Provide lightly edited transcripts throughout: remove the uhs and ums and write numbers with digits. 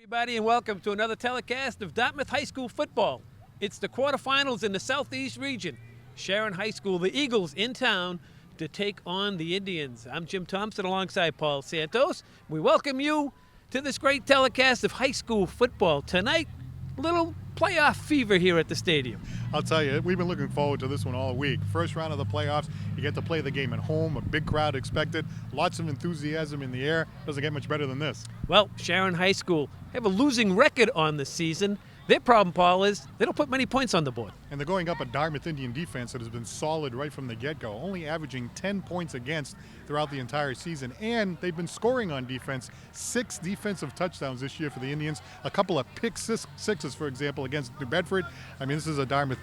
Everybody, and welcome to another telecast of Dartmouth High School football. It's the quarterfinals in the Southeast region. Sharon High School, the Eagles, in town to take on the Indians. I'm Jim Thompson alongside Paul Santos. We welcome you to this great telecast of high school football. Tonight, little playoff fever here at the stadium. I'll tell you, we've been looking forward to this one all week. First round of the playoffs, you get to play the game at home, a big crowd expected, lots of enthusiasm in the air. Doesn't get much better than this. Well, Sharon High School have a losing record on the season. Their problem, Paul, is they don't put many points on the board. And they're going up a Dartmouth Indian defense that has been solid right from the get-go, only averaging 10 points against throughout the entire season. And they've been scoring on defense, 6 defensive touchdowns this year for the Indians, a couple of pick sixes, for example, against New Bedford. I mean, this is a Dartmouth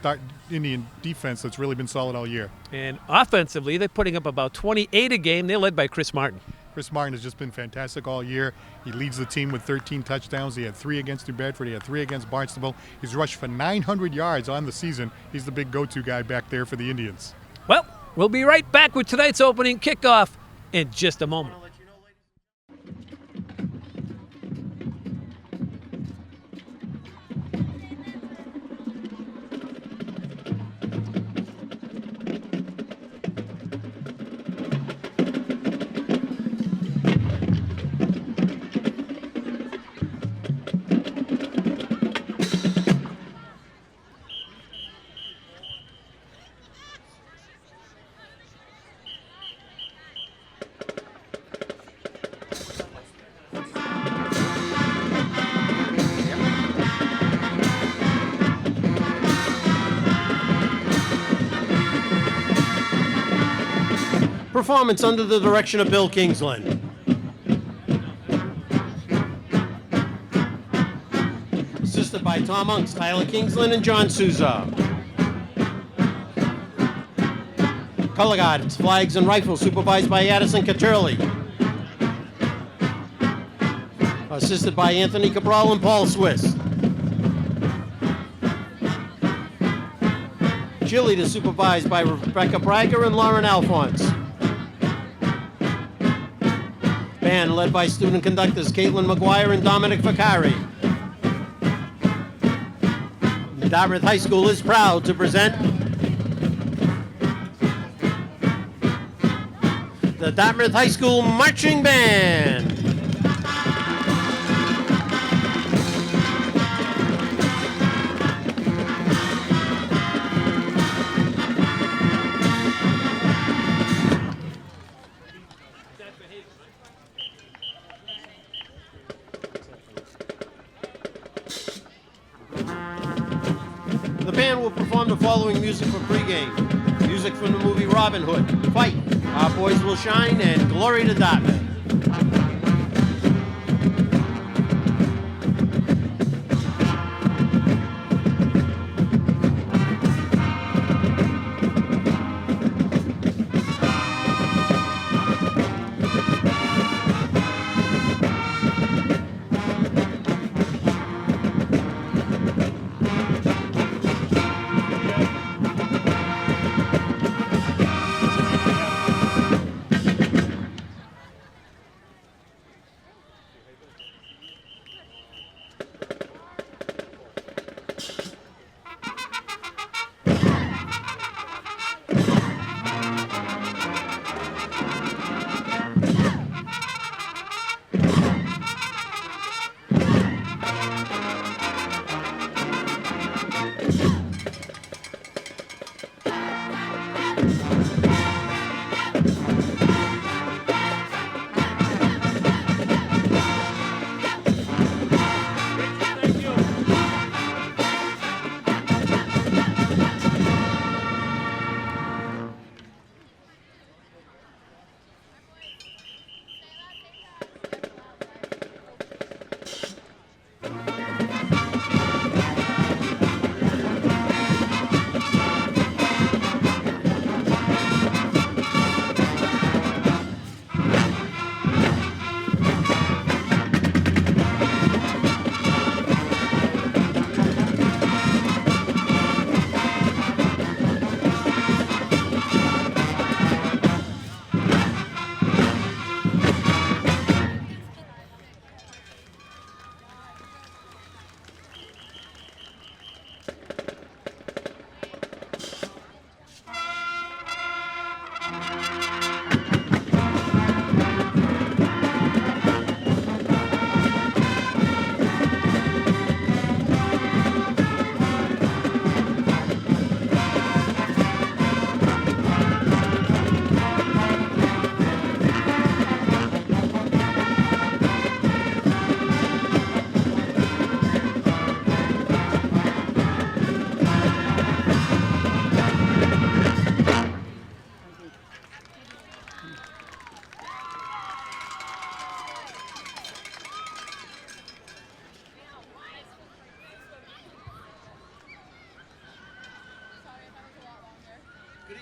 Indian defense that's really been solid all year. And offensively, they're putting up about 28 a game. They're led by Chris Martin. Chris Martin has just been fantastic all year. He leads the team with 13 touchdowns. He had 3 against New Bedford. He had 3 against Barnstable. He's rushed for 900 yards on the season. He's the big go-to guy back there for the Indians. Well, we'll be right back with tonight's opening kickoff in just a moment. Performance under the direction of Bill Kingsland. Assisted by Tom Unks, Tyler Kingsland, and John Souza. Color guards, flags, and rifles supervised by Addison Caterli. Assisted by Anthony Cabral and Paul Swiss. Cheerleader supervised by Rebecca Brager and Lauren Alphonse. Band led by student conductors Caitlin McGuire and Dominic Vicari. Dartmouth High School is proud to present the Dartmouth High School Marching Band. The band will perform the following music for pregame. Music from the movie Robin Hood, Fight, Our Boys Will Shine, and Glory to Dartmouth.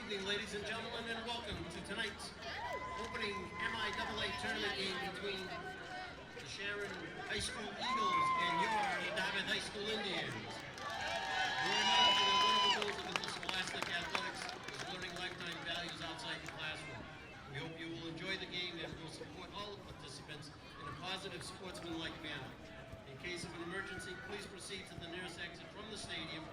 evening, ladies and gentlemen, and welcome to tonight's opening MIAA tournament game between the Sharon High School Eagles and your Dartmouth High School Indians. We remind you that one of the goals of interscholastic athletics is learning lifetime values outside the classroom. We hope you will enjoy the game and will support all the participants in a positive sportsmanlike manner. In case of an emergency, please proceed to the nearest exit from the stadium.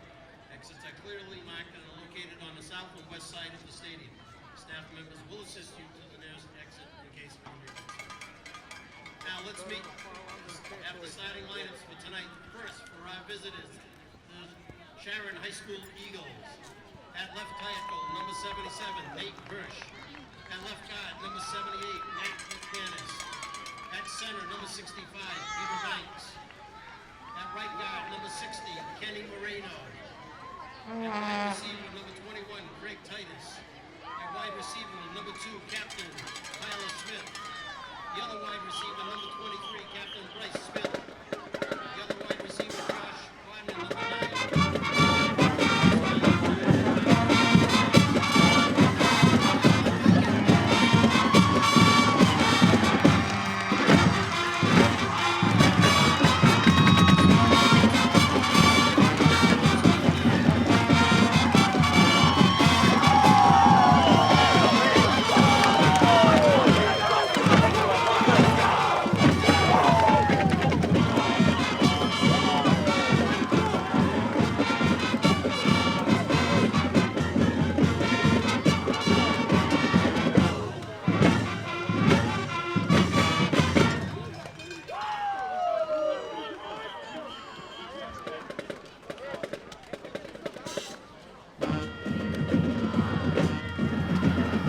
Exits are clearly marked and are located on the south and west side of the stadium. Staff members will assist you to the nearest exit in case of an emergency. Now let's meet after starting lineups for tonight. First, for our visitors, the Sharon High School Eagles. At left tackle, number 77, Nate Hirsch. At left guard, number 78, Nate McManus. At center, number 65, Peter Banks. At right guard, number 60, Kenny Moreno. At wide receiver, number 21, Greg Titus. At wide receiver, number 2, Captain Tyler Smith. The other wide receiver, number 23, Captain Bryce Smith. The other wide receiver, Josh Gardner, number 9.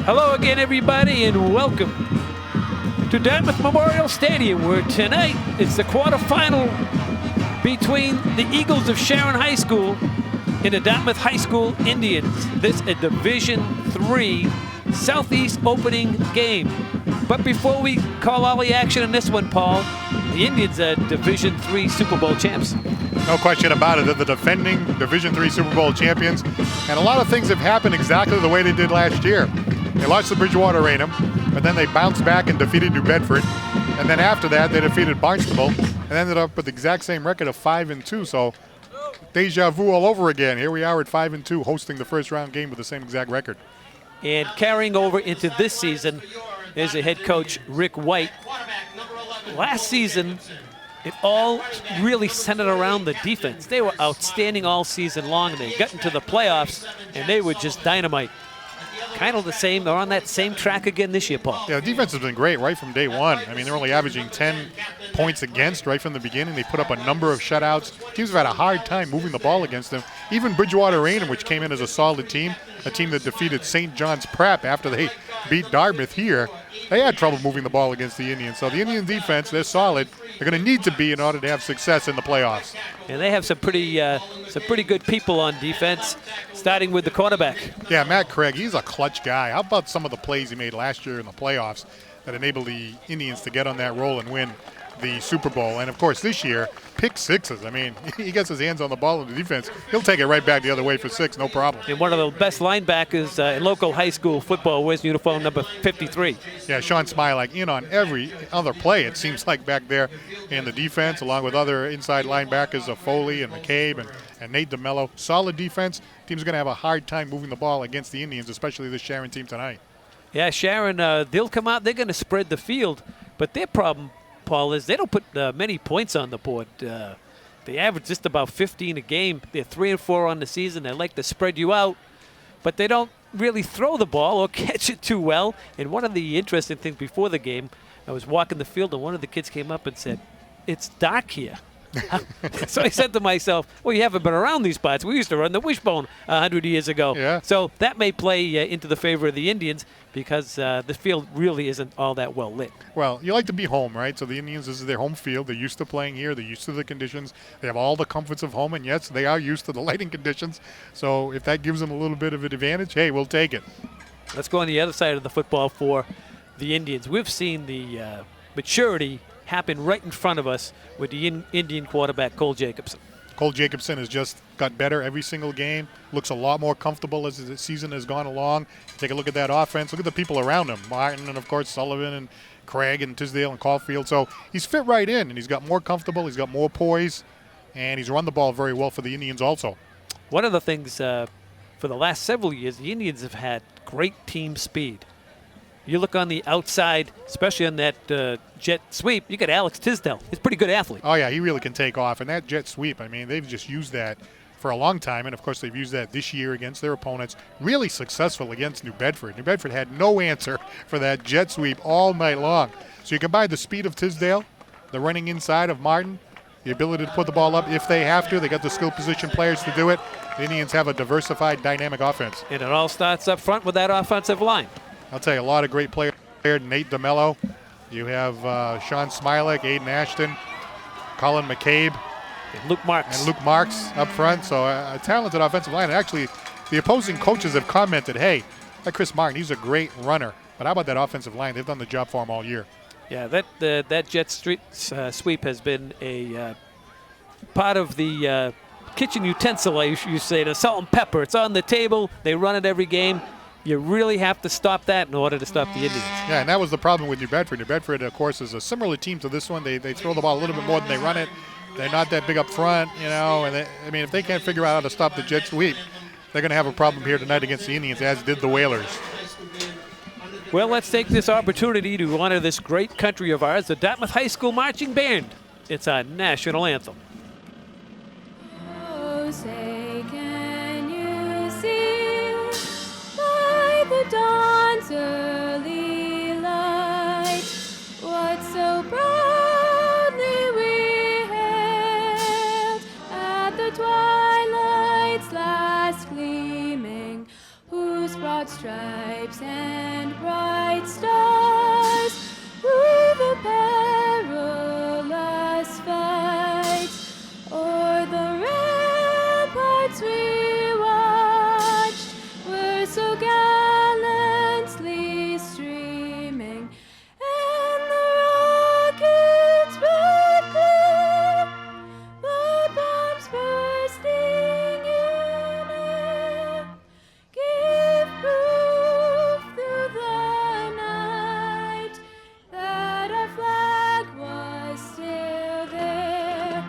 Hello again, everybody, and welcome to Dartmouth Memorial Stadium, where tonight it's the quarterfinal between the Eagles of Sharon High School and the Dartmouth High School Indians. This is a Division III Southeast opening game. But before we call all the action in this one, Paul, the Indians are Division III Super Bowl champs. No question about it. They're the defending Division III Super Bowl champions. And a lot of things have happened exactly the way they did last year. They lost to Bridgewater Raynham, but then they bounced back and defeated New Bedford. And then after that, they defeated Barnstable and ended up with the exact same record of 5-2. So deja vu all over again. Here we are at 5-2, hosting the first round game with the same exact record. And carrying over into this season is the head coach, Rick White. Last season, it all really centered around the defense. They were outstanding all season long, and they got into the playoffs, and they were just dynamite. Kind of the same. They're on that same track again this year, Paul. Yeah, the defense has been great right from day one. I mean, they're only averaging 10 points against right from the beginning. They put up a number of shutouts. Teams have had a hard time moving the ball against them. Even Bridgewater Raynham, which came in as a solid team, a team that defeated St. John's Prep after they beat Dartmouth here, they had trouble moving the ball against the Indians. So the Indian defense, they're solid. They're going to need to be in order to have success in the playoffs. And they have some pretty good people on defense, starting with the quarterback. Yeah, Matt Craig, he's a clutch guy. How about some of the plays he made last year in the playoffs that enabled the Indians to get on that roll and win the Super Bowl? And of course this year, pick sixes. I mean, he gets his hands on the ball in the defense. He'll take it right back the other way for 6, no problem. And one of the best linebackers in local high school football wears uniform number 53. Yeah, Sean Smilak in on every other play, it seems like, back there in the defense, along with other inside linebackers of Foley and McCabe and Nate DeMello. Solid defense. Team's going to have a hard time moving the ball against the Indians, especially this Sharon team tonight. Yeah, Sharon, they'll come out. They're going to spread the field. But their problem, Paul, is they don't put many points on the board. They average just about 15 a game. They're 3-4 on the season. They like to spread you out, but they don't really throw the ball or catch it too well. And one of the interesting things before the game, I was walking the field, and one of the kids came up and said, "It's dark here." So I said to myself, well, you haven't been around these spots. We used to run the wishbone 100 years ago. Yeah. So that may play into the favor of the Indians because the field really isn't all that well lit. Well, you like to be home, right? So the Indians, this is their home field. They're used to playing here. They're used to the conditions. They have all the comforts of home, and yes, they are used to the lighting conditions. So if that gives them a little bit of an advantage, hey, we'll take it. Let's go on the other side of the football for the Indians. We've seen the maturity happen right in front of us with the Indian quarterback, Cole Jacobson. Cole Jacobson has just got better every single game, looks a lot more comfortable as the season has gone along. Take a look at that offense. Look at the people around him, Martin and, of course, Sullivan and Craig and Tisdale and Caulfield. So he's fit right in, and he's got more comfortable, he's got more poise, and he's run the ball very well for the Indians also. One of the things for the last several years, the Indians have had great team speed. You look on the outside, especially on that jet sweep, you got Alex Tisdale. He's a pretty good athlete. Oh, yeah, he really can take off. And that jet sweep, I mean, they've just used that for a long time. And, of course, they've used that this year against their opponents. Really successful against New Bedford. New Bedford had no answer for that jet sweep all night long. So you combine the speed of Tisdale, the running inside of Martin, the ability to put the ball up if they have to. They got the skill position players to do it. The Indians have a diversified, dynamic offense. And it all starts up front with that offensive line. I'll tell you, a lot of great players there. Nate DeMello. You have Sean Smilek, Aiden Ashton, Colin McCabe. And Luke Marks up front. So a talented offensive line. And actually, the opposing coaches have commented, hey, that Chris Martin, he's a great runner. But how about that offensive line? They've done the job for him all year. Yeah, that jet sweep has been a part of the kitchen utensil, you say, the salt and pepper. It's on the table. They run it every game. You really have to stop that in order to stop the Indians. Yeah, and that was the problem with New Bedford. New Bedford, of course, is a similar team to this one. They throw the ball a little bit more than they run it. They're not that big up front, you know. And I mean, if they can't figure out how to stop the jet sweep, they're going to have a problem here tonight against the Indians, as did the Whalers. Well, let's take this opportunity to honor this great country of ours, the Dartmouth High School Marching Band. It's our national anthem. Oh, say, can you see by the dawn's early light what so proudly we hailed at the twilight's last gleaming, whose broad stripes and bright stars through the perilous fight o'er the ramparts we watched were so gallantly streaming, and the rockets' red glare, the bombs bursting in air, give proof through the night that our flag was still there.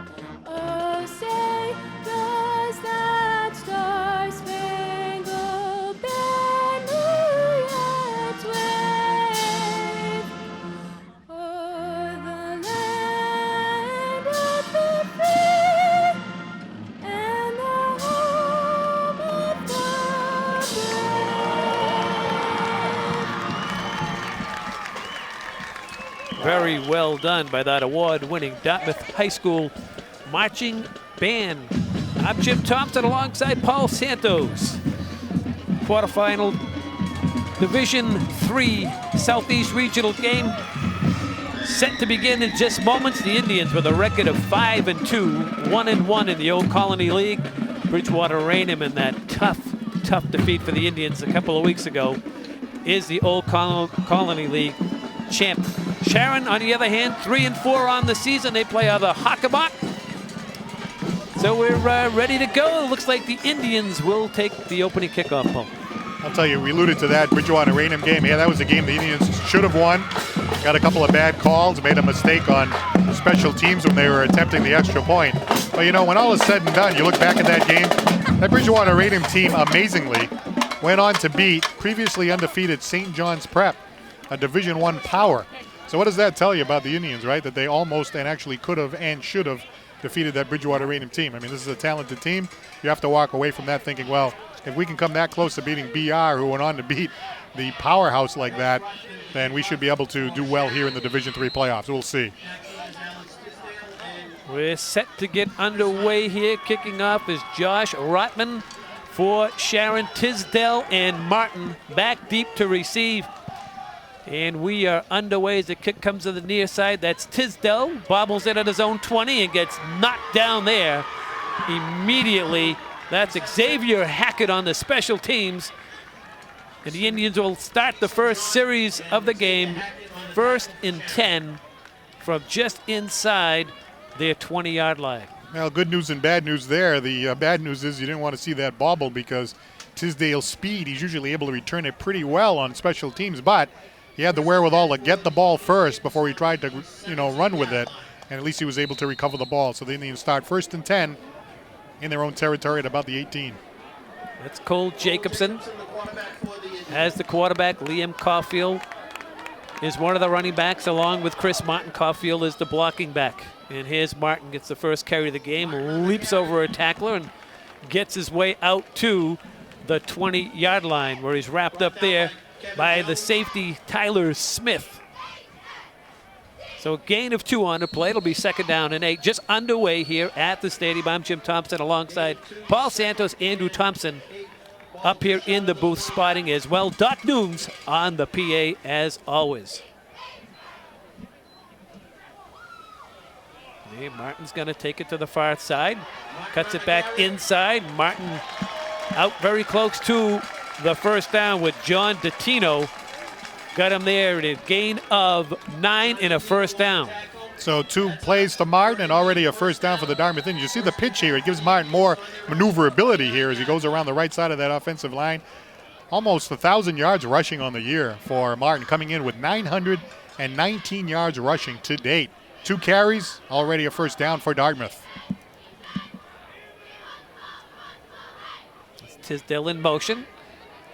Oh, say, does that star-spangled banner yet wave o'er the land of the free and the home of the brave? Very well done by that award-winning Dartmouth High School Marching Band. I'm Jim Thompson alongside Paul Santos. Quarterfinal Division III Southeast Regional game set to begin in just moments. The Indians with a record of 5-2, 1-1 in the Old Colony League. Bridgewater Raynham in that tough defeat for the Indians a couple of weeks ago is the Old Colony League champ. Sharon, on the other hand, 3-4 on the season. They play other Hockamock. So we're ready to go. It looks like the Indians will take the opening kickoff, Paul. I'll tell you, we alluded to that Bridgewater Raynham game. Yeah, that was a game the Indians should have won. Got a couple of bad calls, made a mistake on special teams when they were attempting the extra point. But, you know, when all is said and done, you look back at that game, that Bridgewater Raynham team amazingly went on to beat previously undefeated St. John's Prep, a Division I power. So what does that tell you about the Indians, right? That they almost and actually could have and should have defeated that Bridgewater Raynham team. I mean, this is a talented team. You have to walk away from that thinking, well, if we can come that close to beating BR, who went on to beat the powerhouse like that, then we should be able to do well here in the Division III playoffs. We'll see. We're set to get underway here. Kicking off is Josh Rotman for Sharon. Tisdale and Martin back deep to receive. And we are underway as the kick comes to the near side. That's Tisdale, bobbles it at his own 20 and gets knocked down there immediately. That's Xavier Hackett on the special teams. And the Indians will start the first series of the game, 1st and 10 from just inside their 20-yard line. Well, good news and bad news there. The bad news is you didn't want to see that bobble because Tisdale's speed, he's usually able to return it pretty well on special teams, but he had the wherewithal to get the ball first before he tried to, run with it, and at least he was able to recover the ball. So the Indians start 1st and 10 in their own territory at about the 18. That's Cole Jacobson as the quarterback. Liam Caulfield is one of the running backs, along with Chris Martin. Caulfield is the blocking back. And here's Martin, gets the first carry of the game, leaps over a tackler and gets his way out to the 20-yard line, where he's wrapped up there by the safety, Tyler Smith. So a gain of 2 on the play. It'll be 2nd down and 8, just underway here at the stadium. I'm Jim Thompson alongside Paul Santos, Andrew Thompson up here in the booth spotting as well. Doc Nooms on the PA as always. Okay, Martin's going to take it to the far side. Cuts it back inside. Martin out very close to the first down with John Dottino. Got him there at a gain of 9 and a first down. So 2 plays to Martin and already a first down for the Dartmouth Indians. You see the pitch here. It gives Martin more maneuverability here as he goes around the right side of that offensive line. Almost 1,000 yards rushing on the year for Martin, coming in with 919 yards rushing to date. 2 carries, already a first down for Dartmouth. Tisdale in motion.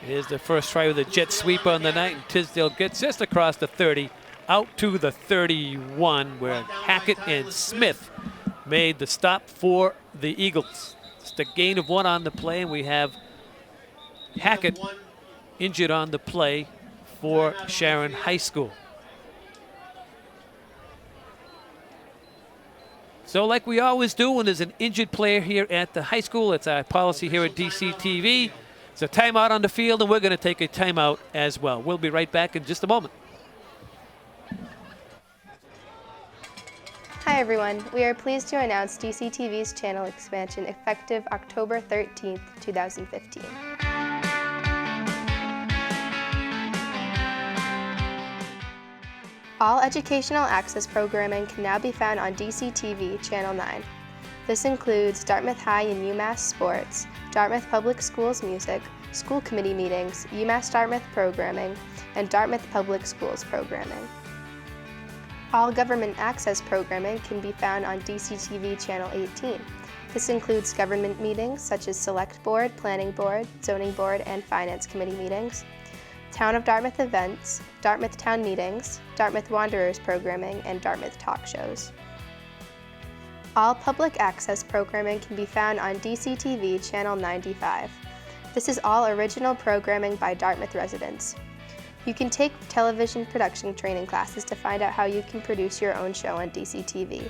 Here's the first try with a jet sweep on the night, and Tisdale gets just across the 30, out to the 31, where Hackett and Smith made the stop for the Eagles. Just a gain of 1 on the play, and we have Hackett injured on the play for Sharon High School. So like we always do when there's an injured player here at the high school, it's our policy here at DCTV. It's a timeout on the field, and we're going to take a timeout as well. We'll be right back in just a moment. Hi everyone, we are pleased to announce DCTV's channel expansion effective October 13th, 2015. All educational access programming can now be found on DCTV Channel 9. This includes Dartmouth High and UMass sports, Dartmouth Public Schools music, school committee meetings, UMass Dartmouth programming, and Dartmouth Public Schools programming. All government access programming can be found on DCTV Channel 18. This includes government meetings such as Select Board, Planning Board, Zoning Board, and Finance Committee meetings, Town of Dartmouth events, Dartmouth Town meetings, Dartmouth Wanderers programming, and Dartmouth talk shows. All public access programming can be found on DCTV Channel 95. This is all original programming by Dartmouth residents. You can take television production training classes to find out how you can produce your own show on DCTV.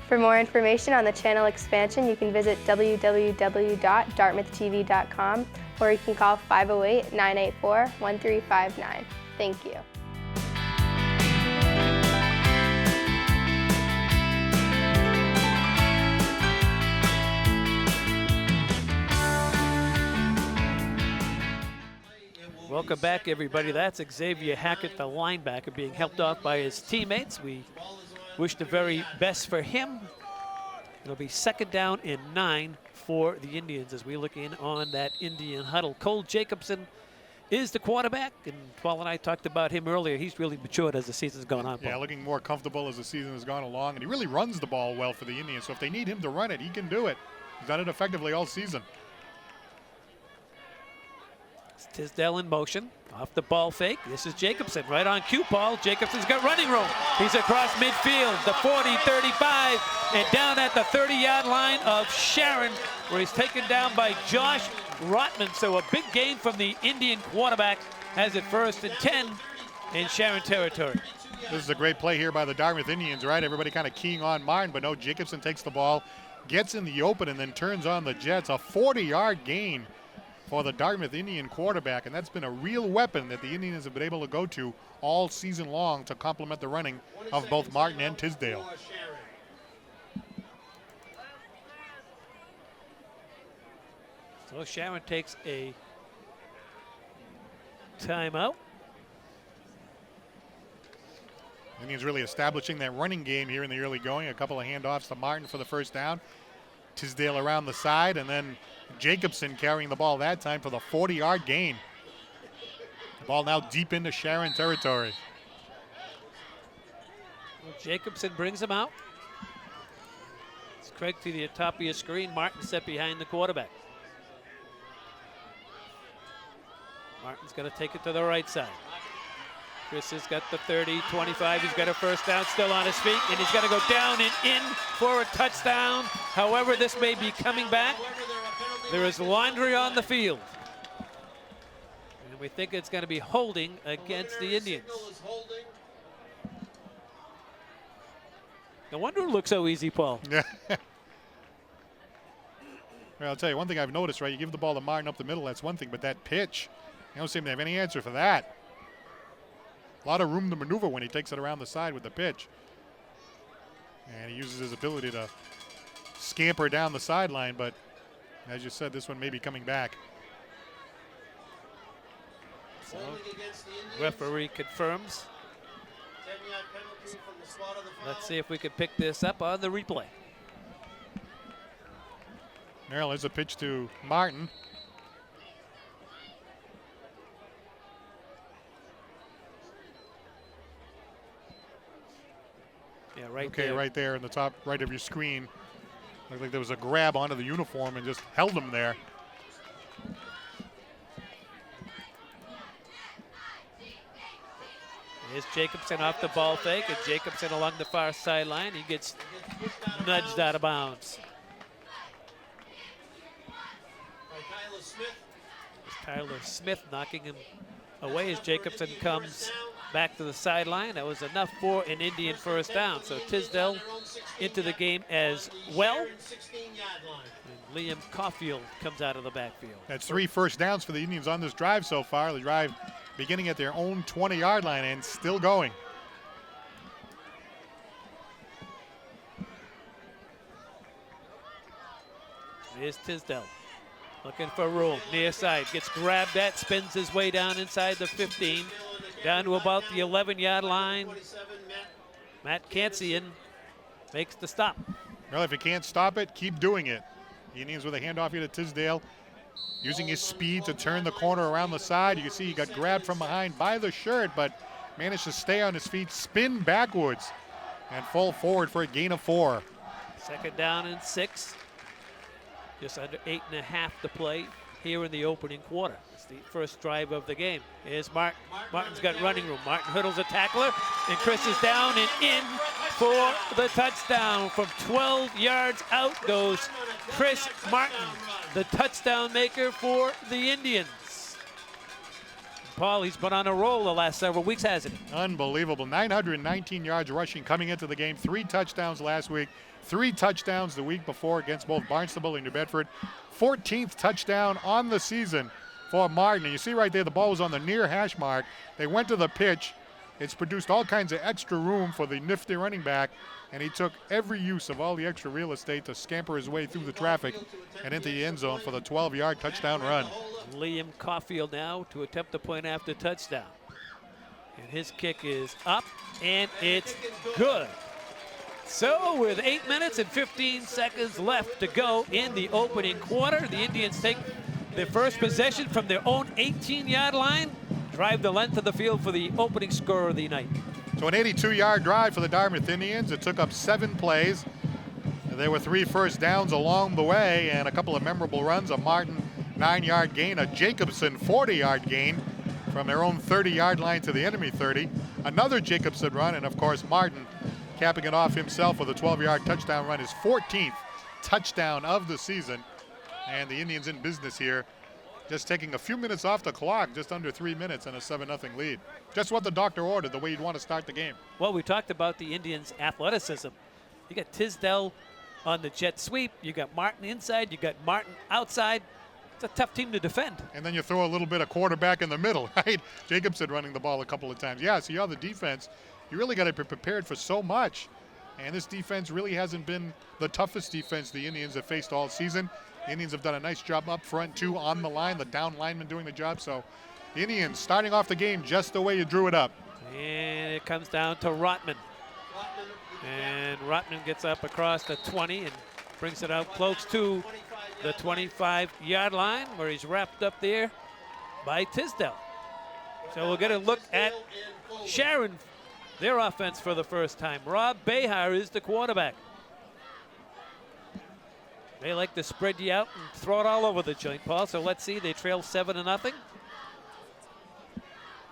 For more information on the channel expansion, you can visit www.dartmouthtv.com, or you can call 508-984-1359. Thank you. Welcome back, everybody. That's Xavier Hackett, the linebacker, being helped off by his teammates. We wish the very best for him. It'll be 2nd down and 9 for the Indians as we look in on that Indian huddle. Cole Jacobson is the quarterback, and Paul and I talked about him earlier. He's really matured as the season's gone on. Paul. Yeah, looking more comfortable as the season has gone along, and he really runs the ball well for the Indians. So if they need him to run it, he can do it. He's done it effectively all season. Tisdale in motion, off the ball fake. This is Jacobson, right on cue, Paul. Jacobson's got running room. He's across midfield, the 40, 35, and down at the 30-yard line of Sharon, where he's taken down by Josh Rotman. So a big gain from the Indian quarterback has it 1st and 10 in Sharon territory. This is a great play here by the Dartmouth Indians, right? Everybody kind of keying on Martin, but no, Jacobson takes the ball, gets in the open, and then turns on the Jets. A 40-yard gain for the Dartmouth Indian quarterback, and that's been a real weapon that the Indians have been able to go to all season long to complement the running of both Martin and Tisdale. So Sharon takes a timeout. Indians really establishing that running game here in the early going. A couple of handoffs to Martin for the first down. Tisdale around the side, and then Jacobson carrying the ball that time for the 40-yard gain. The ball now deep into Sharon territory. Well, Jacobson brings him out. It's Craig to the top of your screen. Martin set behind the quarterback. Martin's going to take it to the right side. Chris has got the 30, 25. He's got a first down, still on his feet, and he's going to go down and in for a touchdown. However, this may be coming back. There is laundry on the field. And we think it's going to be holding against the Indians. No wonder it looks so easy, Paul. Yeah. Well, I'll tell you one thing I've noticed, right? You give the ball to Martin up the middle, that's one thing, but that pitch, you don't seem to have any answer for that. A lot of room to maneuver when he takes it around the side with the pitch. And he uses his ability to scamper down the sideline, but as you said, this one may be coming back. So, referee confirms. Let's see if we can pick this up on the replay. Merrill has a pitch to Martin. Yeah, right okay, there. right there in the top right of your screen. Looked like there was a grab onto the uniform and just held him there. Here's Jacobson off the ball fake, and Jacobson along the far sideline. He gets nudged out of bounds. Tyler Smith knocking him away as Jacobson comes back to the sideline. That was enough for an Indian first down. So Tisdale into the game as well. And Liam Caulfield comes out of the backfield. That's 3 first downs for the Indians on this drive so far. The drive beginning at their own 20-yard line and still going. Here's Tisdale looking for room. Near side, gets grabbed at, spins his way down inside the 15, down to about the 11-yard line. Matt Cancian makes the stop. Well, if you can't stop it, keep doing it. The Indians with a handoff here to Tisdale, using his speed to turn the corner around the side. You can see he got grabbed from behind by the shirt, but managed to stay on his feet, spin backwards, and fall forward for a gain of 4. Second down and 6. Just under 8.5 to play here in the opening quarter. It's the first drive of the game. Here's Martin. Martin's got running room. Martin hurdles a tackler, and Chris is down and in for the touchdown. From 12 yards out goes Chris Martin, the touchdown maker for the Indians. Paul, he's been on a roll the last several weeks, hasn't he? Unbelievable. 919 yards rushing coming into the game. 3 touchdowns last week. 3 touchdowns the week before against both Barnstable and New Bedford. 14th touchdown on the season for Martin. And you see right there, the ball was on the near hash mark. They went to the pitch. It's produced all kinds of extra room for the nifty running back, and he took every use of all the extra real estate to scamper his way through the traffic and into the end zone for the 12-yard touchdown run. Liam Caulfield now to attempt the point after touchdown. And his kick is up, and it's good. So with 8 minutes and 15 seconds left to go in the opening quarter, the Indians take their first possession from their own 18-yard line, drive the length of the field for the opening score of the night. So an 82-yard drive for the Dartmouth Indians. It took up 7 plays. There were 3 first downs along the way and a couple of memorable runs. A Martin 9-yard gain, a Jacobson 40-yard gain from their own 30-yard line to the enemy 30. Another Jacobson run, and of course Martin capping it off himself with a 12-yard touchdown run, his 14th touchdown of the season. And the Indians in business here, just taking a few minutes off the clock, just under 3 minutes and a 7-0 lead. Just what the doctor ordered, the way you'd want to start the game. Well, we talked about the Indians' athleticism. You got Tisdale on the jet sweep. You got Martin inside. You got Martin outside. It's a tough team to defend. And then you throw a little bit of quarterback in the middle, right? Jacobson running the ball a couple of times. Yeah, so you're the defense. You really got to be prepared for so much. And this defense really hasn't been the toughest defense the Indians have faced all season. The Indians have done a nice job up front, too, on the line. The down lineman doing the job. So the Indians starting off the game just the way you drew it up. And it comes down to Rotman. And Rotman gets up across the 20 and brings it out close to the 25-yard line, where he's wrapped up there by Tisdale. So we'll get a look at Sharon, their offense for the first time. Rob Behar is the quarterback. They like to spread you out and throw it all over the joint, Paul. So let's see, they trail 7-0.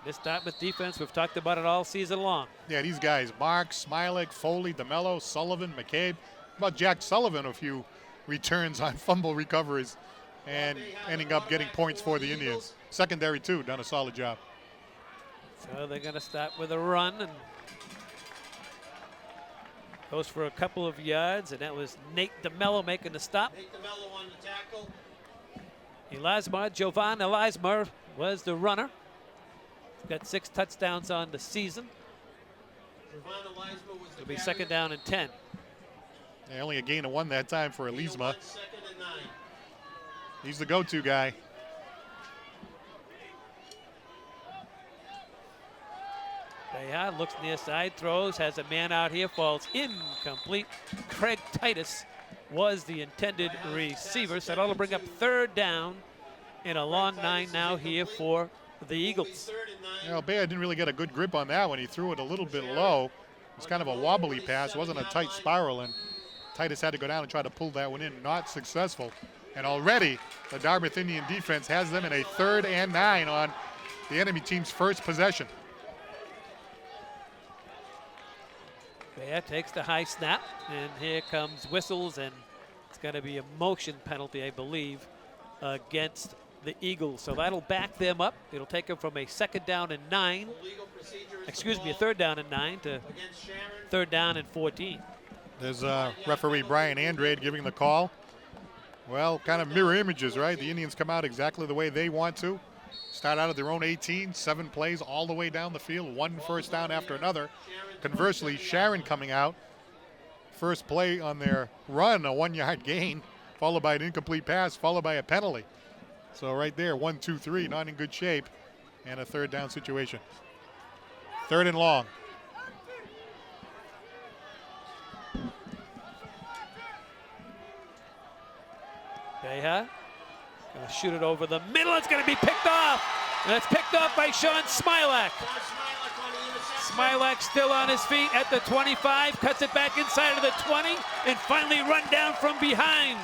This Dartmouth defense, we've talked about it all season long. Yeah, these guys, Mark, Smilek, Foley, DeMello, Sullivan, McCabe. About Jack Sullivan, a few returns on fumble recoveries and ending up getting points for the Indians. Secondary, too, done a solid job. So they're going to start with a run, and goes for a couple of yards, and that was Nate DeMello making the stop. Nate DeMello on the tackle. Jovan Elismar was the runner. He's got 6 touchdowns on the season. It'll be second down and 10. Yeah, only a gain of 1 that time for Elisma. 2nd and 9. He's the go-to guy. Beha looks near side, throws, has a man out here, falls incomplete. Craig Titus was the intended receiver, so that'll bring up 3rd down and a long 9 now here for the Eagles. You know, Beha didn't really get a good grip on that one. He threw it a little bit low. It was kind of a wobbly pass. It wasn't a tight spiral, and Titus had to go down and try to pull that one in. Not successful. And already the Dartmouth Indian defense has them in a 3rd and 9 on the enemy team's first possession. Beha takes the high snap, and here comes whistles, and it's going to be a motion penalty, I believe, against the Eagles. So that'll back them up. It'll take them from a 2nd down and 9, excuse me, a 3rd down and 9 to 3rd down and 14. There's referee Brian Andrade giving the call. Well, kind of mirror images, right? The Indians come out exactly the way they want to. Start out at their own 18, 7 plays all the way down the field, 1 first down after another. Conversely, Sharon coming out, first play on their run, a 1-yard gain, followed by an incomplete pass, followed by a penalty. So right there, 1, 2, 3, not in good shape, and a 3rd down situation. 3rd and long. Beha gonna shoot it over the middle. It's gonna be picked off, and it's picked off by Sean Smilek. Smilek still on his feet at the 25, cuts it back inside of the 20, and finally run down from behind.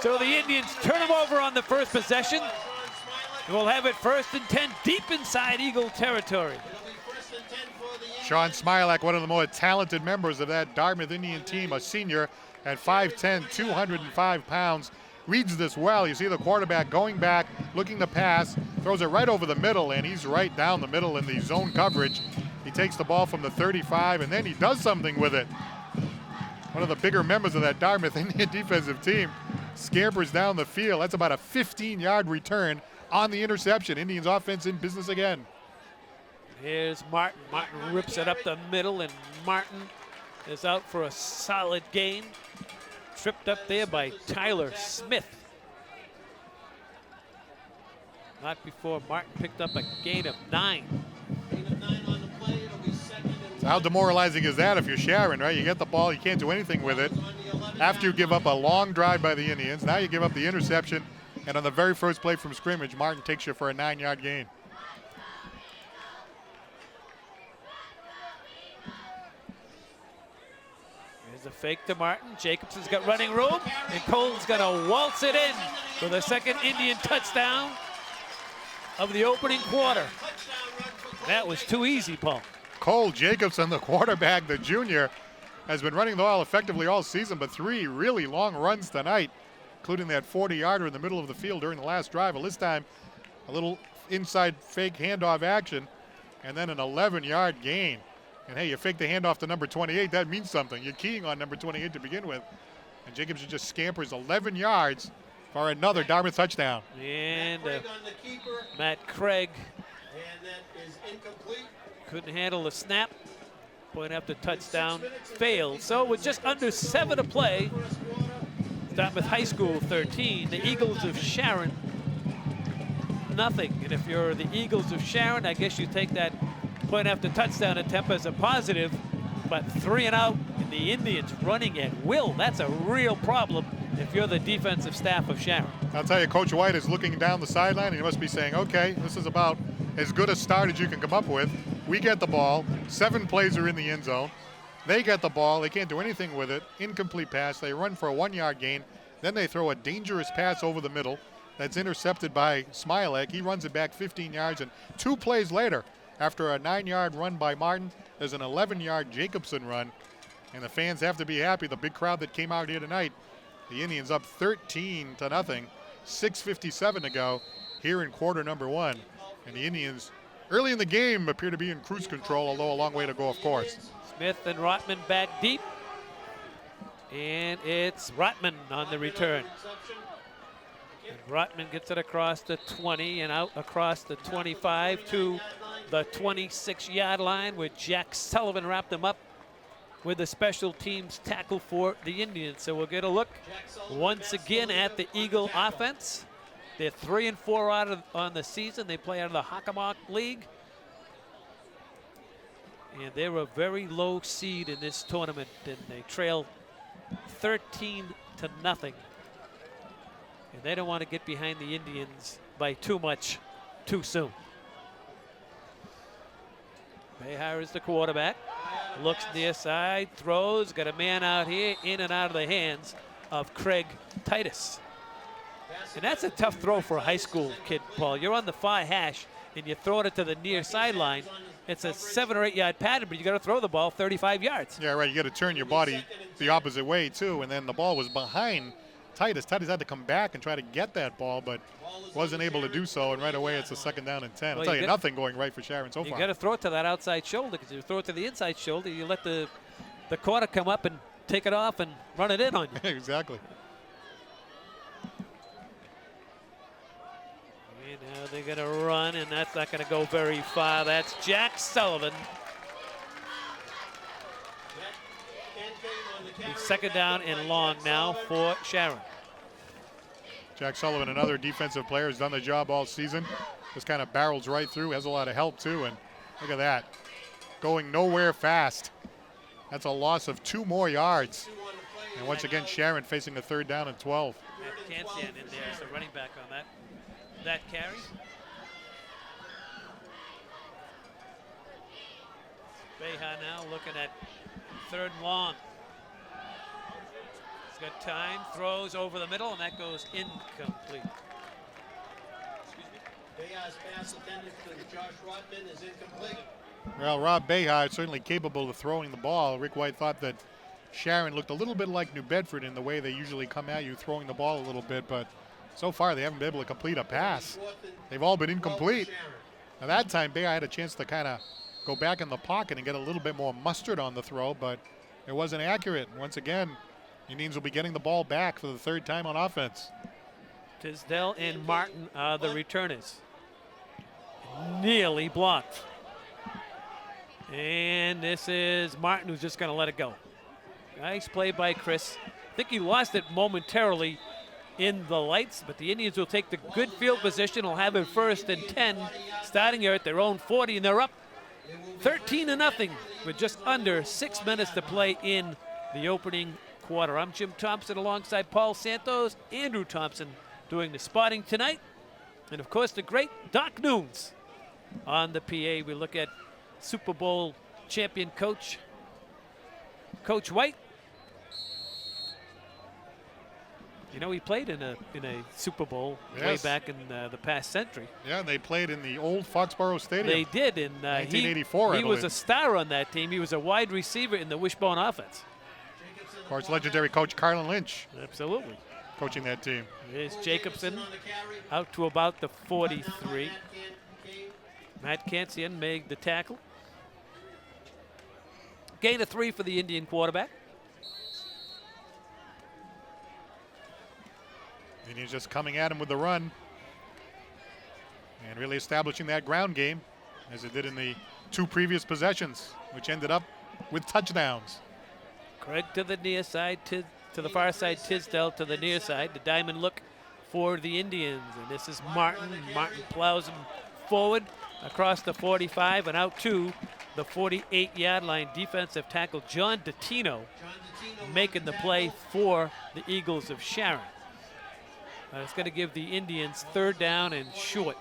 So the Indians turn him over on the first possession. We'll have it 1st and 10 deep inside Eagle territory. Sean Smilek, one of the more talented members of that Dartmouth Indian team, a senior at 5'10", 205 pounds. Reads this well. You see the quarterback going back, looking to pass, throws it right over the middle, and he's right down the middle in the zone coverage. He takes the ball from the 35, and then he does something with it. One of the bigger members of that Dartmouth Indian defensive team scampers down the field. That's about a 15-yard return on the interception. Indians offense in business again. Here's Martin. Martin rips it up the middle, and Martin is out for a solid gain. Tripped up there by Tyler Smith. Not before Martin picked up a gain of 9. So how demoralizing is that if you're Sharon, right? You get the ball, you can't do anything with it. After you give up a long drive by the Indians, now you give up the interception, and on the very first play from scrimmage, Martin takes you for a 9-yard gain. Here's a fake to Martin. Jacobson's got running room, and Cole's gonna waltz it in for the 2nd Indian touchdown of the opening quarter. That was too easy, Paul. Cole Jacobson, the quarterback, the junior, has been running the ball effectively all season, but 3 really long runs tonight, including that 40-yarder in the middle of the field during the last drive. Well, this time, a little inside fake handoff action, and then an 11-yard gain. And hey, you fake the handoff to number 28, that means something. You're keying on number 28 to begin with. And Jacobson just scampers 11 yards for another Dartmouth touchdown. And Matt Craig And that is incomplete. couldn't handle the snap. Point after touchdown failed. So with just under 7 to play, Dartmouth High School 13, the Eagles of Sharon nothing. And if you're the Eagles of Sharon, I guess you take that point after touchdown attempt as a positive, but 3 and out, and the Indians running at will. That's a real problem if you're the defensive staff of Sharon. I'll tell you, Coach White is looking down the sideline, and he must be saying, okay, this is about as good a start as you can come up with. We get the ball. 7 plays are in the end zone. They get the ball. They can't do anything with it. Incomplete pass. They run for a 1-yard gain. Then they throw a dangerous pass over the middle that's intercepted by MIAA. He runs it back 15 yards, and 2 plays later, after a 9-yard run by Martin, there's an 11-yard Jacobson run, and the fans have to be happy. The big crowd that came out here tonight, the Indians up 13-0, 6:57 to go here in quarter number 1, and the Indians early in the game appear to be in cruise control, although a long way to go, of course. Smith and Rotman back deep, and it's Rotman on the return. And Rotman gets it across the 20 and out across the 25 to the 26-yard line, where Jack Sullivan wrapped him up with the special teams tackle for the Indians. So we'll get a look once again at the Eagle offense. They're 3-4 on the season. They play out of the Hockomock League. And they're a very low seed in this tournament, and they trail 13-0. And they don't want to get behind the Indians by too much too soon. Behar is the quarterback. Looks near side, throws, got a man out here, in and out of the hands of Craig Titus. And that's a tough throw for a high school kid, Paul. You're on the far hash, and you're throwing it to the near sideline. It's a 7 or 8 yard pattern, but you got to throw the ball 35 yards. Yeah, right. You got to turn your body the opposite way, too. And then the ball was behind Titus. Titus had to come back and try to get that ball, but wasn't able to do so. And right away, it's a 2nd down and 10. I'll tell you, nothing going right for Sharon so far. You got to throw it to that outside shoulder, because if you throw it to the inside shoulder, you let the corner come up and take it off and run it in on you. Exactly. And now they're going to run, and that's not going to go very far. That's Jack Sullivan. It's 2nd down and long now for Sharon. Jack Sullivan, another defensive player, has done the job all season. Just kind of barrels right through, has a lot of help too, and look at that. Going nowhere fast. That's a loss of 2 more yards. And once again, Sharon facing a 3rd down and 12. Can't stand in there as the running back on that carry. Beha now looking at 3rd and long. He's got time, throws over the middle, and that goes incomplete. Beha's pass intended to Josh Rotman is incomplete. Well, Rob Beha is certainly capable of throwing the ball. Rick White thought that Sharon looked a little bit like New Bedford in the way they usually come at you, throwing the ball a little bit, but so far they haven't been able to complete a pass. They've all been incomplete. Now that time, Beha had a chance to kind of go back in the pocket and get a little bit more mustard on the throw, but it wasn't accurate. Once again, Indians will be getting the ball back for the 3rd time on offense. Tisdale and Martin are the returners. Nearly blocked. And this is Martin, who's just going to let it go. Nice play by Chris. I think he lost it momentarily in the lights, but the Indians will take the good field position. Will have it 1st and 10, starting here at their own 40, and they're up 13-0 with just under 6 minutes to play in the opening quarter. I'm Jim Thompson alongside Paul Santos, Andrew Thompson doing the spotting tonight, and of course the great Doc Nunes on the PA. We look at Super Bowl champion Coach White. You know, he played in a Super Bowl way back in the past century. Yeah, they played in the old Foxborough Stadium. They did. In 1984, he was a star on that team. He was a wide receiver in the Wishbone offense. Of course, legendary coach Carlin Lynch Absolutely. coaching that team. There's Jacobson out to about the 43. Matt Kansian made the tackle. Gain of 3 for the Indian quarterback. Indians just coming at him with the run and really establishing that ground game as it did in the 2 previous possessions, which ended up with touchdowns. Craig to the near side, to the far side, Tisdale to the near side. The diamond look for the Indians, and this is Martin. Martin plows him forward. across the 45 and out to the 48-yard line. Defensive tackle John Dottino making the play for the Eagles of Sharon. It's going to give the Indians 3rd down and short.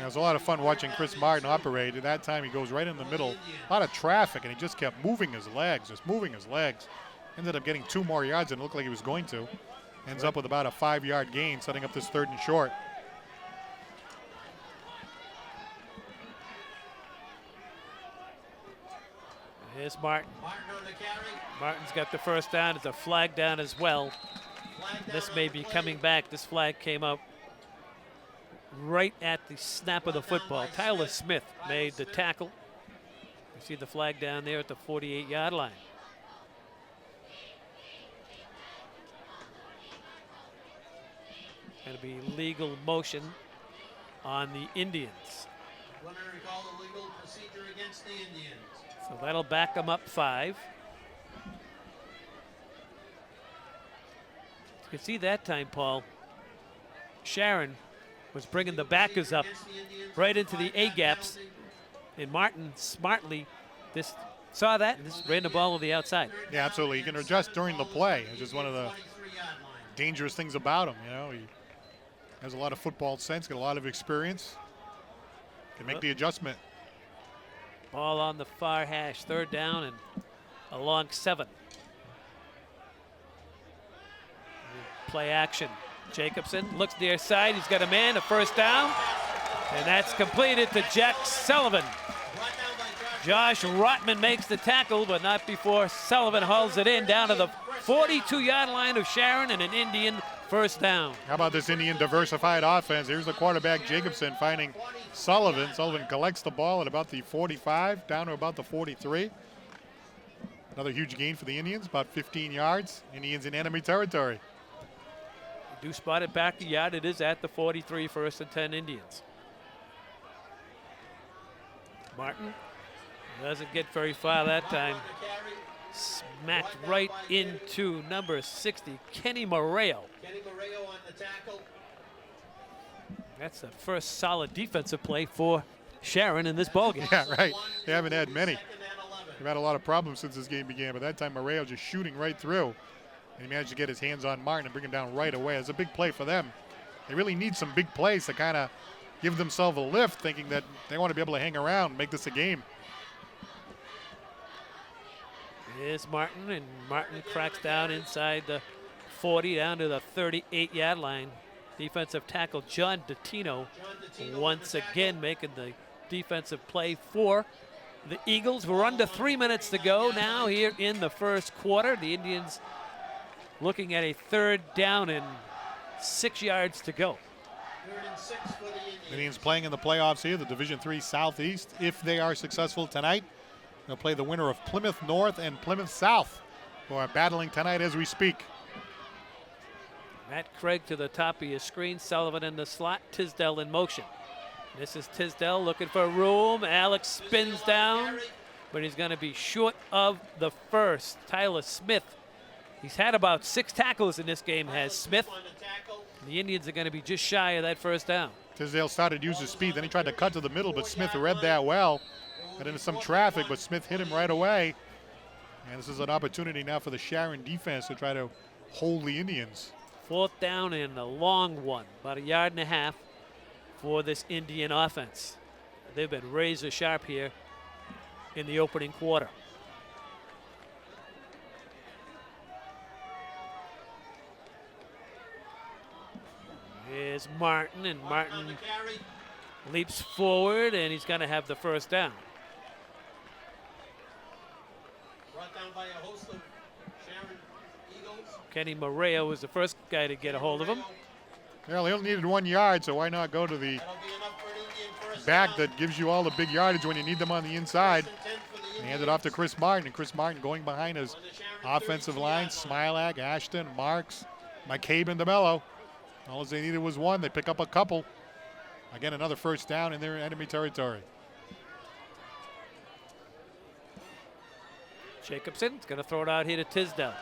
It was a lot of fun watching Chris Martin operate. At that time, he goes right in the middle. A lot of traffic, and he just kept moving his legs, just moving his legs. Ended up getting 2 more yards than it looked like he was going to. Ends up with about a 5-yard gain, setting up this 3rd and short. Here's Martin. Martin's got the 1st down. It's a flag down as well. This may be coming back. This flag came up right at the snap of the football. Tyler Smith made the tackle. You see the flag down there at the 48-yard line. Going to be legal motion on the Indians. So that'll back them up 5. You can see that time, Paul, Sharon was bringing the backers up right into the A-gaps, and Martin smartly saw that and just ran the ball on the outside. Yeah, absolutely. He can adjust during the play. It's just one of the dangerous things about him. You know, he has a lot of football sense, got a lot of experience, can make the adjustment. Ball on the far hash, 3rd down and a long 7. Play action. Jacobson looks near side. He's got a man, a 1st down. And that's completed to Jack Sullivan. Josh Rotman makes the tackle, but not before Sullivan hauls it in down to the 42-yard line of Sharon, and an Indian 1st down. How about this Indian diversified offense? Here's the quarterback, Jacobson, finding Sullivan. Sullivan collects the ball at about the 45, down to about the 43. Another huge gain for the Indians, about 15 yards. Indians in enemy territory. Do spot it back the yard. It is at the 43, 1st and 10 Indians. Martin doesn't get very far that time. Smacked right into number 60, Kenny Moreo. That's the first solid defensive play for Sharon in this ballgame. Yeah, right. They haven't had many. They've had a lot of problems since this game began, but that time Moreo just shooting right through. And he managed to get his hands on Martin and bring him down right away. It's a big play for them. They really need some big plays to kind of give themselves a lift, thinking that they want to be able to hang around and make this a game. Here's Martin, and Martin cracks down inside the 40, down to the 38-yard line. Defensive tackle John Dottino once again making the defensive play for the Eagles. We're under 3 minutes to go now here in the 1st quarter. The Indians looking at a 3rd down and 6 yards to go. 3rd and 6 for the Indians. Indians playing in the playoffs here, the Division III Southeast. If they are successful tonight, they'll play the winner of Plymouth North and Plymouth South, who are battling tonight as we speak. Matt Craig to the top of your screen. Sullivan in the slot. Tisdale in motion. This is Tisdale looking for room. Alex spins down, but he's going to be short of the 1st. Tyler Smith. He's had about 6 tackles in this game, has Smith. The Indians are going to be just shy of that 1st down. Tisdale started to use his speed. Then he tried to cut to the middle, but Smith read that well. Got into some traffic, but Smith hit him right away. And this is an opportunity now for the Sharon defense to try to hold the Indians. 4th down and a long one, about 1.5 yards for this Indian offense. They've been razor sharp here in the opening quarter. Here's Martin, and Martin leaps forward, and he's going to have the 1st down. Brought down by a host of Sharon Eagles. Kenny Moreo was the first guy to get a hold of him. Well, he only needed 1 yard, so why not go to the back that gives you all the big yardage when you need them on the inside. And he handed off to Chris Martin, and Chris Martin going behind his offensive line. Smilac, Ashton, Marks, McCabe, and DeMello. All they needed was 1. They pick up a couple. Again, another 1st down in their enemy territory. Jacobson's going to throw it out here to Tisdale.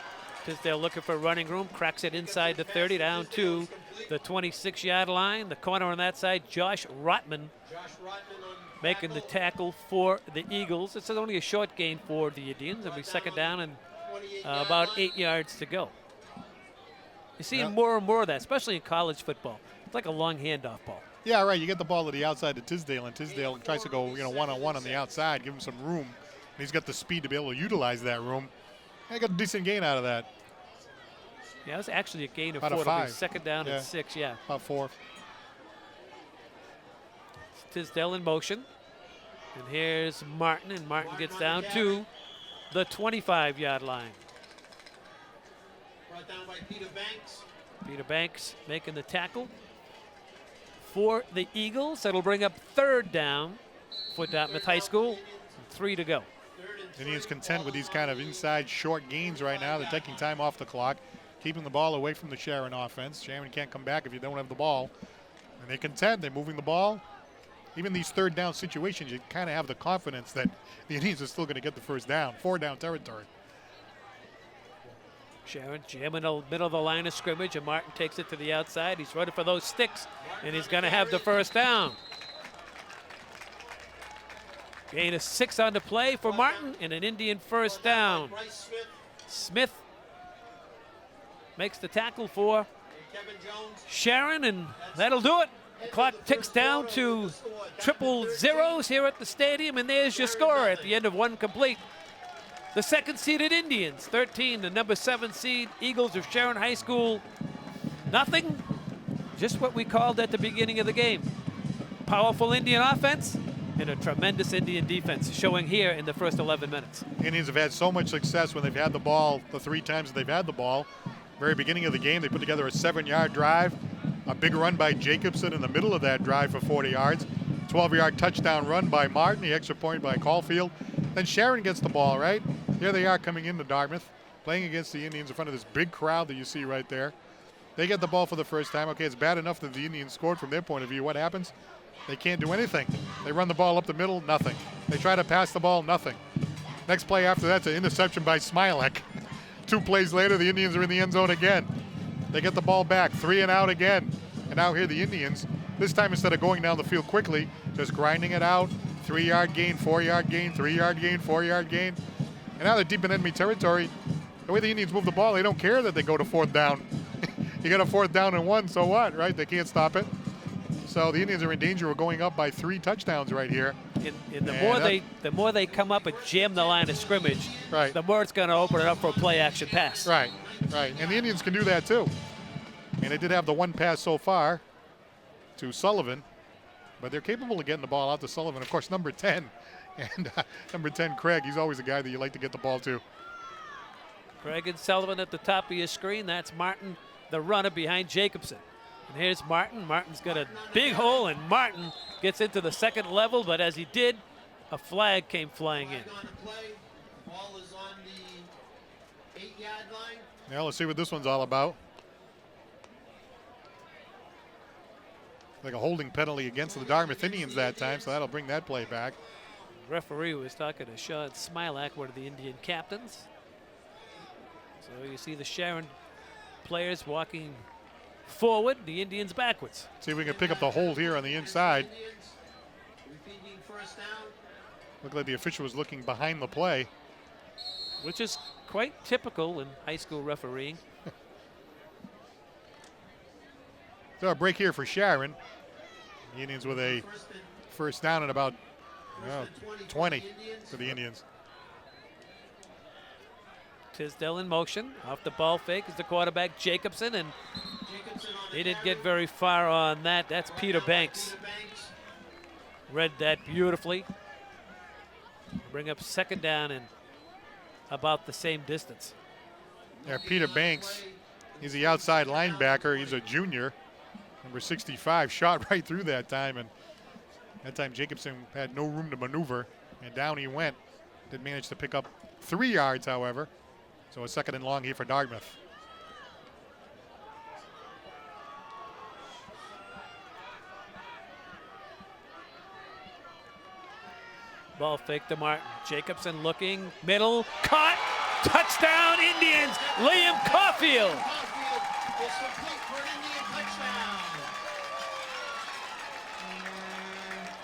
Tisdale looking for running room, cracks it inside the 30, down to the 26-yard line. The corner on that side, Josh Rotman, making the tackle for the Eagles. It's only a short gain for the Indians. It'll be second down and about 8 yards to go. You see more and more of that, especially in college football. It's like a long handoff ball. Yeah, right. You get the ball to the outside to Tisdale, and Tisdale tries to go, one-on-one on the outside, give him some room. And he's got the speed to be able to utilize that room. And he got a decent gain out of that. Yeah, it was actually a gain of About 4. a 5. It'll be second down and 6, yeah. About 4. Tisdale in motion. And here's Martin, and Martin gets down to the 25-yard line. Brought down by Peter Banks. Peter Banks making the tackle for the Eagles. That'll bring up third down for Dartmouth High School. 3 to go. Indians content with these kind of inside short gains right now. They're taking time off the clock, keeping the ball away from the Sharon offense. Sharon can't come back if you don't have the ball. And they contend. They're moving the ball. Even these third down situations, you kind of have the confidence that the Indians are still going to get the first down. 4 down territory. Sharon jamming the middle of the line of scrimmage, and Martin takes it to the outside. He's running for those sticks, and he's going to have the first down. Gain of 6 on the play for Martin, and an Indian first down. Smith makes the tackle for Sharon, and that'll do it. The clock ticks down to triple zeros here at the stadium, and there's your score at the end of one complete. The second-seeded Indians, 13, the number 7 seed Eagles of Sharon High School, nothing, just what we called at the beginning of the game. Powerful Indian offense and a tremendous Indian defense showing here in the first 11 minutes. Indians have had so much success when they've had the ball the 3 times that they've had the ball. Very beginning of the game, they put together a 7-yard drive, a big run by Jacobson in the middle of that drive for 40 yards, 12-yard touchdown run by Martin, the extra point by Caulfield. Then Sharon gets the ball, right? Here they are coming into Dartmouth, playing against the Indians in front of this big crowd that you see right there. They get the ball for the first time. Okay, it's bad enough that the Indians scored from their point of view. What happens? They can't do anything. They run the ball up the middle, nothing. They try to pass the ball, nothing. Next play after that's an interception by Smilek. 2 plays later, the Indians are in the end zone again. They get the ball back, 3 and out again. And now here the Indians, this time instead of going down the field quickly, just grinding it out, 3-yard gain, 4-yard gain, 3-yard gain, 4-yard gain. And now they're deep in enemy territory. The way the Indians move the ball, they don't care that they go to 4th down. You got a 4th down and 1, so what, right? They can't stop it. So the Indians are in danger of going up by 3 touchdowns right here. And the more they come up and jam the line of scrimmage, right, the more it's going to open it up for a play-action pass. Right, right. And the Indians can do that too. And they did have the 1 pass so far to Sullivan, but they're capable of getting the ball out to Sullivan. Of course, number 10, and number 10, Craig, he's always a guy that you like to get the ball to. Craig and Sullivan at the top of your screen. That's Martin, the runner behind Jacobson. And here's Martin. Martin's got a big hole, and Martin gets into the second level, but as he did, a flag came flying in. Ball is on the 8-yard line. Now let's see what this one's all about. Like a holding penalty against the Dartmouth Indians that time, so that'll bring that play back. The referee was talking to Sean Smilak, one of the Indian captains. So you see the Sharon players walking forward, the Indians backwards. See if we can pick up the hold here on the inside. Looked like the official was looking behind the play. Which is quite typical in high school refereeing. So a break here for Sharon. The Indians with a first down and about 20 for the Indians. Tisdale in motion. Off the ball fake is the quarterback, Jacobson, and he didn't get very far on that. That's Peter Banks. Read that beautifully. Bring up second down and about the same distance. Yeah, Peter Banks, he's the outside linebacker. He's a junior. Number 65 shot right through that time, and that time Jacobson had no room to maneuver, and down he went. Did manage to pick up 3 yards, however. So a second and long here for Dartmouth. Ball fake to Martin. Jacobson looking, middle, caught, touchdown Indians, Liam Caulfield. complete for an Indian touchdown.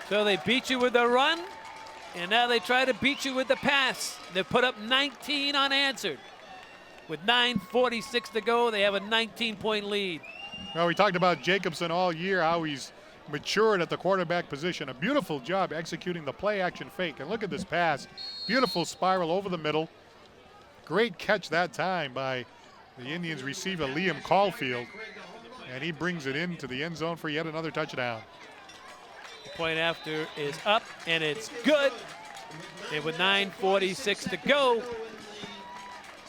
So they beat you with the run, and now they try to beat you with the pass. They put up 19 unanswered. With 9:46 to go, they have a 19-point lead. Well, we talked about Jacobson all year, how he's matured at the quarterback position. A beautiful job executing the play-action fake. And look at this pass. Beautiful spiral over the middle. Great catch that time by the Indians receiver, Liam Caulfield. And he brings it into the end zone for yet another touchdown. The point after is up, and it's good. And with 9:46 to go,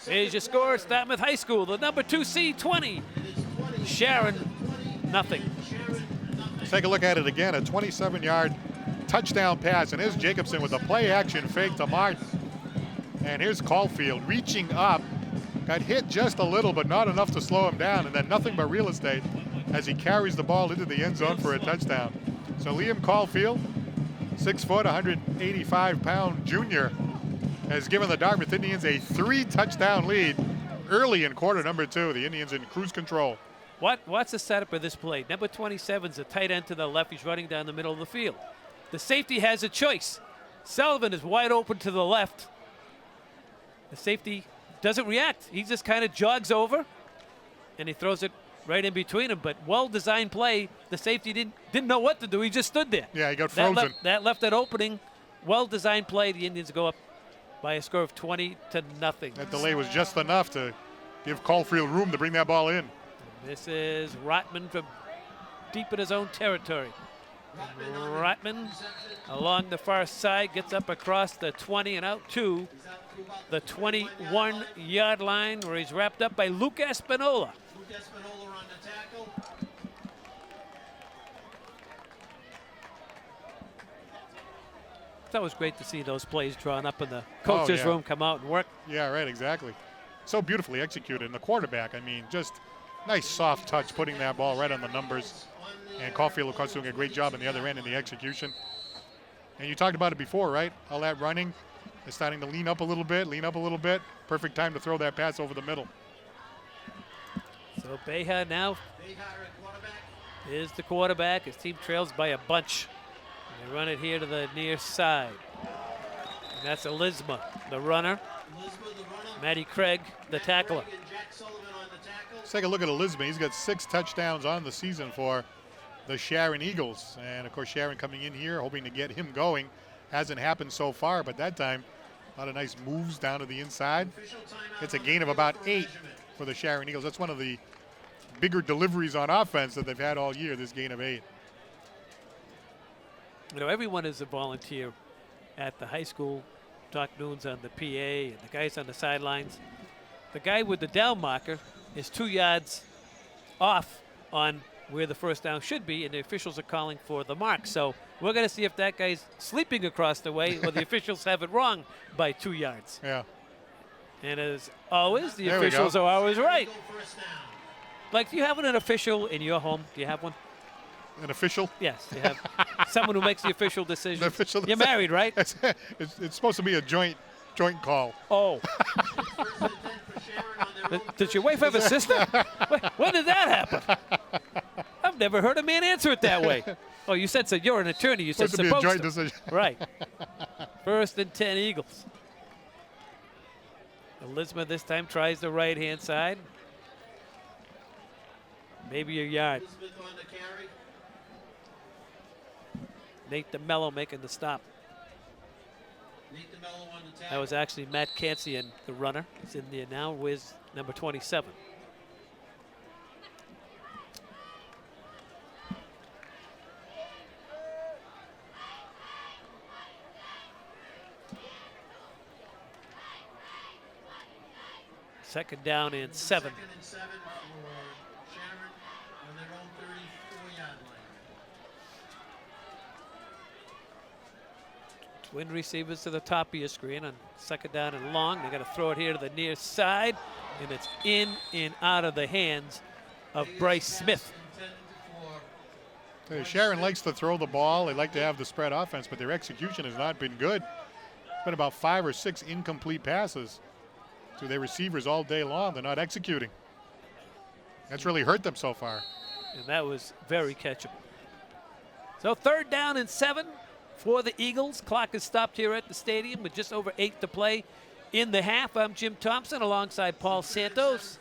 here's your score. It's Dartmouth High School, the number 2 seed, 20. Sharon, nothing. Let's take a look at it again. A 27-yard touchdown pass. And here's Jacobson with a play-action fake to Martin. And here's Caulfield reaching up. Got hit just a little, but not enough to slow him down. And then nothing but real estate as he carries the ball into the end zone for a touchdown. So Liam Caulfield, 6 foot, 185-pound junior, has given the Dartmouth Indians a 3-touchdown lead early in quarter number 2. The Indians in cruise control. What's the setup of this play? Number 27 is a tight end to the left. He's running down the middle of the field. The safety has a choice. Sullivan is wide open to the left. The safety doesn't react. He just kind of jogs over, and he throws it right in between them. But well-designed play. The safety didn't know what to do. He just stood there. Yeah, he got frozen. That left that opening. Well-designed play. The Indians go up by a score of 20-0. That delay was just enough to give Caulfield room to bring that ball in. This is Rotman from deep in his own territory. Rotman along the far side gets up across the 20 and out to the 21-yard line, where he's wrapped up by Luke Espinola. Luke Espinola on the tackle. It's always great to see those plays drawn up in the coach's room, come out and work. Yeah, right, exactly. So beautifully executed. And the quarterback, I mean, just nice soft touch, putting that ball right on the numbers. And Caulfield, of course, doing a great job on the other end in the execution. And you talked about it before, right? All that running is starting to lean up a little bit. Perfect time to throw that pass over the middle. So Beha now is the quarterback. His team trails by a bunch. They run it here to the near side. And that's Elisma, the runner. Matty Craig, the tackler. Let's take a look at Elisma. He's got 6 touchdowns on the season for the Sharon Eagles. And, of course, Sharon coming in here, hoping to get him going. Hasn't happened so far, but that time, a lot of nice moves down to the inside. It's a gain of about 8 for the Sharon Eagles. That's one of the bigger deliveries on offense that they've had all year, this gain of 8. You know, everyone is a volunteer at the high school. Doc Noon's on the PA and the guys on the sidelines. The guy with the down marker is 2 yards off on where the first down should be, and the officials are calling for the mark. So we're going to see if that guy's sleeping across the way or the officials have it wrong by 2 yards. Yeah. And as always, the There we officials go. are always right. Like, do you have an official in your home? Do you have one? An official? Yes, you have someone who makes the official decision. An official You're married, right? It's supposed to be a joint call. Oh. Does your wife have a sister? When did that happen? I've never heard a man answer it that way. Oh, you said so. You're an attorney. You said Supposed to be a joint decision. Right. 1st and 10 Eagles. Elizabeth this time tries the right-hand side. Maybe a yard. Nate DeMello making the stop. That was actually Matt Cancian, the runner. He's in there now with number 27. Second down and 7. Second and 7 for Sharon on their own 34-yard line. Twin receivers to the top of your screen on second down and long. They're going to throw it here to the near side, and it's in and out of the hands of Bryce Smith. Sharon likes to throw the ball. They like to have the spread offense, but their execution has not been good. It's been about 5 or 6 incomplete passes to their receivers all day long. They're not executing. That's really hurt them so far. And that was very catchable. So 3rd down and 7 for the Eagles. Clock is stopped here at the stadium with just over 8 to play in the half. I'm Jim Thompson alongside Paul Santos.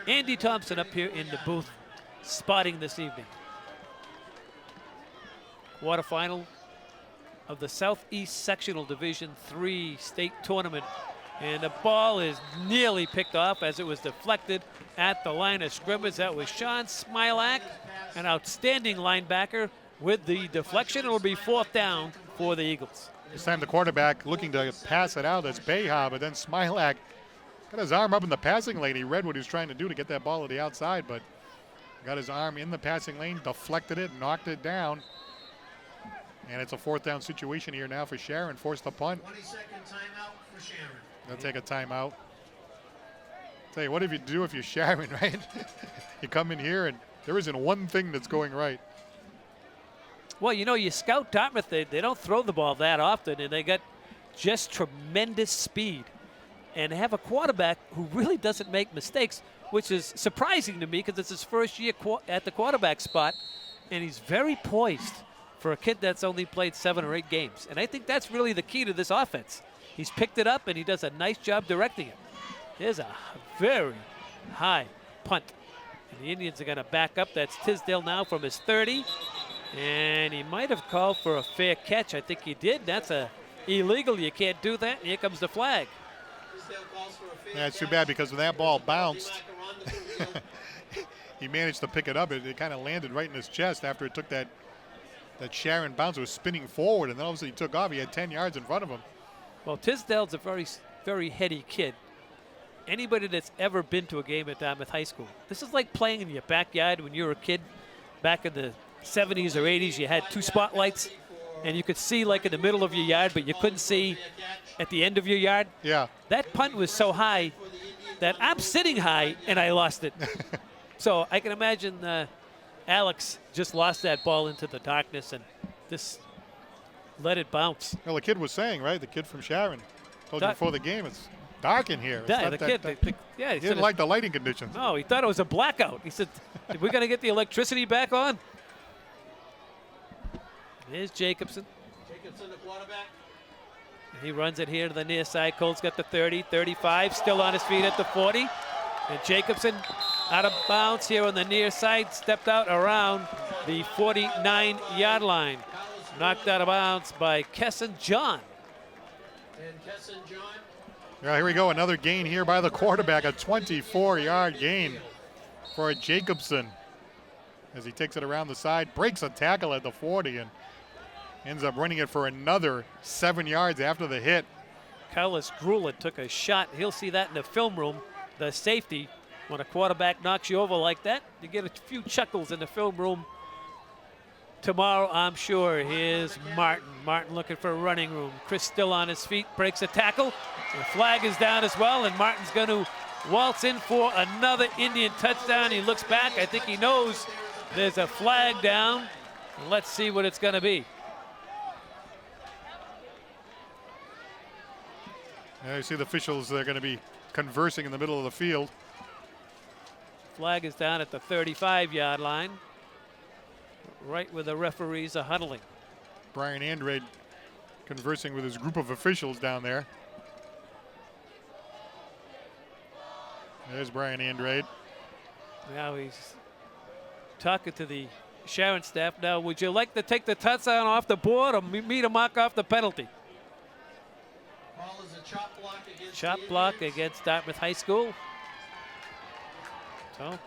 Andy Thompson up here in the booth spotting this evening. Quarterfinal of the Southeast Sectional Division III state tournament. And the ball is nearly picked off as it was deflected at the line of scrimmage. That was Sean Smilak, an outstanding linebacker. With the deflection, it'll be 4th down for the Eagles. This time the quarterback looking to pass it out. That's Beha, but then Smilak got his arm up in the passing lane. He read what he was trying to do to get that ball to the outside, but got his arm in the passing lane, deflected it, knocked it down. And it's a 4th down situation here now for Sharon. Forced the punt. 20-second timeout for Sharon. They'll take a timeout. Tell you, what if you do if you're Sharon, right? You come in here and there isn't one thing that's going right. Well, you know, you scout Dartmouth, they don't throw the ball that often, and they got just tremendous speed. And they have a quarterback who really doesn't make mistakes, which is surprising to me because it's his first year at the quarterback spot, and he's very poised for a kid that's only played 7 or 8 games. And I think that's really the key to this offense. He's picked it up, and he does a nice job directing it. There's a very high punt. And the Indians are going to back up. That's Tisdale now from his 30. And he might have called for a fair catch. I think he did. That's illegal. You can't do that. And here comes the flag. Yeah, it's too bad because when that ball bounced, he managed to pick it up. It kind of landed right in his chest after it took that Sharon bounce. It was spinning forward, and then obviously he took off. He had 10 yards in front of him. Well, Tisdale's a very, very heady kid. Anybody that's ever been to a game at Dartmouth High School, this is like playing in your backyard when you were a kid back in the 70s or 80s. You had 2 spotlights, and you could see like in the middle of your yard, but you couldn't see at the end of your yard. Yeah. That punt was so high that I'm sitting high, and I lost it. So I can imagine Alex just lost that ball into the darkness and just let it bounce. Well, the kid was saying, right? The kid from Sharon told you before the game, it's dark in here. It's Yeah, not the that- kid. Yeah, he didn't like the lighting conditions. No, he thought it was a blackout. He said, "We're going to get the electricity back on." There's Jacobson. Jacobson, the quarterback. He runs it here to the near side. Cole's got the 30, 35, still on his feet at the 40. And Jacobson out of bounds here on the near side, stepped out around the 49-yard line. Knocked out of bounds by Kesson John. And Kesson John. Yeah, here we go. Another gain here by the quarterback, a 24-yard gain for Jacobson as he takes it around the side, breaks a tackle at the 40, and ends up running it for another 7 yards after the hit. Carlos Grulin took a shot. He'll see that in the film room. The safety, when a quarterback knocks you over like that, you get a few chuckles in the film room. Tomorrow, I'm sure. Here's Martin. Martin looking for running room. Chris still on his feet, breaks a tackle. The flag is down as well, and Martin's going to waltz in for another Indian touchdown. He looks back. I think he knows there's a flag down. Let's see what it's going to be. Yeah, you see the officials, they're going to be conversing in the middle of the field. Flag is down at the 35-yard line, right where the referees are huddling. Brian Andrade conversing with his group of officials down there. There's Brian Andrade. Now he's talking to the Sharon staff. Now, would you like to take the touchdown off the board or me to mark off the penalty? Ball is a chop block against Chop the block Indians. against Dartmouth High School. So,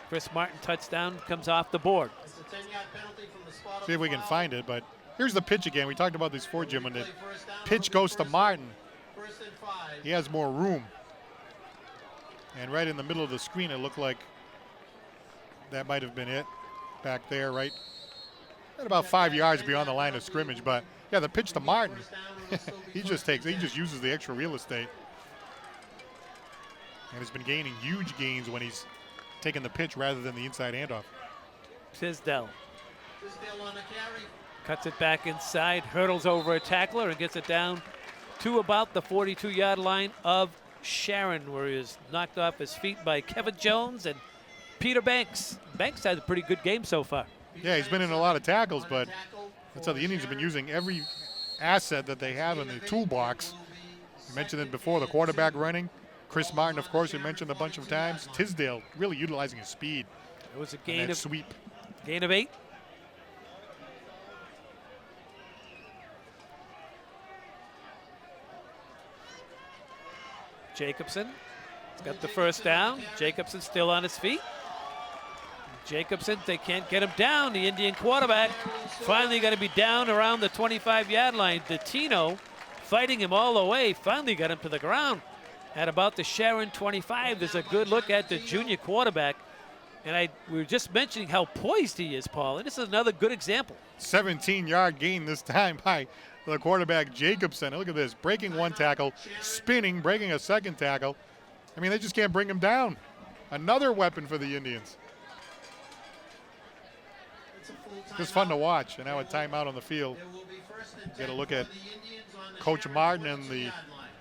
Chris Martin touchdown comes off the board. It's a 10-yard penalty from the spot of See if we the can foul. find it, but here's the pitch again. We talked about this before, Jim. When the Play first down, pitch it'll be goes to first- Martin, First and 5. he has more room. And right in the middle of the screen, it looked like that might have been it back there, right at about 5 yards beyond the line of scrimmage. But yeah, the pitch to Martin, he just uses the extra real estate. And has been gaining huge gains when he's taking the pitch rather than the inside handoff. Tisdale Tisdale on the carry. cuts it back inside, hurdles over a tackler, and gets it down to about the 42-yard line of Sharon, where he is knocked off his feet by Kevin Jones and Peter Banks. Banks had a pretty good game so far. Yeah, he's been in a lot of tackles, but that's how the Indians have been using every asset that they have in the toolbox. You mentioned it before, the quarterback running. Chris Martin, of course, we mentioned a bunch of times. Tisdale really utilizing his speed. It was a gain of sweep. Gain of 8. Jacobson has got the first down. Jacobson still on his feet. Jacobson, they can't get him down. The Indian quarterback finally going to be down around the 25-yard line. Datino fighting him all the way, finally got him to the ground at about the Sharon 25. There's a good look at the junior quarterback. And we were just mentioning how poised he is, Paul, and this is another good example. 17-yard gain this time by the quarterback Jacobson. Look at this, breaking one tackle, spinning, breaking a second tackle. I mean, they just can't bring him down. Another weapon for the Indians. Just fun to watch. And now a timeout on the field. Get a look at Coach Martin and the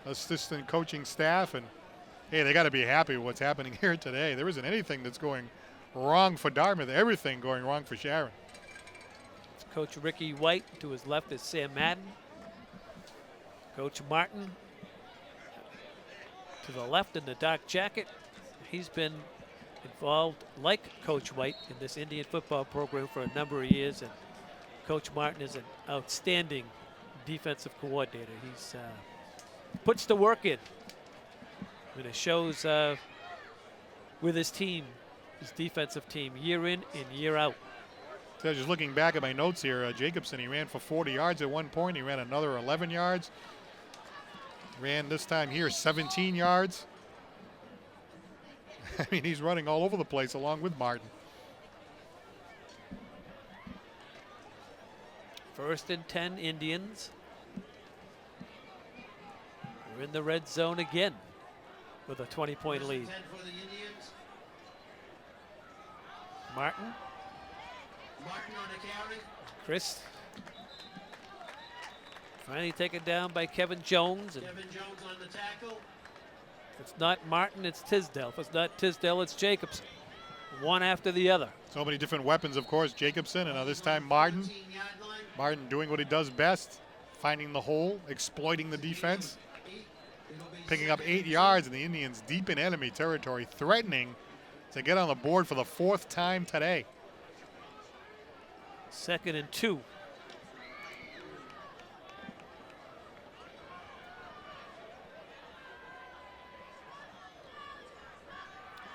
assistant coaching staff. And, hey, they got to be happy with what's happening here today. There isn't anything that's going wrong for Dartmouth. Everything going wrong for Sharon. It's Coach Ricky White. To his left is Sam Madden. Coach Martin to the left in the dark jacket. He's been involved, like Coach White, in this Indian football program for a number of years. And Coach Martin is an outstanding defensive coordinator. He's puts the work in. And it shows with his team, his defensive team, year in and year out. So just looking back at my notes here, Jacobson, he ran for 40 yards at one point. He ran another 11 yards. Ran this time here 17 yards. I mean, he's running all over the place along with Martin. 1st and 10 Indians. We're in the red zone again with a 20-point lead. Martin. Chris. Finally taken down by Kevin Jones. And Kevin Jones on the tackle. if it's not Martin, it's Tisdale. If it's not Tisdale, it's Jacobson. One after the other. So many different weapons, of course. Jacobson, and now this time Martin. Martin doing what he does best, finding the hole, exploiting the defense. Picking up 8 yards, and the Indians deep in enemy territory, threatening to get on the board for the 4th time today. 2nd and 2.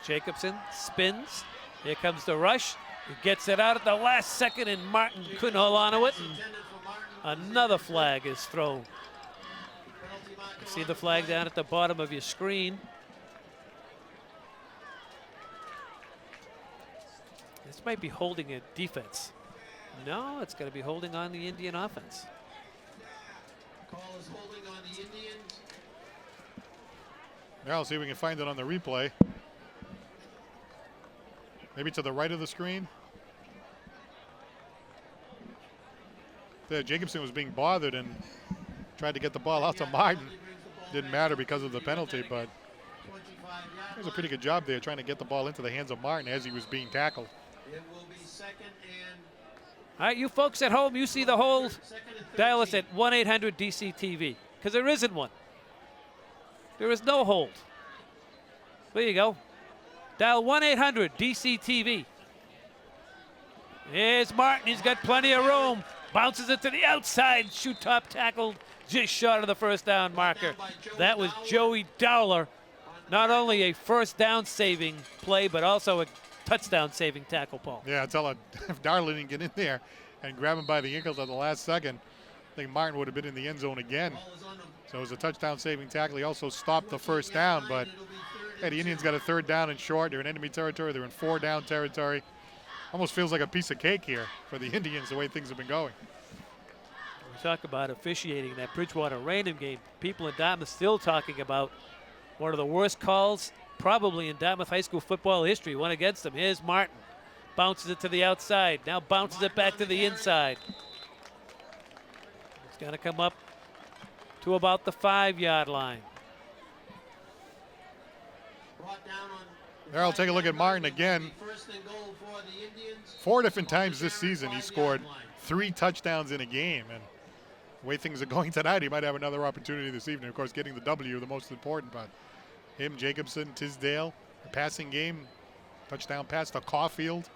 Jacobson spins. Here comes the rush. He gets it out at the last second, and Martin couldn't hold on to it. And another flag is thrown. You see the flag down at the bottom of your screen. This might be holding a defense. No, it's going to be holding on the Indian offense. Call is holding on the Indians. Now, see if we can find it on the replay. Maybe to the right of the screen. There, Jacobson was being bothered and tried to get the ball out to Martin. Didn't matter because of the penalty, but it was a pretty good job there trying to get the ball into the hands of Martin as he was being tackled. It will be 2nd and. All right, you folks at home, you see the hold. Dial us at 1-800-DC-TV, because there isn't one. There is no hold. There you go. Dial 1-800-DC-TV. Here's Martin. He's got plenty of room. Bounces it to the outside. Shoot top tackled just short of the first down marker. That was Joey Dowler. Not only a first down saving play, but also a touchdown saving tackle, Paul. Yeah, I tell her, if Darlin didn't get in there and grab him by the ankles at the last second, I think Martin would have been in the end zone again. So it was a touchdown saving tackle. He also stopped the first down, but hey, the Indians got a 3rd down and short. They're in enemy territory. They're in 4-down territory. Almost feels like a piece of cake here for the Indians, the way things have been going. We talk about officiating that Bridgewater Raynham game. People in Dartmouth still talking about one of the worst calls probably in Dartmouth high school football history. One against them. Here's Martin. Bounces it to the outside. Now bounces it back to the inside. It's going to come up to about the 5-yard line. Brought down on There, I'll take a look at Martin again. First and goal for the Indians. 4 different times this season he scored 3 touchdowns in a game. And the way things are going tonight, he might have another opportunity this evening. Of course, getting the W, the most important, but him, Jacobson, Tisdale, the passing game, touchdown pass to Caulfield,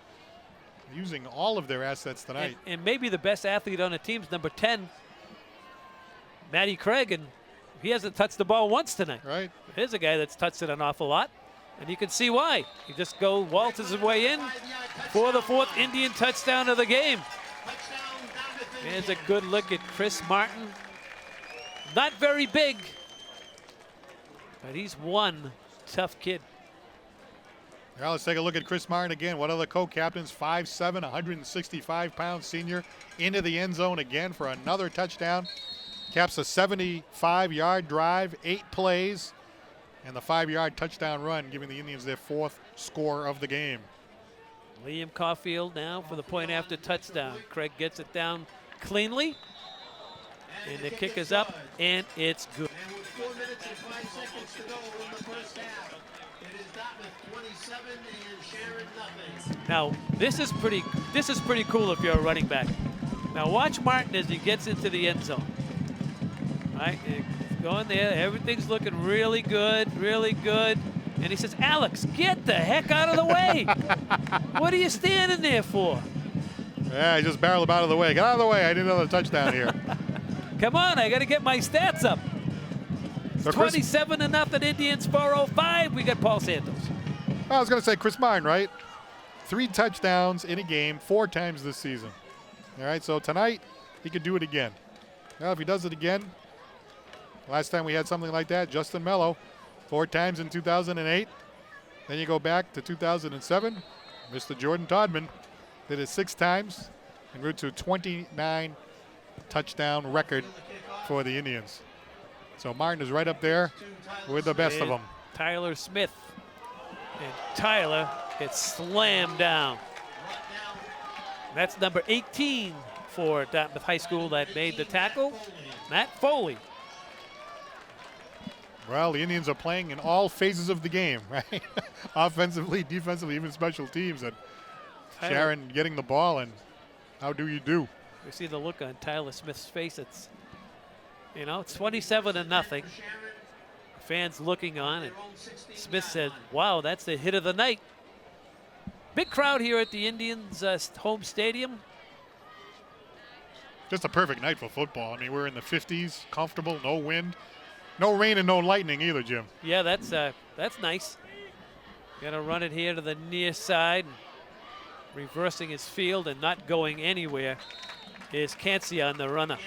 using all of their assets tonight. And maybe the best athlete on the team's number 10, Matty Craig, and he hasn't touched the ball once tonight. Right. Here's a guy that's touched it an awful lot, and you can see why. He just waltzes his way in for the 4th Indian touchdown of the game. Here's a good look at Chris Martin. Not very big, but he's one tough kid. Now let's take a look at Chris Martin again. One of the co-captains, 5'7", 165-pound senior, into the end zone again for another touchdown. Caps a 75-yard drive, 8 plays, and the 5-yard touchdown run, giving the Indians their 4th score of the game. Liam Caulfield now for the point after touchdown. Craig gets it down cleanly, and the kick is up, and it's good. And with 4 minutes and 5 seconds to go in the first half, it is Dartmouth 27 and Sharon nothing. Now this is pretty cool if you're a running back. Now watch Martin as he gets into the end zone. Right, going there, everything's looking really good, and he says, "Alex, get the heck out of the way! What are you standing there for?" Yeah, he just barreled him out of the way. Get out of the way! I need another touchdown here. Come on, I got to get my stats up. So Chris, 27-0 Indians, 405. We got Paul Santos. I was going to say Chris Martin, right? 3 touchdowns in a game 4 times this season. All right, so tonight he could do it again. Now, if he does it again, last time we had something like that, Justin Mello, 4 times in 2008. Then you go back to 2007. Mr. Jordan Todman did it 6 times en route to a 29 touchdown record for the Indians. So Martin is right up there with the best of them. Tyler Smith. And Tyler gets slammed down. That's number 18 for Dartmouth High School that made the tackle, Matt Foley. Well, the Indians are playing in all phases of the game, right? Offensively, defensively, even special teams. And Sharon getting the ball, and how do you do? We see the look on Tyler Smith's face. It's, it's 27-0. Fans looking on, and Smith said, "Wow, that's the hit of the night." Big crowd here at the Indians' home stadium. Just a perfect night for football. I mean, we're in the 50s, comfortable, no wind. No rain and no lightning either, Jim. Yeah, that's nice. Gonna run it here to the near side. Reversing his field and not going anywhere is Cancia on the runner.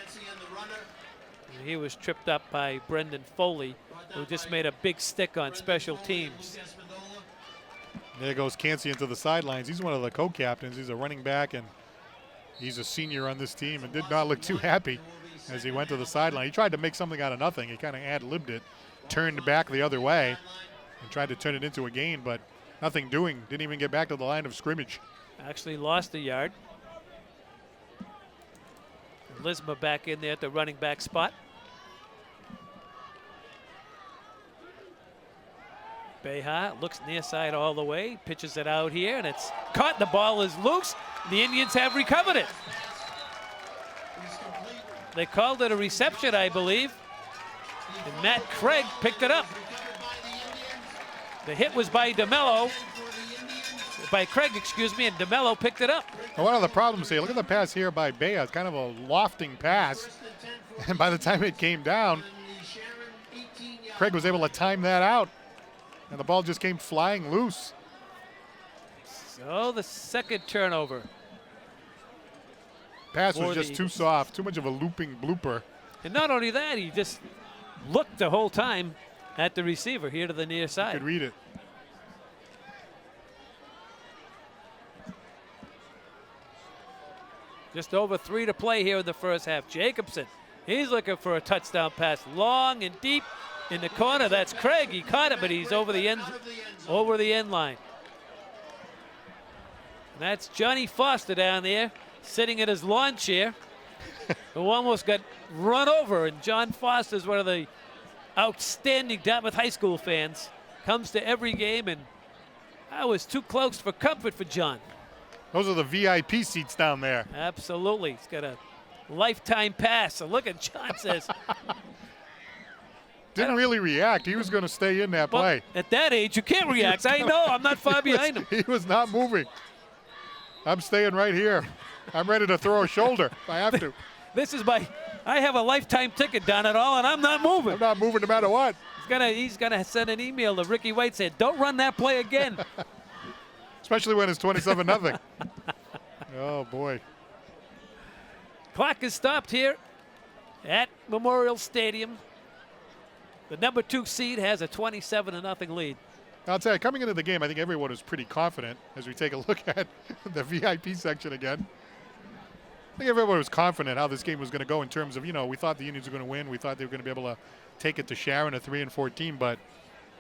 And he was tripped up by Brendan Foley, who just made a big stick on special teams. There goes Cancia into the sidelines. He's one of the co-captains. He's a running back, and he's a senior on this team and did not look too happy as he went to the sideline. He tried to make something out of nothing. He kind of ad-libbed it, turned back the other way, and tried to turn it into a gain, but nothing doing. Didn't even get back to the line of scrimmage. Actually lost a yard. Lisma back in there at the running back spot. Beha looks near side all the way, pitches it out here, and it's caught. The ball is loose. The Indians have recovered it. They called it a reception, I believe, and Matt Craig picked it up. The hit was by Craig, excuse me, and DeMello picked it up. Now, one of the problems here, look at the pass here by Bea. It's kind of a lofting pass, and by the time it came down, Craig was able to time that out, and the ball just came flying loose. So the second turnover. Pass was just too soft, too much of a looping blooper. And not only that, he just looked the whole time at the receiver here to the near side. Could read it. Just over 3 to play here in the first half. Jacobson, he's looking for a touchdown pass, long and deep in the corner. That's Craig. He caught it, but he's over the end line. And that's Johnny Foster down there, sitting in his lawn chair, who almost got run over. And John Foster is one of the outstanding Dartmouth High School fans. Comes to every game and I was too close for comfort for John. Those are the VIP seats down there. Absolutely. He's got a lifetime pass. So look at John says. Didn't really react. He was going to stay in that play. At that age, you can't react. I know. I'm not far behind him. He was not moving. I'm staying right here. I'm ready to throw a shoulder if I have to. This is I have a lifetime ticket down at all, and I'm not moving. I'm not moving no matter what. He's gonna send an email to Ricky White saying, "Don't run that play again." Especially when it's 27-0. Oh boy. Clock is stopped here at Memorial Stadium. The number 2 seed has a 27-0 lead. I'll tell you, coming into the game, I think everyone was pretty confident as we take a look at the VIP section again. I think everyone was confident how this game was going to go in terms of, we thought the Indians were going to win. We thought they were going to be able to take it to Sharon, a 3-14. But,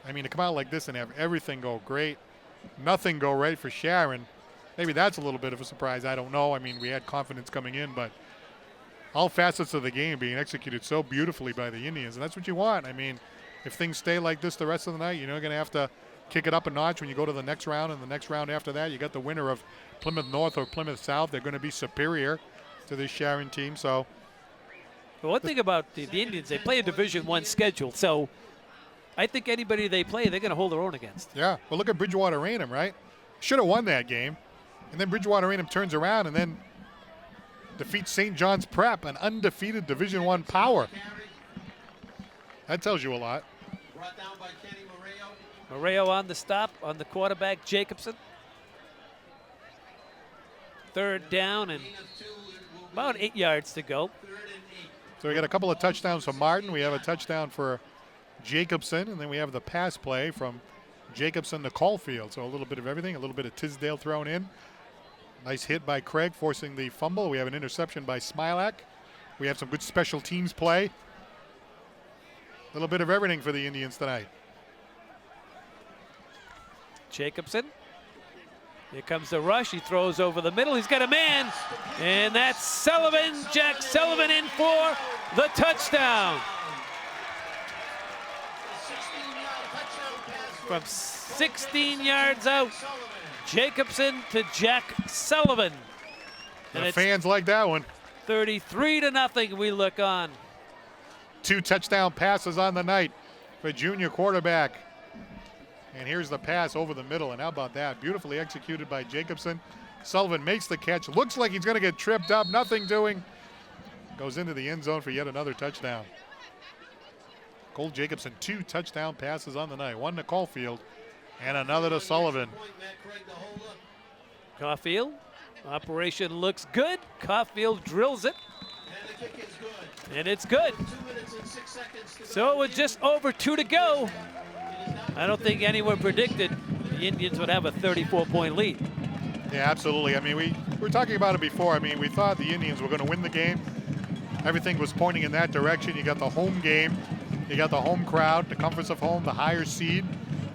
I mean, to come out like this and have everything go great, nothing go right for Sharon, maybe that's a little bit of a surprise. I don't know. I mean, we had confidence coming in, but all facets of the game being executed so beautifully by the Indians, and that's what you want. I mean, if things stay like this the rest of the night, you're going to have to kick it up a notch when you go to the next round, and the next round after that, you got the winner of Plymouth North or Plymouth South. They're going to be superior to this Sharon team. So, well, one thing about the Indians, they play a Division I schedule, so I think anybody they play, they're going to hold their own against. Yeah, well, look at Bridgewater Raynham, right? Should have won that game, and then Bridgewater Raynham turns around and then defeats St. John's Prep, an undefeated Division I power. That tells you a lot. Brought down by Kenny Moreo. Moreo on the stop on the quarterback, Jacobson. 3rd down and about 8 yards to go. So we got a couple of touchdowns from Martin. We have a touchdown for Jacobson, and then we have the pass play from Jacobson to Caulfield. So a little bit of everything, a little bit of Tisdale thrown in. Nice hit by Craig, forcing the fumble. We have an interception by Smilak. We have some good special teams play. A little bit of everything for the Indians tonight. Jacobson. Here comes the rush. He throws over the middle. He's got a man. And that's Sullivan. Jack Sullivan in for the touchdown. From 16 yards out, Jacobson to Jack Sullivan. And the fans like that one. 33-0 we look on. 2 touchdown passes on the night for junior quarterback. And here's the pass over the middle, and how about that? Beautifully executed by Jacobson. Sullivan makes the catch. Looks like he's going to get tripped up. Nothing doing. Goes into the end zone for yet another touchdown. Cole Jacobson, 2 touchdown passes on the night. 1 to Caulfield and another to Sullivan. Caulfield, operation looks good. Caulfield drills it. And it's good. So it was just over 2 to go. I don't think anyone predicted the Indians would have a 34-point lead. Yeah, absolutely. I mean, we were talking about it before. I mean, we thought the Indians were going to win the game. Everything was pointing in that direction. You got the home game. You got the home crowd, the comforts of home, the higher seed.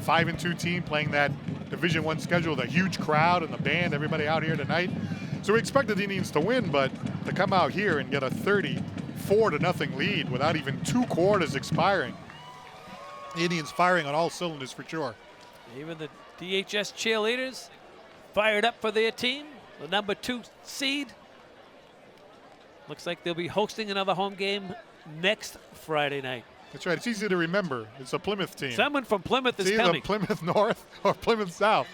5-2 team playing that Division I schedule, the huge crowd and the band, everybody out here tonight. So we expected the Indians to win, but to come out here and get a 34-0 lead without even 2 quarters expiring. The Indians firing on all cylinders for sure. Even the DHS cheerleaders fired up for their team. The number 2 seed. Looks like they'll be hosting another home game next Friday night. That's right. It's easy to remember. It's a Plymouth team. Someone from Plymouth is it's either coming. Plymouth North or Plymouth South.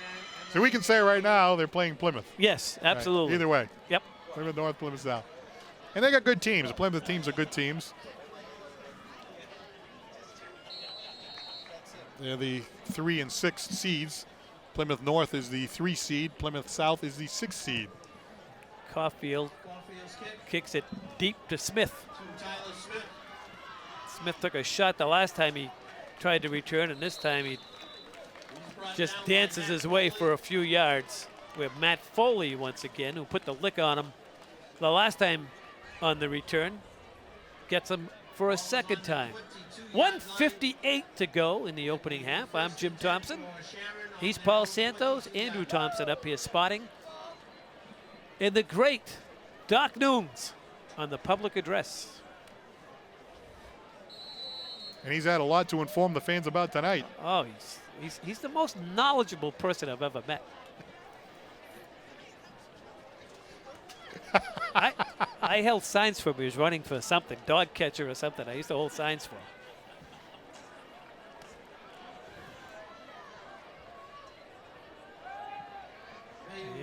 So we can say right now they're playing Plymouth. Yes, absolutely. Right. Either way. Yep. Plymouth North, Plymouth South. And they got good teams. The Plymouth teams are good teams. They're the 3 and 6 seeds. Plymouth North is the 3 seed. Plymouth South is the 6 seed. Caulfield kicks it deep to Smith. Smith took a shot the last time he tried to return, and this time he just dances his way for a few yards. We have Matt Foley once again, who put the lick on him the last time on the return. Gets him for a second time. 1:58 to go in the opening half. I'm Jim Thompson. He's Paul Santos. Andrew Thompson up here spotting. And the great Doc Nooms on the public address. And he's had a lot to inform the fans about tonight. Oh, He's the most knowledgeable person I've ever met. I held signs for him. He was running for something, dog catcher or something. I used to hold signs for him.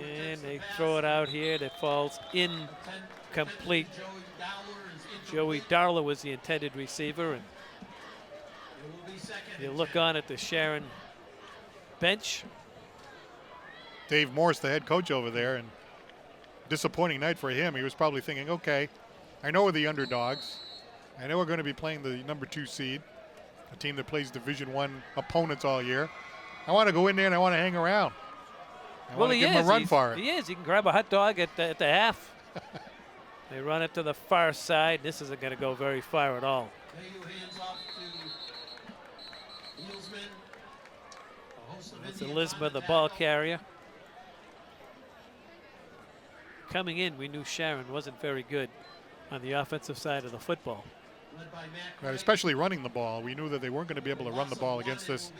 And they throw it out here. That falls incomplete. Joey Darla was the intended receiver. And you look on at the Sharon bench. Dave Morse, the head coach over there, and disappointing night for him. He was probably thinking, okay, I know we're the underdogs. I know we're going to be playing the number 2 seed, a team that plays Division I opponents all year. I want to go in there and I want to hang around. I want to give him a run for it. He is. He can grab a hot dog at the half. They run it to the far side. This isn't going to go very far at all. It's Elizabeth, the ball carrier. Coming in, we knew Sharon wasn't very good on the offensive side of the football. Right, especially running the ball. We knew that they weren't going to be able to run the ball against this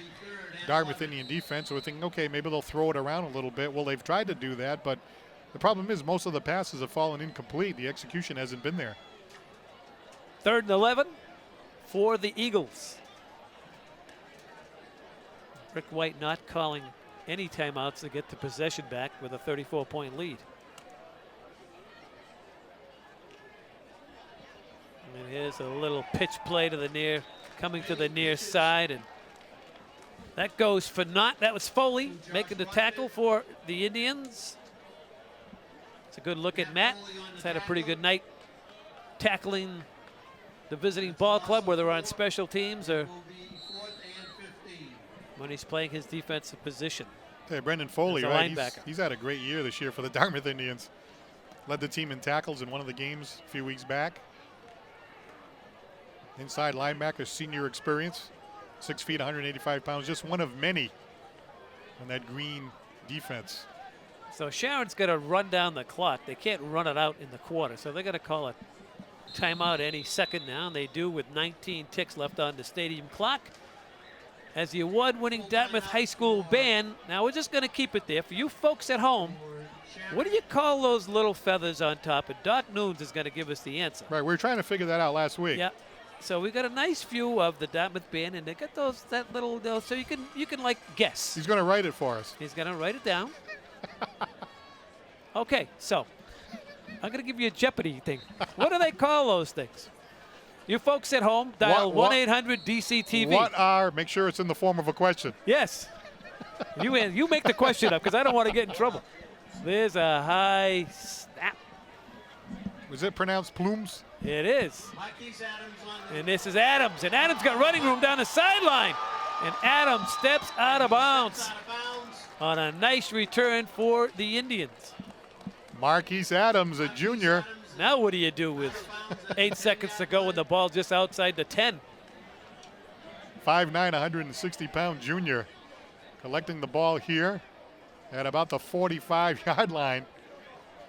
Dartmouth Indian defense. So we're thinking, okay, maybe they'll throw it around a little bit. Well, they've tried to do that, but the problem is most of the passes have fallen incomplete. The execution hasn't been there. 3rd and 11 for the Eagles. Rick White not calling any timeouts to get the possession back with a 34-point lead. And here's a little pitch play to the near, coming to the near side, and that goes for naught. That was Foley making the tackle for the Indians. It's a good look at Matt. He's had a pretty good night tackling the visiting ball club, whether on special teams or when he's playing his defensive position. Hey, Brendan Foley, As a right? linebacker. He's had a great year this year for the Dartmouth Indians. Led the team in tackles in one of the games a few weeks back. Inside linebacker, senior experience, 6 feet, 185 pounds, just one of many on that green defense. So Sharon's going to run down the clock. They can't run it out in the quarter, so they're going to call a timeout any second now, and they do with 19 ticks left on the stadium clock. As the award-winning Dartmouth High School band, now we're just going to keep it there. For you folks at home, what do you call those little feathers on top? And Doc Noons is going to give us the answer. Right, we were trying to figure that out last week. Yeah. So we got a nice view of the Dartmouth band, and they got that little, so you can like guess. He's going to write it for us. He's going to write it down. Okay, so I'm going to give you a Jeopardy thing. What do they call those things? You folks at home, dial 1-800-DC-TV. What are, make sure it's in the form of a question. Yes. You make the question up, because I don't want to get in trouble. There's a high snap. Was it pronounced plumes? It is. And this is Adams. And Adams got running room down the sideline. And Adams steps out of bounds on a nice return for the Indians. Marquise Adams, a junior. Now what do you do with 8 seconds to go with the ball just outside the 10? 5'9", 160-pound junior. Collecting the ball here at about the 45-yard line.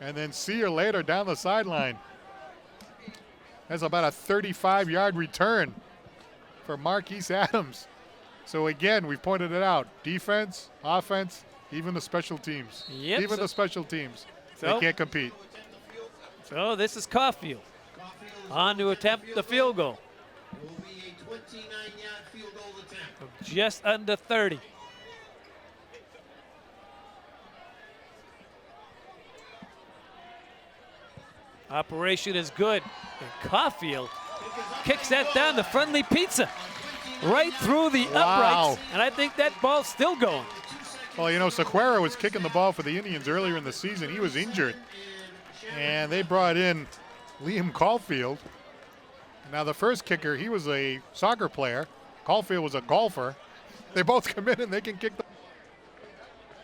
And then see her later down the sideline. That's about a 35-yard return for Marquise Adams. So again, we've pointed it out. Defense, offense, even the special teams. Yep. Even the special teams. So they can't compete. So this is Caulfield on to attempt the field goal. It will be a 29-yard field goal attempt. From just under 30. Operation is good. And Caulfield kicks that down, the friendly pizza, right through the uprights. And I think that ball's still going. Well, you know, Sequeira was kicking the ball for the Indians earlier in the season. He was injured. And they brought in Liam Caulfield. Now, the first kicker, he was a soccer player. Caulfield was a golfer. They both come in and they can kick the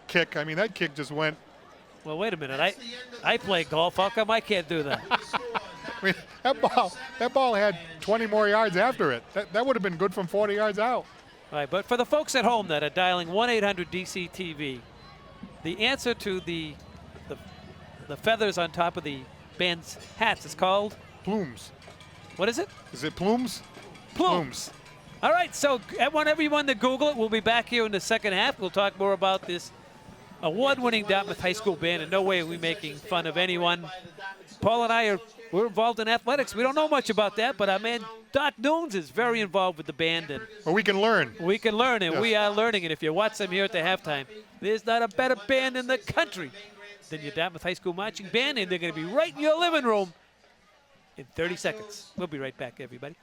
kick. I mean, that kick just went. Well, wait a minute. I play golf. How come I can't do that? I mean, that ball had 20 more yards after it. That would have been good from 40 yards out. All right, but for the folks at home that are dialing 1-800-DC-TV, the answer to the feathers on top of the band's hats is called? Plumes. What is it? Is it plumes? Plumes. All right, so I want everyone to Google it. We'll be back here in the second half. We'll talk more about this award-winning Dartmouth High School band. In no way are we making fun of anyone. Paul and we're involved in athletics. We don't know much about that, but our man Doc Nunes is very involved with the band. And Well, we can learn. we can learn, and Yes. we are learning. And if you watch them here at the halftime, there's not a better band in the country than your Dartmouth High School marching band, and they're going to be right in your living room in 30 seconds. We'll be right back, everybody.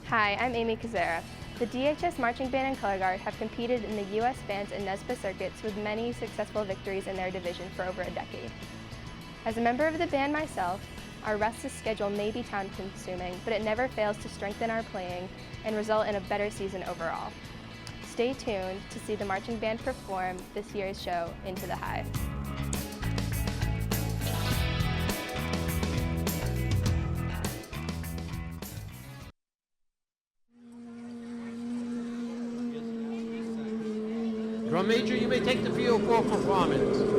Hi, I'm Amy Kazera. The DHS Marching Band and Color Guard have competed in the U.S. bands and NESPA circuits with many successful victories in their division for over a decade. As a member of the band myself, our restless schedule may be time-consuming, but it never fails to strengthen our playing and result in a better season overall. Stay tuned to see the marching band perform this year's show, Into the Hive. Drum major, you may take the field for performance.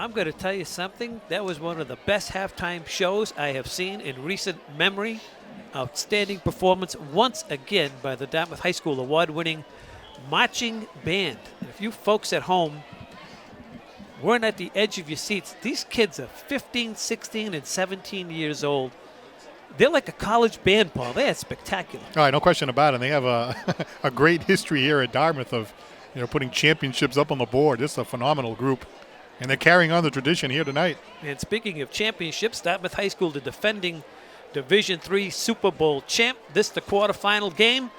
I'm going to tell you something. That was one of the best halftime shows I have seen in recent memory. Outstanding performance once again by the Dartmouth High School award-winning marching band. And if you folks at home weren't at the edge of your seats, these kids are 15, 16, and 17 years old. They're like a college band, Paul. They are spectacular. All right, no question about it. They have a great history here at Dartmouth of putting championships up on the board. This is a phenomenal group, and they're carrying on the tradition here tonight. And speaking of championships, Dartmouth High School, the defending Division III Super Bowl champ. This the quarterfinal game.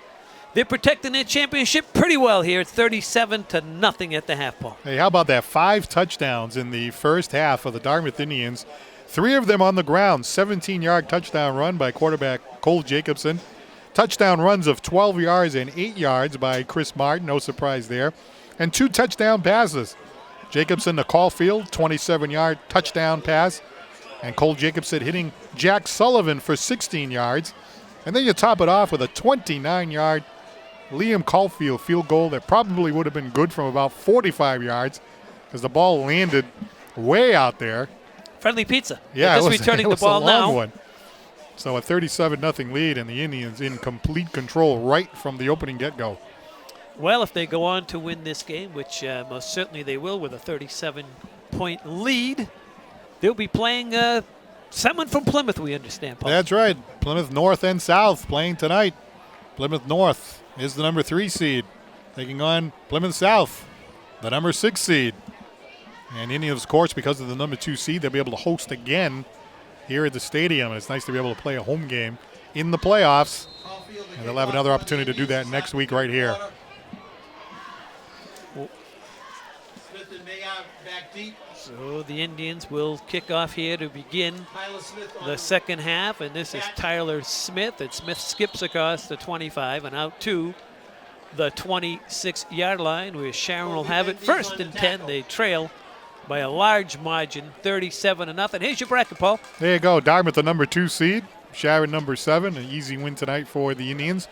They're protecting their championship pretty well here. It's 37-0 at the half, Paul. Hey, how about that? 5 touchdowns in the first half of the Dartmouth Indians. 3 of them on the ground. 17-yard touchdown run by quarterback Cole Jacobson. Touchdown runs of 12 yards and 8 yards by Chris Martin. No surprise there. And 2 touchdown passes. Jacobson to Caulfield, 27-yard touchdown pass. And Cole Jacobson hitting Jack Sullivan for 16 yards. And then you top it off with a 29-yard Liam Caulfield field goal that probably would have been good from about 45 yards because the ball landed way out there. Friendly pizza. Yeah, just returning the ball a long now. One. So a 37-0 lead, and the Indians in complete control right from the opening get-go. Well, if they go on to win this game, which most certainly they will with a 37-point lead, they'll be playing someone from Plymouth, we understand, Paul. That's right. Plymouth North and South playing tonight. Plymouth North is the number 3 seed, taking on Plymouth South, the number 6 seed. And Indians, of course, because of the number 2 seed, they'll be able to host again here at the stadium. It's nice to be able to play a home game in the playoffs. And they'll have another opportunity to do that next week right here. So the Indians will kick off here to begin the second half, and this is Tyler Smith, and Smith skips across the 25 and out to the 26-yard line, where Sharon will have it. First and 10, they trail by a large margin, 37-0. Here's your bracket, Paul. There you go. Dartmouth, the number 2 seed. Sharon, number 7. An easy win tonight for the Indians.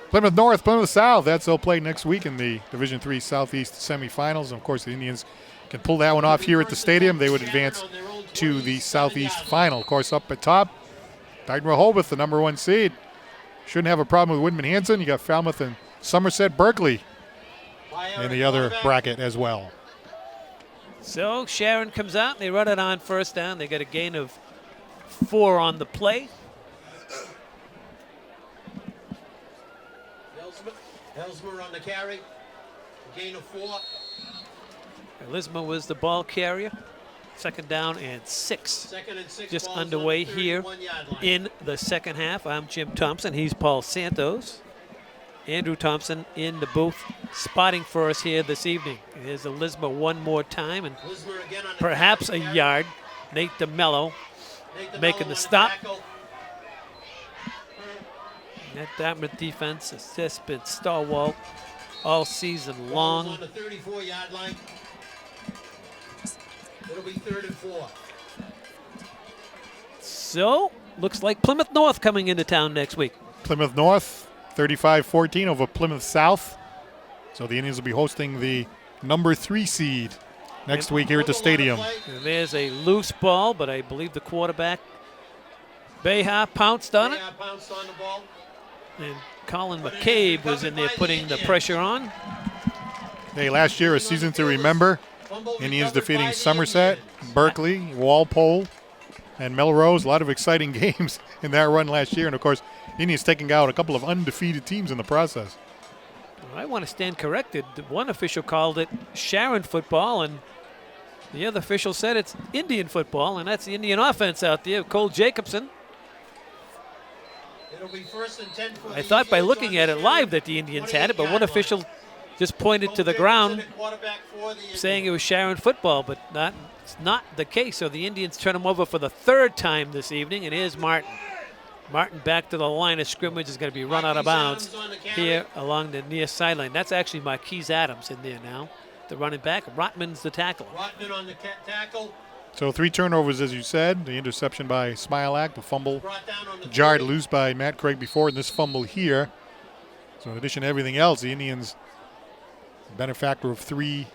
Plymouth North, Plymouth South. That's they'll play next week in the Division III Southeast semifinals. And of course, the Indians can pull that one off here at the stadium. They would advance to the Southeast final. Of course, up at top, Dartmouth Rehoboth, the number 1 seed. Shouldn't have a problem with Woodman-Hanson. You got Falmouth and Somerset Berkeley in the other bracket as well. So Sharon comes out. They run it on first down. They got a gain of 4 on the play. Helsmer on the carry. Gain of 4. Lisma was the ball carrier. Second down and 6. Just underway here in the second half. I'm Jim Thompson. He's Paul Santos. Andrew Thompson in the booth, spotting for us here this evening. Here's a Lisma one more time, and perhaps a yard. Nate DeMello making the stop. That Dartmouth defense has just been stalwart all season long. On the 34-yard line. It'll be 3rd and 4. So, looks like Plymouth North coming into town next week. Plymouth North, 35-14 over Plymouth South. So the Indians will be hosting the number 3 seed next week here at the stadium. And there's a loose ball, but I believe the quarterback, Beha, pounced on it. Pounced on the ball. And Colin McCabe was in there putting the pressure on. Hey, last year, a season to remember. Indians defeating Somerset, Berkeley, Walpole, and Melrose. A lot of exciting games in that run last year. And, of course, Indians taking out a couple of undefeated teams in the process. I want to stand corrected. One official called it Sharon football, and the other official said it's Indian football, and that's the Indian offense out there. Cole Jacobson. It'll be 1st and 10 for I thought by looking at it live that the Indians had it, but one official just pointed to the ground saying it was Sharon football, but it's not the case. So the Indians turn him over for the 3rd time this evening, and here's Martin. Martin back to the line of scrimmage, is going to be run out of bounds here along the near sideline. That's actually Marquise Adams in there now, the running back. Rotman's the tackle. Rotman on the tackle. So 3 turnovers, as you said. The interception by Smilak, the fumble jarred loose by Matt Craig before, and this fumble here. So in addition to everything else, the Indians, benefactor of 3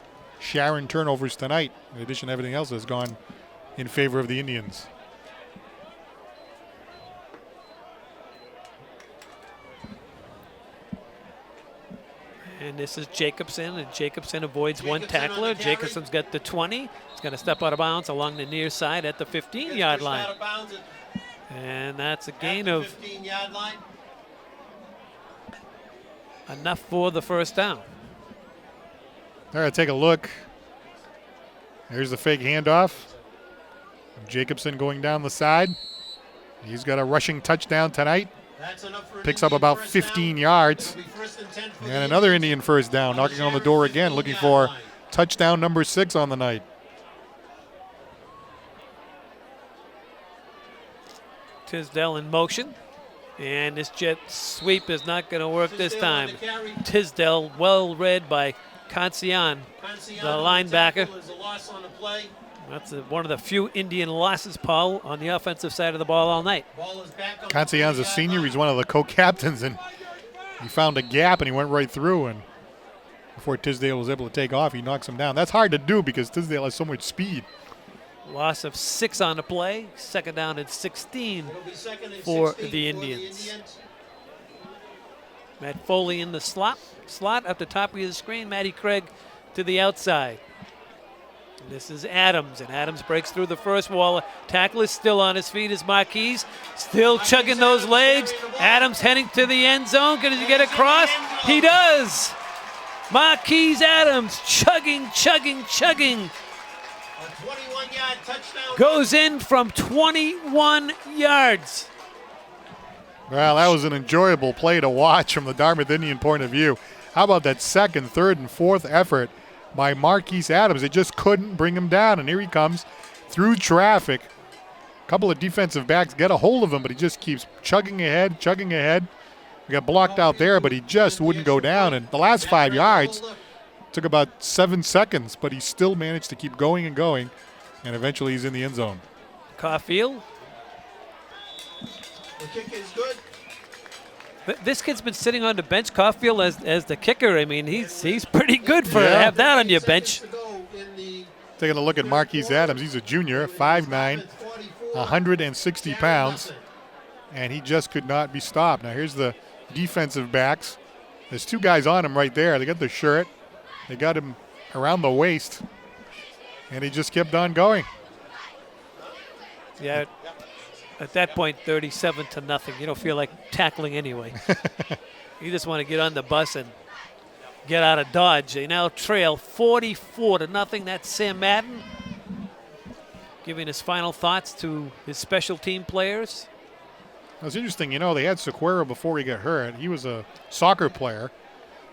Sharon turnovers tonight, in addition to everything else that's gone in favor of the Indians. And this is Jacobson, and Jacobson avoids one tackler. Jacobson's got the 20. He's going to step out of bounds along the near side at the 15-yard line. And that's a gain of 15-yard line. enough for the first down. All right, take a look. Here's the fake handoff. Jacobson going down the side. He's got a rushing touchdown tonight. Picks up about 15 yards. And another Indian first down, knocking on the door again, looking for touchdown number 6 on the night. Tisdale in motion. And this jet sweep is not going to work this time. Tisdale, well read by Cancian, the linebacker. That's one of the few Indian losses, Paul, on the offensive side of the ball all night. Cancian's a senior. He's one of the co-captains, and he found a gap, and he went right through. And before Tisdale was able to take off, he knocks him down. That's hard to do because Tisdale has so much speed. Loss of 6 on the play. Second down and 16 for the Indians. Matt Foley in the slot up the top of the screen. Matty Craig to the outside. This is Adams, and Adams breaks through the first wall. Tackle is still on his feet as Marquise, still chugging those legs. Adams heading to the end zone. Going to get across? He does. Marquise Adams chugging. A 21-yard touchdown. Goes in from 21 yards. Well, that was an enjoyable play to watch from the Dartmouth Indian point of view. How about that second, third, and fourth effort by Marquise Adams? It just couldn't bring him down, and here he comes through traffic. A couple of defensive backs get a hold of him, but he just keeps chugging ahead. He got blocked out there, but he just wouldn't go down. And the last 5 yards took about 7 seconds, but he still managed to keep going, and eventually he's in the end zone. Caulfield. The kick is good. This kid's been sitting on the bench, Caulfield, as the kicker. I mean, he's pretty good for to have that on your bench. Taking a look at Marquise Adams. He's a junior, 5'9", 160 pounds, and he just could not be stopped. Now here's the defensive backs. There's 2 guys on him right there. They got the shirt. They got him around the waist, and he just kept on going. Yeah. At that point, 37-0. You don't feel like tackling anyway. You just want to get on the bus and get out of Dodge. They now trail 44-0. That's Sam Madden giving his final thoughts to his special team players. It was interesting, they had Sequeira before he got hurt. He was a soccer player.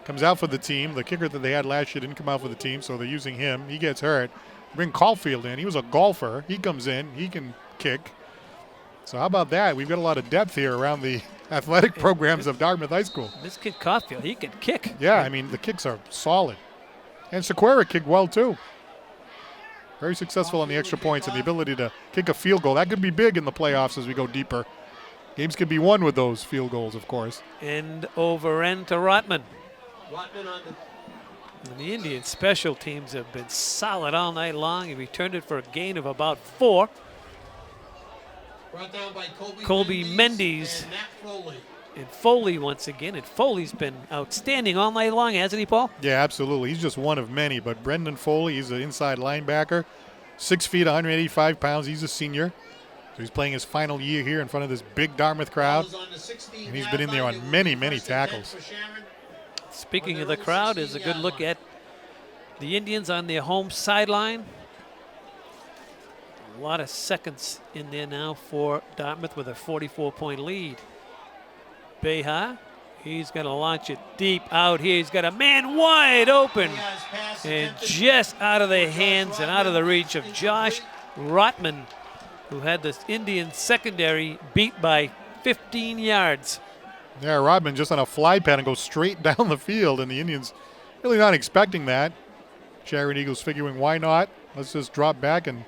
Comes out for the team. The kicker that they had last year didn't come out for the team, so they're using him. He gets hurt. Bring Caulfield in. He was a golfer. He comes in. He can kick. So how about that? We've got a lot of depth here around the athletic programs of Dartmouth High School. This kid Caulfield, he can kick. Yeah, I mean, the kicks are solid. And Sequeira kicked well, too. Very successful on the extra points and the ability to kick a field goal. That could be big in the playoffs as we go deeper. Games can be won with those field goals, of course. End over end to Rotman. And the Indian special teams have been solid all night long. He returned it for a gain of about 4. Brought down by Colby Mendes and Matt Foley. And Foley once again. And Foley's been outstanding all night long, hasn't he, Paul? Yeah, absolutely. He's just one of many. But Brendan Foley, he's an inside linebacker, 6 feet, 185 pounds. He's a senior. So he's playing his final year here in front of this big Dartmouth crowd. And he's been in there on many, many tackles. Speaking of the crowd, is a good look at the Indians on their home sideline. A lot of seconds in there now for Dartmouth with a 44-point lead. Beha, he's going to launch it deep out here. He's got a man wide open. And just out of the hands and out of the reach of Josh Rotman, who had this Indian secondary beat by 15 yards. Yeah, Rodman just on a fly pad and goes straight down the field, and the Indians really not expecting that. Sharon Eagles figuring, why not? Let's just drop back and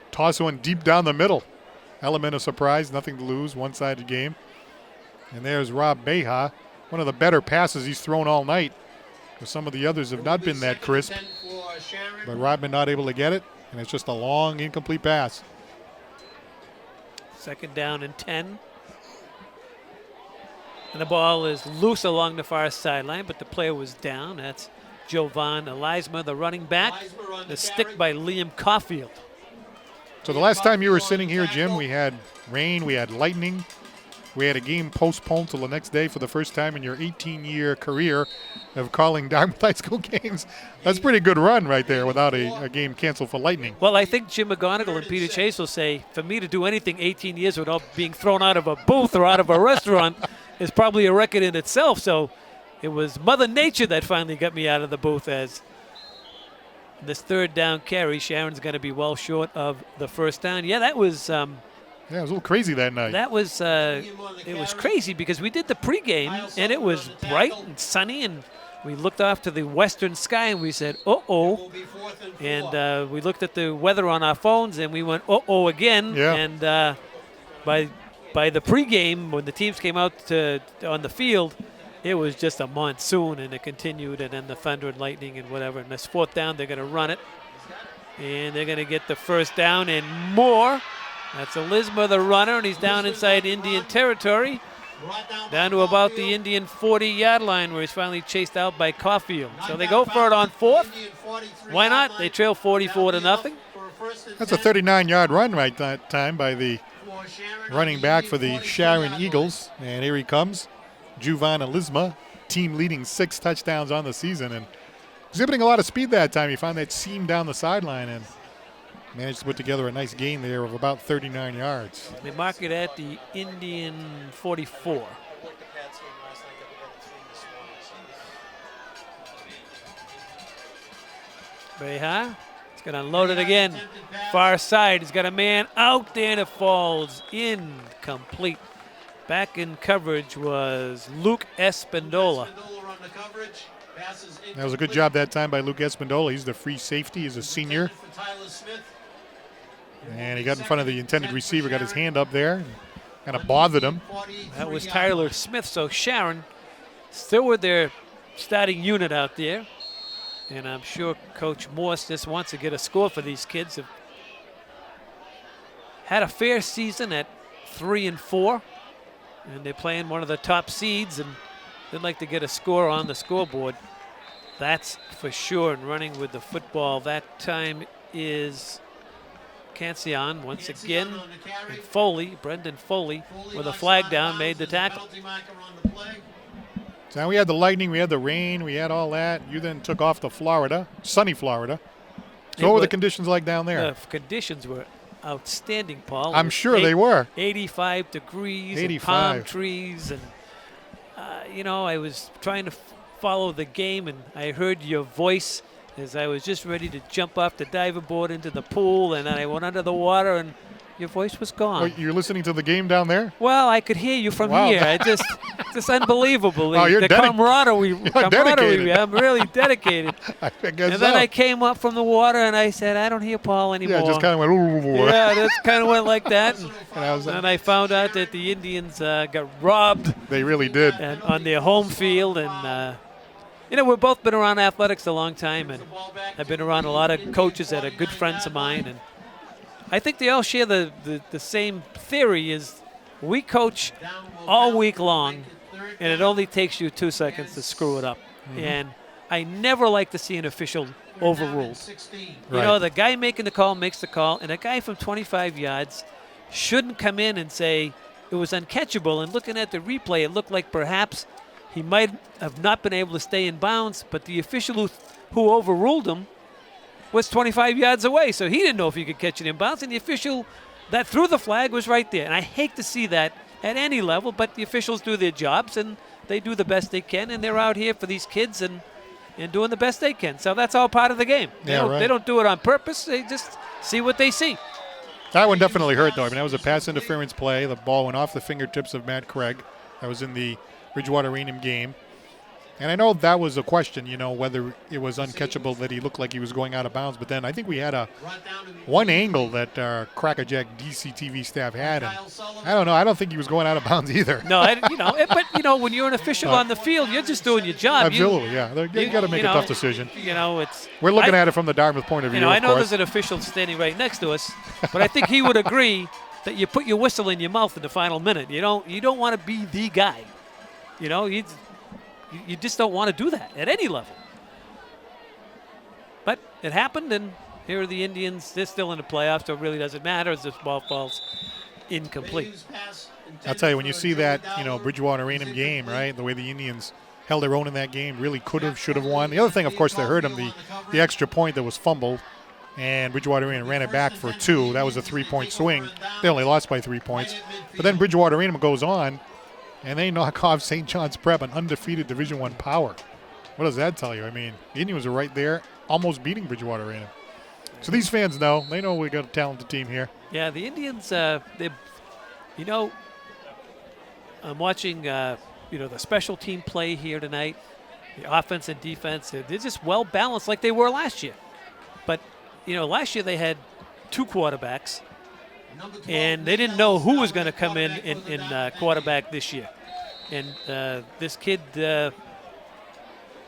toss one deep down the middle. Element of surprise, nothing to lose, one-sided game. And there's Rob Beha, one of the better passes he's thrown all night, because some of the others have not been that crisp. Sharon. But Rodman not able to get it, and it's just a long, incomplete pass. 2nd down and 10. And the ball is loose along the far sideline, but the player was down. That's Jovan Elisma, the running back. Elisma on The the stick carry. by Liam Caulfield. So the last time you were sitting here, Jim, we had rain, we had lightning. We had a game postponed till the next day for the first time in your 18-year career of calling Dartmouth High School games. That's a pretty good run right there without a game canceled for lightning. Well, I think Jim McGonigal and Peter Chase will say, for me to do anything 18 years without being thrown out of a booth or out of a restaurant is probably a record in itself. So it was Mother Nature that finally got me out of the booth. As this 3rd down carry, Sharon's going to be well short of the 1st down. Yeah, that was Yeah, it was a little crazy that night. it was crazy because we did the pregame and it was bright and sunny, and we looked off to the western sky and we said, uh-oh. And we looked at the weather on our phones and we went, uh-oh again. Yeah. And by the pregame, when the teams came out on the field, it was just a monsoon, and it continued, and then the thunder and lightning and whatever. And this 4th down, they're going to run it. And they're going to get the 1st down and more. That's Elisma, the runner, and he's down inside Indian territory, down to about the Indian 40-yard line, where he's finally chased out by Caulfield. So they go for it on 4th. Why not? They trail 44-0. That's a 39-yard run right that time by the running back for the Sharon Eagles. And here he comes, Jovan Elisma, team leading 6 touchdowns on the season, and exhibiting a lot of speed that time. He found that seam down the sideline and managed to put together a nice gain there of about 39 yards. They mark it at the Indian 44. Beha, he's going to unload it again. Far side, he's got a man out there, and it falls incomplete. Back in coverage was Luke Espindola. That was a good job that time by Luke Espindola. He's the free safety. He's a senior. And he got in front of the intended receiver, got his hand up there, kind of bothered him. That was Tyler Smith. So Sharon still with their starting unit out there. And I'm sure Coach Morse just wants to get a score for these kids. Have had a fair season at 3-4. And they're playing one of the top seeds, and they'd like to get a score on the scoreboard. That's for sure. And running with the football that time is Cancian once again. And Foley, Brendan Foley, with a flag down, made the tackle. So now we had the lightning, we had the rain, we had all that. You then took off to Florida, sunny Florida. So what were the conditions like down there? The conditions were outstanding, Paul. I'm sure they were. 85 degrees, 85. and palm trees, and I was trying to follow the game, and I heard your voice as I was just ready to jump off the diver board into the pool, and then I went under the water, and your voice was gone. Oh, you're listening to the game down there? Well, I could hear you from Wow. here. It's unbelievable. Oh, you're the camaraderie. dedicated. I'm really dedicated. I guess And then so. I came up from the water, and I said, I don't hear Paul anymore. Yeah, just kind of went, ooh. Yeah, that's kind of went like that. And I was like, And I found out that the Indians got robbed they really did. and on their home field. And, we've both been around athletics a long time. And I've been around a lot of coaches that are good friends of mine. And I think they all share the same theory is we coach all week long, and it only takes you 2 seconds to screw it up. Mm-hmm. And I never like to see an official overruled. Right. The guy making the call makes the call, and a guy from 25 yards shouldn't come in and say it was uncatchable. And looking at the replay, it looked like perhaps he might have not been able to stay in bounds, but the official who overruled him was 25 yards away, so he didn't know if he could catch it in bounds, and the official that threw the flag was right there. And I hate to see that at any level, but the officials do their jobs, and they do the best they can, and they're out here for these kids and doing the best they can. So that's all part of the game. They don't do it on purpose. They just see what they see. That one definitely hurt, though. I mean, that was a pass interference play. The ball went off the fingertips of Matt Craig. That was in the Bridgewater Rainham game. And I know that was a question, whether it was uncatchable that he looked like he was going out of bounds. But then I think we had one angle that our Crackerjack DCTV staff had. And I don't know. I don't think he was going out of bounds either. No, but when you're an official on the field, you're just doing your job. Absolutely, yeah. You got to make a tough decision. We're looking at it from the Dartmouth point of view. I know there's an official standing right next to us, but I think he would agree that you put your whistle in your mouth in the final minute. You don't want to be the guy. You just don't want to do that at any level. But it happened, and here are the Indians. They're still in the playoffs, so it really doesn't matter as this ball falls incomplete. I'll tell you, when you see that, Bridgewater Raynham game, right, the way the Indians held their own in that game, really could have, should have won. The other thing, of course, they hurt him, the extra point that was fumbled, and Bridgewater Raynham ran it back for 2. That was a 3-point swing. They only lost by 3 points. But then Bridgewater Raynham goes on, and they knock off St. John's Prep, an undefeated Division I power. What does that tell you? I mean, the Indians are right there, almost beating Bridgewater Raynham. So these fans know. They know we got a talented team here. Yeah, the Indians, I'm watching, the special team play here tonight. The offense and defense, they're just well balanced like they were last year. But, last year they had 2 quarterbacks, and they didn't know who was going to come in quarterback this year. And this kid,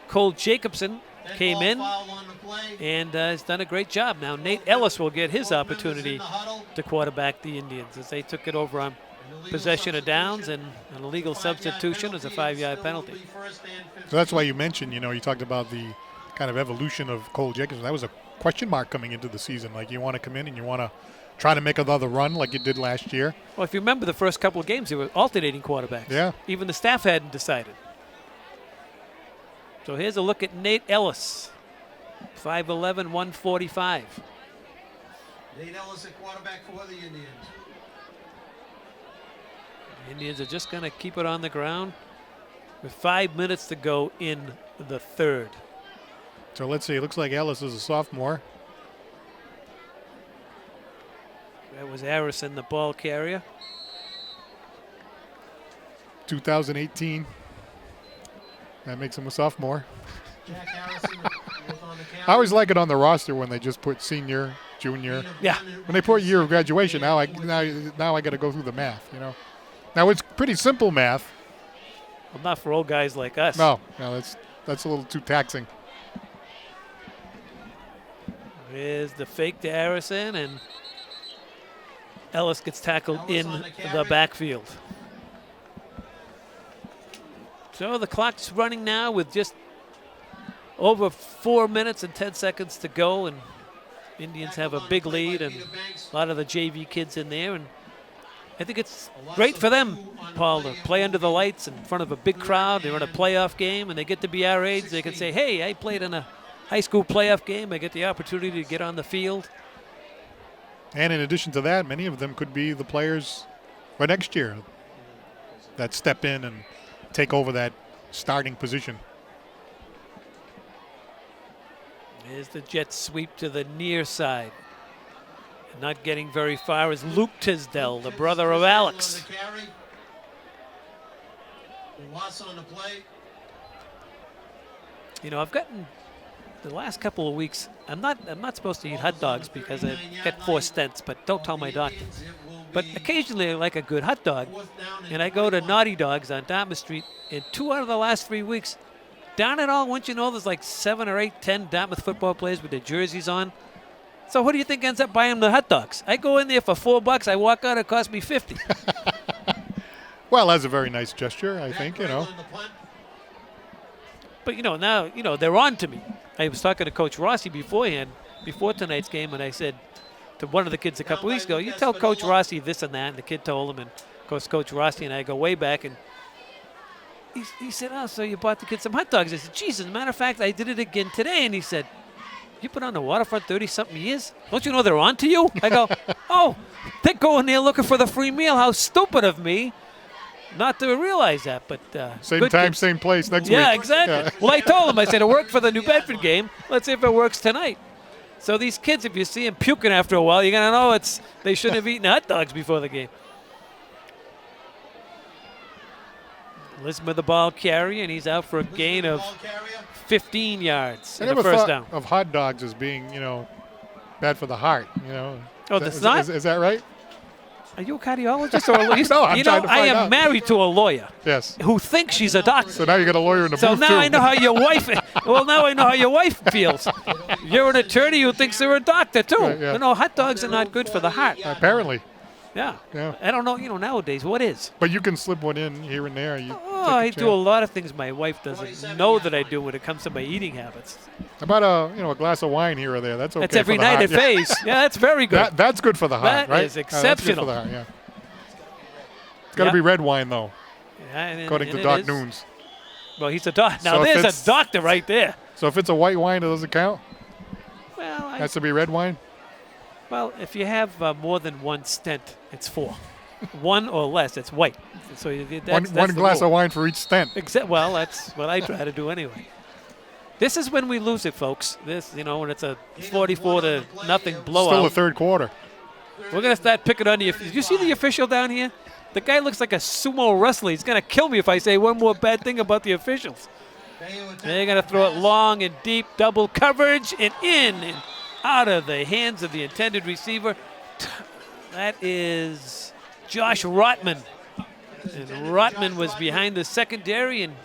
Cole Jacobson, came in and has done a great job. Now Nate Ellis will get his opportunity to quarterback the Indians as they took it over on possession of downs, and an illegal substitution is a 5-yard penalty. So that's why you mentioned, you talked about the kind of evolution of Cole Jacobson. That was a question mark coming into the season. Like, you want to come in and you want to try to make another run like you did last year. Well, if you remember the first couple of games, they were alternating quarterbacks. Yeah. Even the staff hadn't decided. So here's a look at Nate Ellis, 5'11", 145. Nate Ellis at quarterback for the Indians. The Indians are just going to keep it on the ground with 5 minutes to go in the third. So let's see. It looks like Ellis is a sophomore. That was Harrison, the ball carrier. 2018. That makes him a sophomore. Jack Harrison was on the I always like it on the roster when they just put senior, junior. Yeah. When they put year of graduation, now I got to go through the math. Now it's pretty simple math. Well, not for old guys like us. No, that's a little too taxing. Here's the fake to Harrison, and Ellis gets tackled in the backfield. So the clock's running now with just over 4 minutes and 10 seconds to go, and Indians have a big lead, and a lot of the JV kids in there, and I think it's great for them, Paul, to play under the lights in front of a big crowd. They're in a playoff game, and they get to be our age. They can say, hey, I played in a high school playoff game. I get the opportunity to get on the field. And in addition to that, many of them could be the players for next year that step in and take over that starting position. There's the jet sweep to the near side. Not getting very far is Luke Tisdale, the brother of Alex. Loss on the play. I've gotten the last couple of weeks. I'm not supposed to eat hot dogs because I get 4 stents, but don't tell my doctor. But occasionally I like a good hot dog, and I go to Naughty Dogs on Dartmouth Street, and 2 out of the last 3 weeks, darn it all, once you know there's like 7 or 8, 10 Dartmouth football players with their jerseys on. So who do you think ends up buying the hot dogs? I go in there for $4. I walk out, it cost me $50. Well, that's a very nice gesture, I think, But, now, they're on to me. I was talking to Coach Rossi beforehand, before tonight's game, and I said to one of the kids a couple weeks ago, you tell Coach Rossi this and that, and the kid told him, and of course Coach Rossi and I go way back, and he said, oh, so you bought the kid some hot dogs. I said, geez, as a matter of fact, I did it again today, and he said, you been on the waterfront 30-something years? Don't you know they're on to you? I go, oh, they're going there looking for the free meal. How stupid of me not to realize that. But same time, same place next week. Yeah, exactly. Yeah. Well, I told him, I said, it worked for the New Bedford game. Let's see if it works tonight. So these kids, if you see them puking after a while, you're going to know they shouldn't have eaten hot dogs before the game. Lismer the ball carrier, and he's out for a gain of 15 yards I in the never first thought down. of hot dogs as being, bad for the heart, Oh, that's not? Is that right? Are you a cardiologist or a lawyer? No, I'm trying to I find am out. married to a lawyer Yes. who thinks she's a doctor. So now you got a lawyer in the So booth now too. I know how your wife. Well, now I know how your wife feels. You're an attorney who thinks they're a doctor too. Right, yeah. Hot dogs are not good for the heart. Apparently. Yeah. Yeah. I don't know. Nowadays, what is? But you can slip one in here and there. Oh, I do a lot of things my wife doesn't know that I do when it comes to my eating habits. How about a glass of wine here or there? That's okay. That's every for the night heart. at Faye's. Yeah, that's very good. That's good for the heart, That right? is That's good exceptional. for the heart, yeah. It's got to Yeah. be red wine though, Yeah, and according to it Doc is. Nunes. Well, he's a doctor. Now So if there's it's- a doctor right there. So if it's a white wine, it doesn't count. Well, Has to be red wine. if you have more than one stent, it's 4. One or less, it's white. So that's One the glass rule. of wine for each stent. Well, that's what I try to do anyway. This is when we lose it, folks. This, when it's a 44-0 blowout. Still the third quarter. We're going to start picking on the. Did you see the official down here? The guy looks like a sumo wrestler. He's going to kill me if I say one more bad thing about the officials. They're going to throw it long and deep, double coverage, and in and out of the hands of the intended receiver. That is Josh Rotman. And Rotman was behind the secondary, and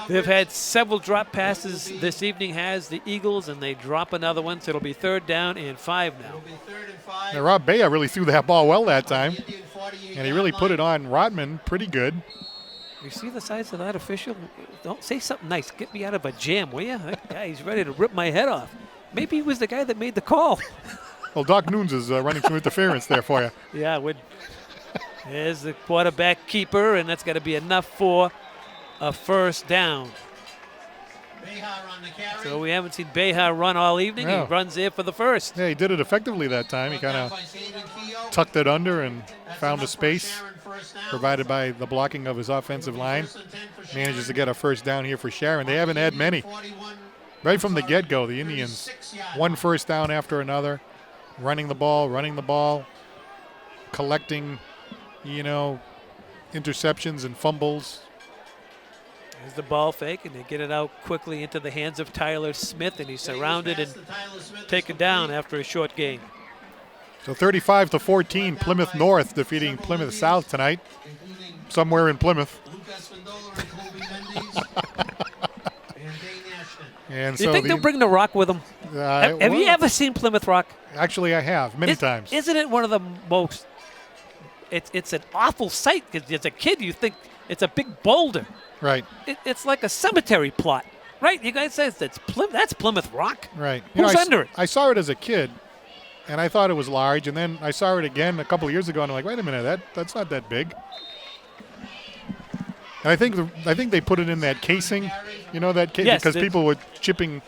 they've had several drop passes this evening, has the Eagles, and they drop another one, so it'll be 3rd down and 5 now. Now, Rob Bea really threw that ball well that time, and he really put it on Rotman pretty good. You see the size of that official? Don't say something nice. Get me out of a jam, will you? That guy, he's ready to rip my head off. Maybe he was the guy that made the call. Well, Doc Nunes is running some interference there for you. Yeah, there's the quarterback keeper, and that's got to be enough for a 1st down. So we haven't seen Behar run all evening. No. He runs there for the 1st. Yeah, he did it effectively that time. He kind of tucked it under and found a space provided by the blocking of his offensive line. Manages to get a 1st down here for Sharon. They haven't had many. Right from the get-go, the Indians, one 1st down after another, running the ball, collecting, interceptions and fumbles. There's the ball fake, and they get it out quickly into the hands of Tyler Smith, and he's surrounded and taken down after a short gain. So 35-14, Plymouth North defeating Plymouth South tonight, somewhere in Plymouth. And Do you think they'll bring the Rock with them? Have you ever seen Plymouth Rock? Actually, I have many times. Isn't it one of the most? It's an awful sight because as a kid you think it's a big boulder. Right. It's like a cemetery plot, right? You guys say that's Plymouth Rock. Right. Who's under it? I saw it as a kid, and I thought it was large, and then I saw it again a couple of years ago, and I'm like, wait a minute, that's not that big. And I think they put it in that casing, that casing, Yes, because people were chipping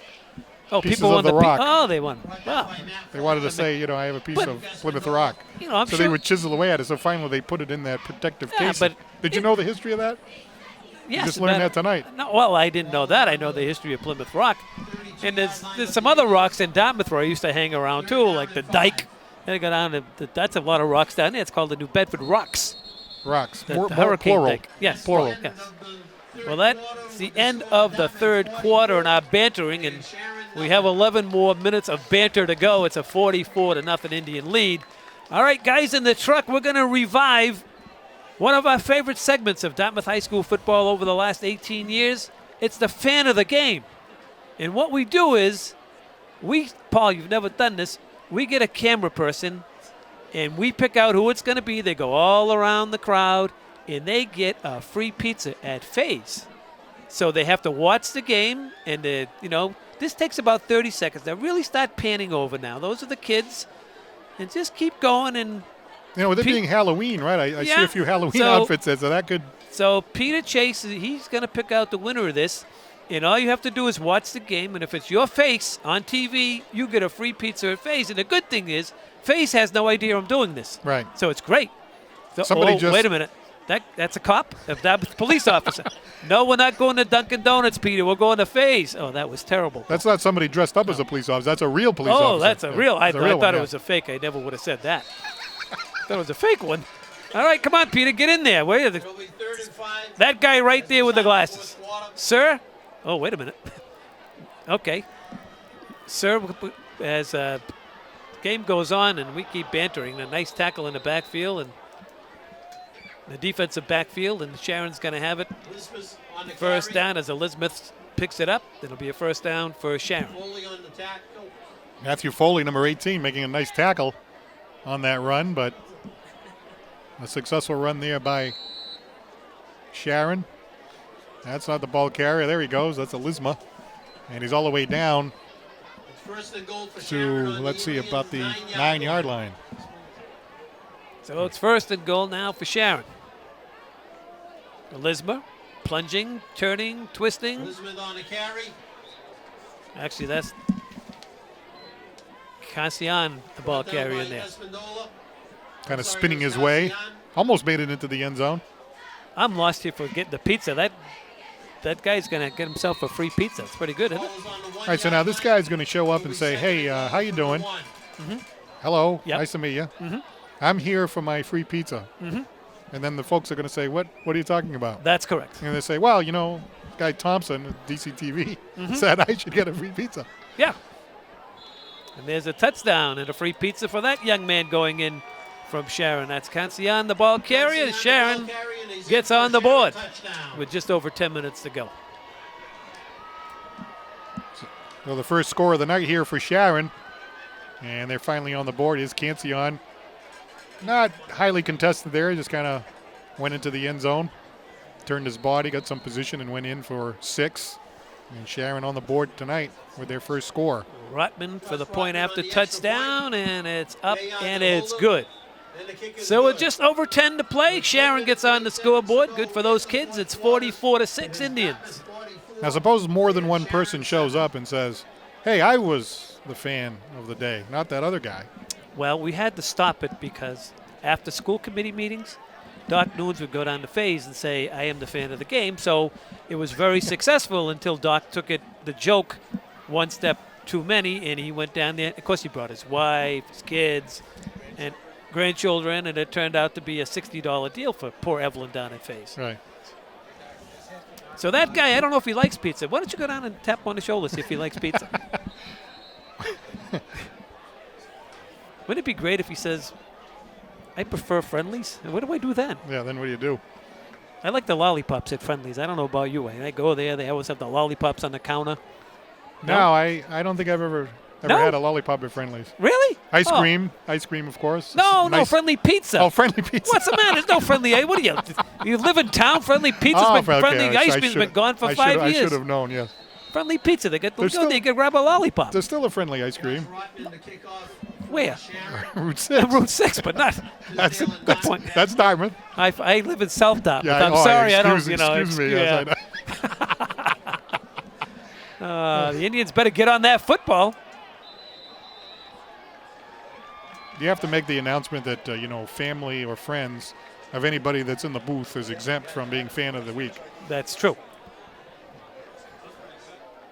pieces people of the want rock. Oh, they won. Wow. They wanted to say, I have a piece of Plymouth Rock. I'm so sure. they would chisel away at it. So finally they put it in that protective casing. but Did you know the history of that? Yes, You just learned that tonight. No, well, I didn't know that. I know the history of Plymouth Rock. And there's some other rocks in Dartmouth where I used to hang around, too, like the Dike. And I go down to that's a lot of rocks down there. It's called the New Bedford Rocks. Rocks. The Hurricane plural. Dike. Yes. Plural. Yes. Well, that's the end of the 3rd quarter in our bantering, and we have 11 more minutes of banter to go. It's a 44-0 Indian lead. All right, guys in the truck, we're going to revive one of our favorite segments of Dartmouth High School football over the last 18 years. It's the fan of the game. And what we do is, Paul, you've never done this, we get a camera person, and we pick out who it's going to be. They go all around the crowd, and they get a free pizza at Faye's. So they have to watch the game, and this takes about 30 seconds. They really start panning over now. Those are the kids, and just keep going. And with it being Halloween, right? I see a few Halloween outfits there, so that could. So Peter Chase, he's going to pick out the winner of this, and all you have to do is watch the game. And if it's your face on TV, you get a free pizza at Faye's. And the good thing is, Faye's has no idea I'm doing this. Right. So it's great. So, Somebody just wait a minute. That's a cop? That's a police officer. No, we're not going to Dunkin' Donuts, Peter. We're going to Faye's. Oh, that was terrible. That's not somebody dressed up as a police officer. That's a real police officer. Oh, that's a real. I thought one, it was a fake. I never would have said that. I thought it was a fake one. All right, come on, Peter. Get in there. Where are the 5. That guy right there with the Fourth glasses. quarter. Sir? Oh, wait a minute. Okay. Sir, as game goes on and we keep bantering, a nice tackle in the backfield and the defensive backfield, and Sharon's going to have it Elizabeth on the first carry. down as Elizabeth picks it up. It'll be a first down for Sharon. Foley on the tackle. Matthew Foley, number 18, making a nice tackle on that run, but a successful run there by Sharon. That's not the ball carrier. There he goes. That's Elizma. And he's all the way down It's first and goal for to, Sharon on let's see, Indians' about the 9-yard 9-yard line. So it's first and goal now for Sharon. Elizma plunging, turning, twisting. Elizabeth on the carry. Actually, that's Cassian, the ball Brought down carrier by in there. Espindola. Kind of Sorry, spinning it was his way. Cassian. Almost made it into the end zone. I'm lost here for getting the pizza. That guy's going to get himself a free pizza. It's pretty good, isn't it? Ball was on the All right, so now this guy's going to show up and say, hey, how you doing? Hello, Yep. nice to meet you. I'm here for my free pizza. And then the folks are going to say, what are you talking about? That's correct. And they say, well, guy Thompson at DCTV said I should get a free pizza. Yeah. And there's a touchdown and a free pizza for that young man going in from Sharon. That's Cassian, the ball carrier. Sharon gets on the board with just over 10 minutes to go. So the first score of the night here for Sharon. And they're finally on the board is Cancion. Not highly contested there, just kind of went into the end zone, turned his body, got some position, and went in for 6. And Sharon on the board tonight with their first score. Rutman for the point after touchdown, and it's up and it's good. So with just over 10 to play, Sharon gets on the scoreboard. Good for those kids. It's 44-6 Indians. Now suppose more than one person shows up and says, hey, I was the fan of the day, not that other guy. Well, we had to stop it because after school committee meetings, Doc Nunes would go down to Faze and say, I am the fan of the game. So it was very successful until Doc took the joke one step too many, and he went down there. Of course, he brought his wife, his kids, and grandchildren, and it turned out to be a $60 deal for poor Evelyn down at Faze. Right. So that guy, I don't know if he likes pizza. Why don't you go down and tap on the shoulder, see if he likes pizza? Wouldn't it be great if he says, I prefer Friendlies? And what do I do then? Yeah, then what do you do? I like the lollipops at Friendlies. I don't know about you. I go there, they always have the lollipops on the counter. No, I don't think I've ever No? had a lollipop at Friendly's. Really? Ice Oh. cream, of course. No, Nice- Friendly Pizza. Oh, Friendly Pizza. What's the matter? There's no Friendly. What are you? You live in town? Friendly Pizza's Oh, been, okay, Friendly I Ice Cream's should've- been gone for I 5 should've- I years. should have known, yes. Friendly Pizza. They get There's go still- there, you can grab a lollipop. There's still a Friendly ice cream. Rotman to kick off for Where? Sharon. Route 6. Route 6, but not. That's, Dylan that's, point. that's Dartmouth. I live in South Dartmouth. Yeah, I'm sorry, I don't. Excuse me. Yes, I know. The Indians better get on that football. You have to make the announcement that, family or friends of anybody that's in the booth is exempt from being fan of the week. That's true.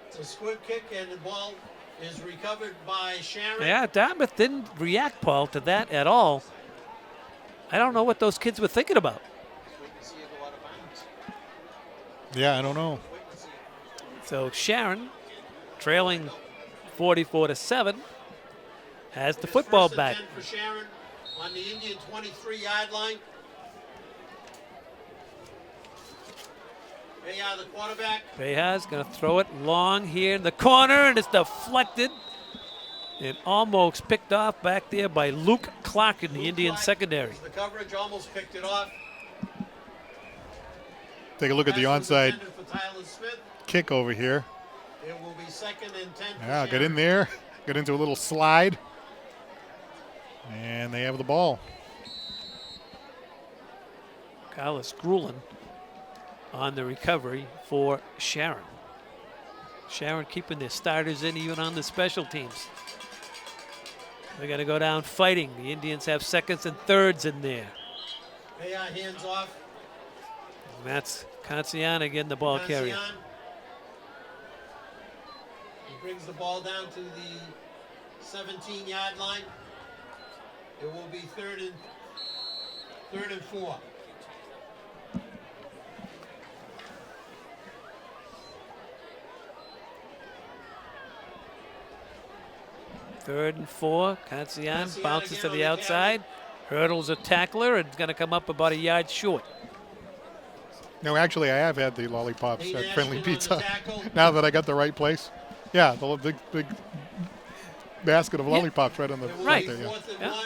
It's a squib kick, and the ball is recovered by Sharon. Yeah, Dartmouth didn't react, Paul, to that at all. I don't know what those kids were thinking about. Yeah, I don't know. So Sharon, trailing 44-7, has the football First and back. 10 for Sharon on the Indian 23-yard line. The quarterback. Bejas going to throw it long here in the corner, and it's deflected. And almost picked off back there by Luke Clark in the Luke Indian Clark secondary. was the coverage, almost picked it off. Take a look at the Pass was onside intended for Tyler Smith. kick over here. It will be 2nd and 10 for Yeah, get Sharon. in there. Get into a little slide. And they have the ball. Carlos Grulin on the recovery for Sharon. Sharon keeping their starters in even on the special teams. They got to go down fighting. The Indians have seconds and thirds in there. Hands off. And that's Cancian again, the ball carrier. Cassian. He brings the ball down to the 17-yard line. It will be third and 4. 3rd and 4. Cassian bounces to the outside. Hurdles a tackler and going to come up about a yard short. No, actually, I have had the lollipops at Friendly Pizza. Now that I got the right place. Yeah, the big basket of lollipops right on the Right. front there. Yeah. Yeah.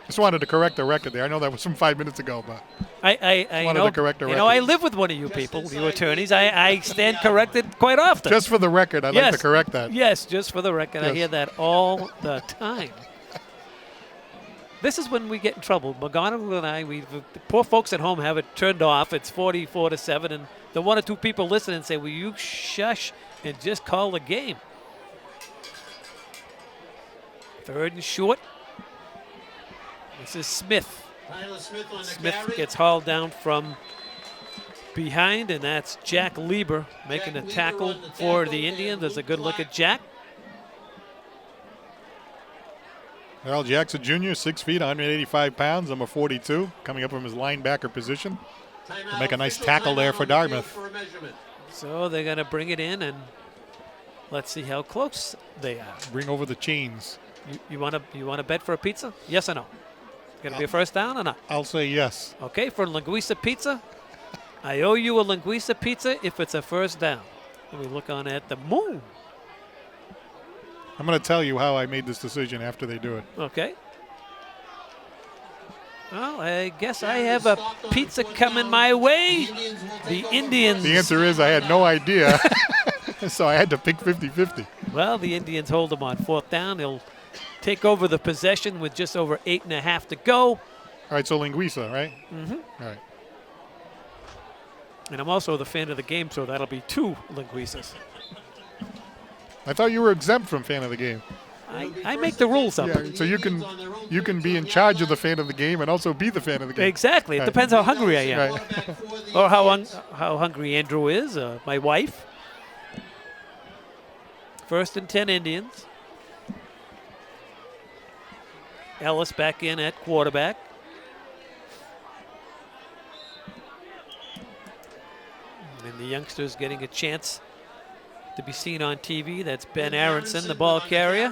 Just wanted to correct the record there. I know that was from 5 minutes ago, but I wanted know, to correct the you know, record. I live with one of you people, you attorneys. I stand corrected quite often. just for the record, I'd like to correct that. Yes, just for the record. I Yes. hear that all the time. This is when we get in trouble. McGonigal and I, the poor folks at home have it turned off. It's 44-7, and the 1 or 2 people listen and say, will you shush and just call the game? 3rd and short. This is Smith. Tyler Smith on the Smith carry. gets hauled down from behind, and that's Jack Lieber making a Lieber tackle on the for tackle the and Indians. There's a Luke good look Black. at Jack. Well, Jackson Jr., 6 feet, 185 pounds, number 42, coming up from his linebacker position. Timeout, Make a nice official tackle there timeout for on the field Dartmouth. for a measurement. So they're going to bring it in, and let's see how close they are. Bring over the chains. You want to bet for a pizza? Yes or no? Going to be a first down or not? I'll say yes. Okay, for Linguiça Pizza, I owe you a Linguiça Pizza if it's a first down. And we look on at the moon. I'm going to tell you how I made this decision after they do it. Okay. Well, I guess I have a pizza coming my way. The Indians. The answer is I had no idea, so I had to pick 50-50. Well, the Indians hold them on 4th down. They'll take over the possession with just over 8.5 to go. All right, so Linguiça, right? Mm-hmm. All right. And I'm also the fan of the game, so that'll be 2 Linguiças. I thought you were exempt from fan of the game. I make the rules up. Yeah, so you can be in charge of the fan of the game and also be the fan of the game. Exactly. It Right. depends how hungry I am. Right. Or how hungry Andrew is, my wife. 1st and 10 Indians. Ellis back in at quarterback. And the youngsters getting a chance to be seen on TV. That's Ben Aronson, the ball carrier.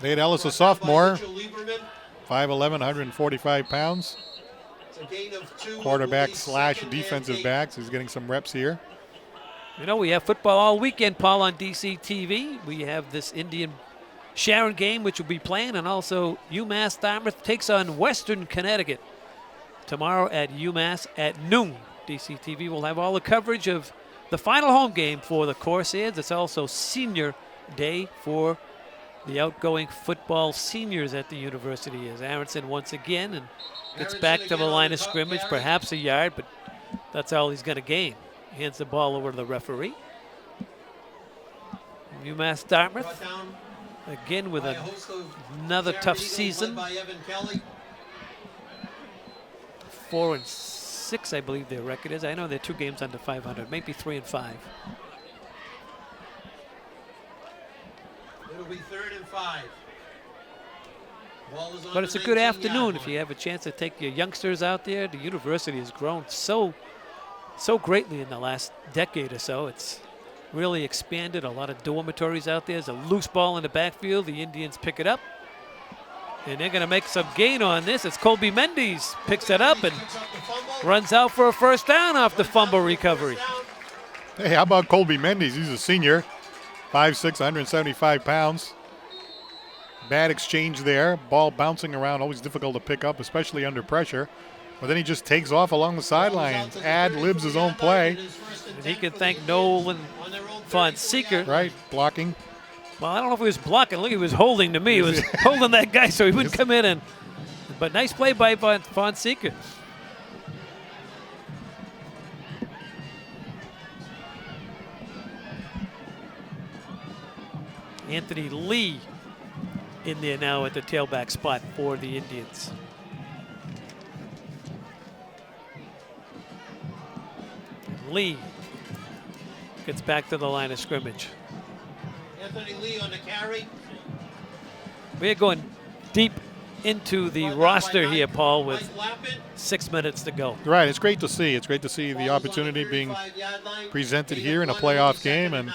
Nate Ellis, a sophomore, 5'11", 145 pounds. Quarterback slash defensive backs. He's getting some reps here. You know, we have football all weekend, Paul, on DC TV. We have this Indian Sharon game, which will be playing, and also UMass Dartmouth takes on Western Connecticut tomorrow at UMass at noon. DC TV will have all the coverage of the final home game for the Corsairs. It's also senior day for the outgoing football seniors at the university, as Aronson once again and gets back to the line of scrimmage, perhaps a yard, but that's all he's going to gain. Hands the ball over to the referee. UMass Dartmouth, again with another tough season. 4-6, I believe their record is. I know they're 2 games under 500, maybe 3 and 5. It'll be 3rd and 5. Ball is on But the it's a good 19-yard afternoon if line. you have a chance to take your youngsters out there. The university has grown so greatly in the last decade or so. It's really expanded. A lot of dormitories out there. There's a loose ball in the backfield. The Indians pick it up. And they're going to make some gain on this. It's Colby Mendes picks it up and runs out for a first down off the fumble recovery. Hey, how about Colby Mendes? He's a senior, 5'6", 175 pounds. Bad exchange there. Ball bouncing around, always difficult to pick up, especially under pressure. But then he just takes off along the sidelines, ad-libs his own play. And he can thank Nolan Fonseca. Right, blocking. Well, I don't know if he was blocking. Look, he was holding to me. He was holding that guy so he wouldn't come in. But nice play by Fonseca. Anthony Lee in there now at the tailback spot for the Indians. Lee gets back to the line of scrimmage. Anthony Lee on the carry. We're going deep into the roster here, Paul, with Mike Lappin. 6 minutes to go. Right, it's great to see. It's great to see the Ball is on opportunity being 35-yard line. presented Gain here of in a 1, it'll be playoff game. 2nd And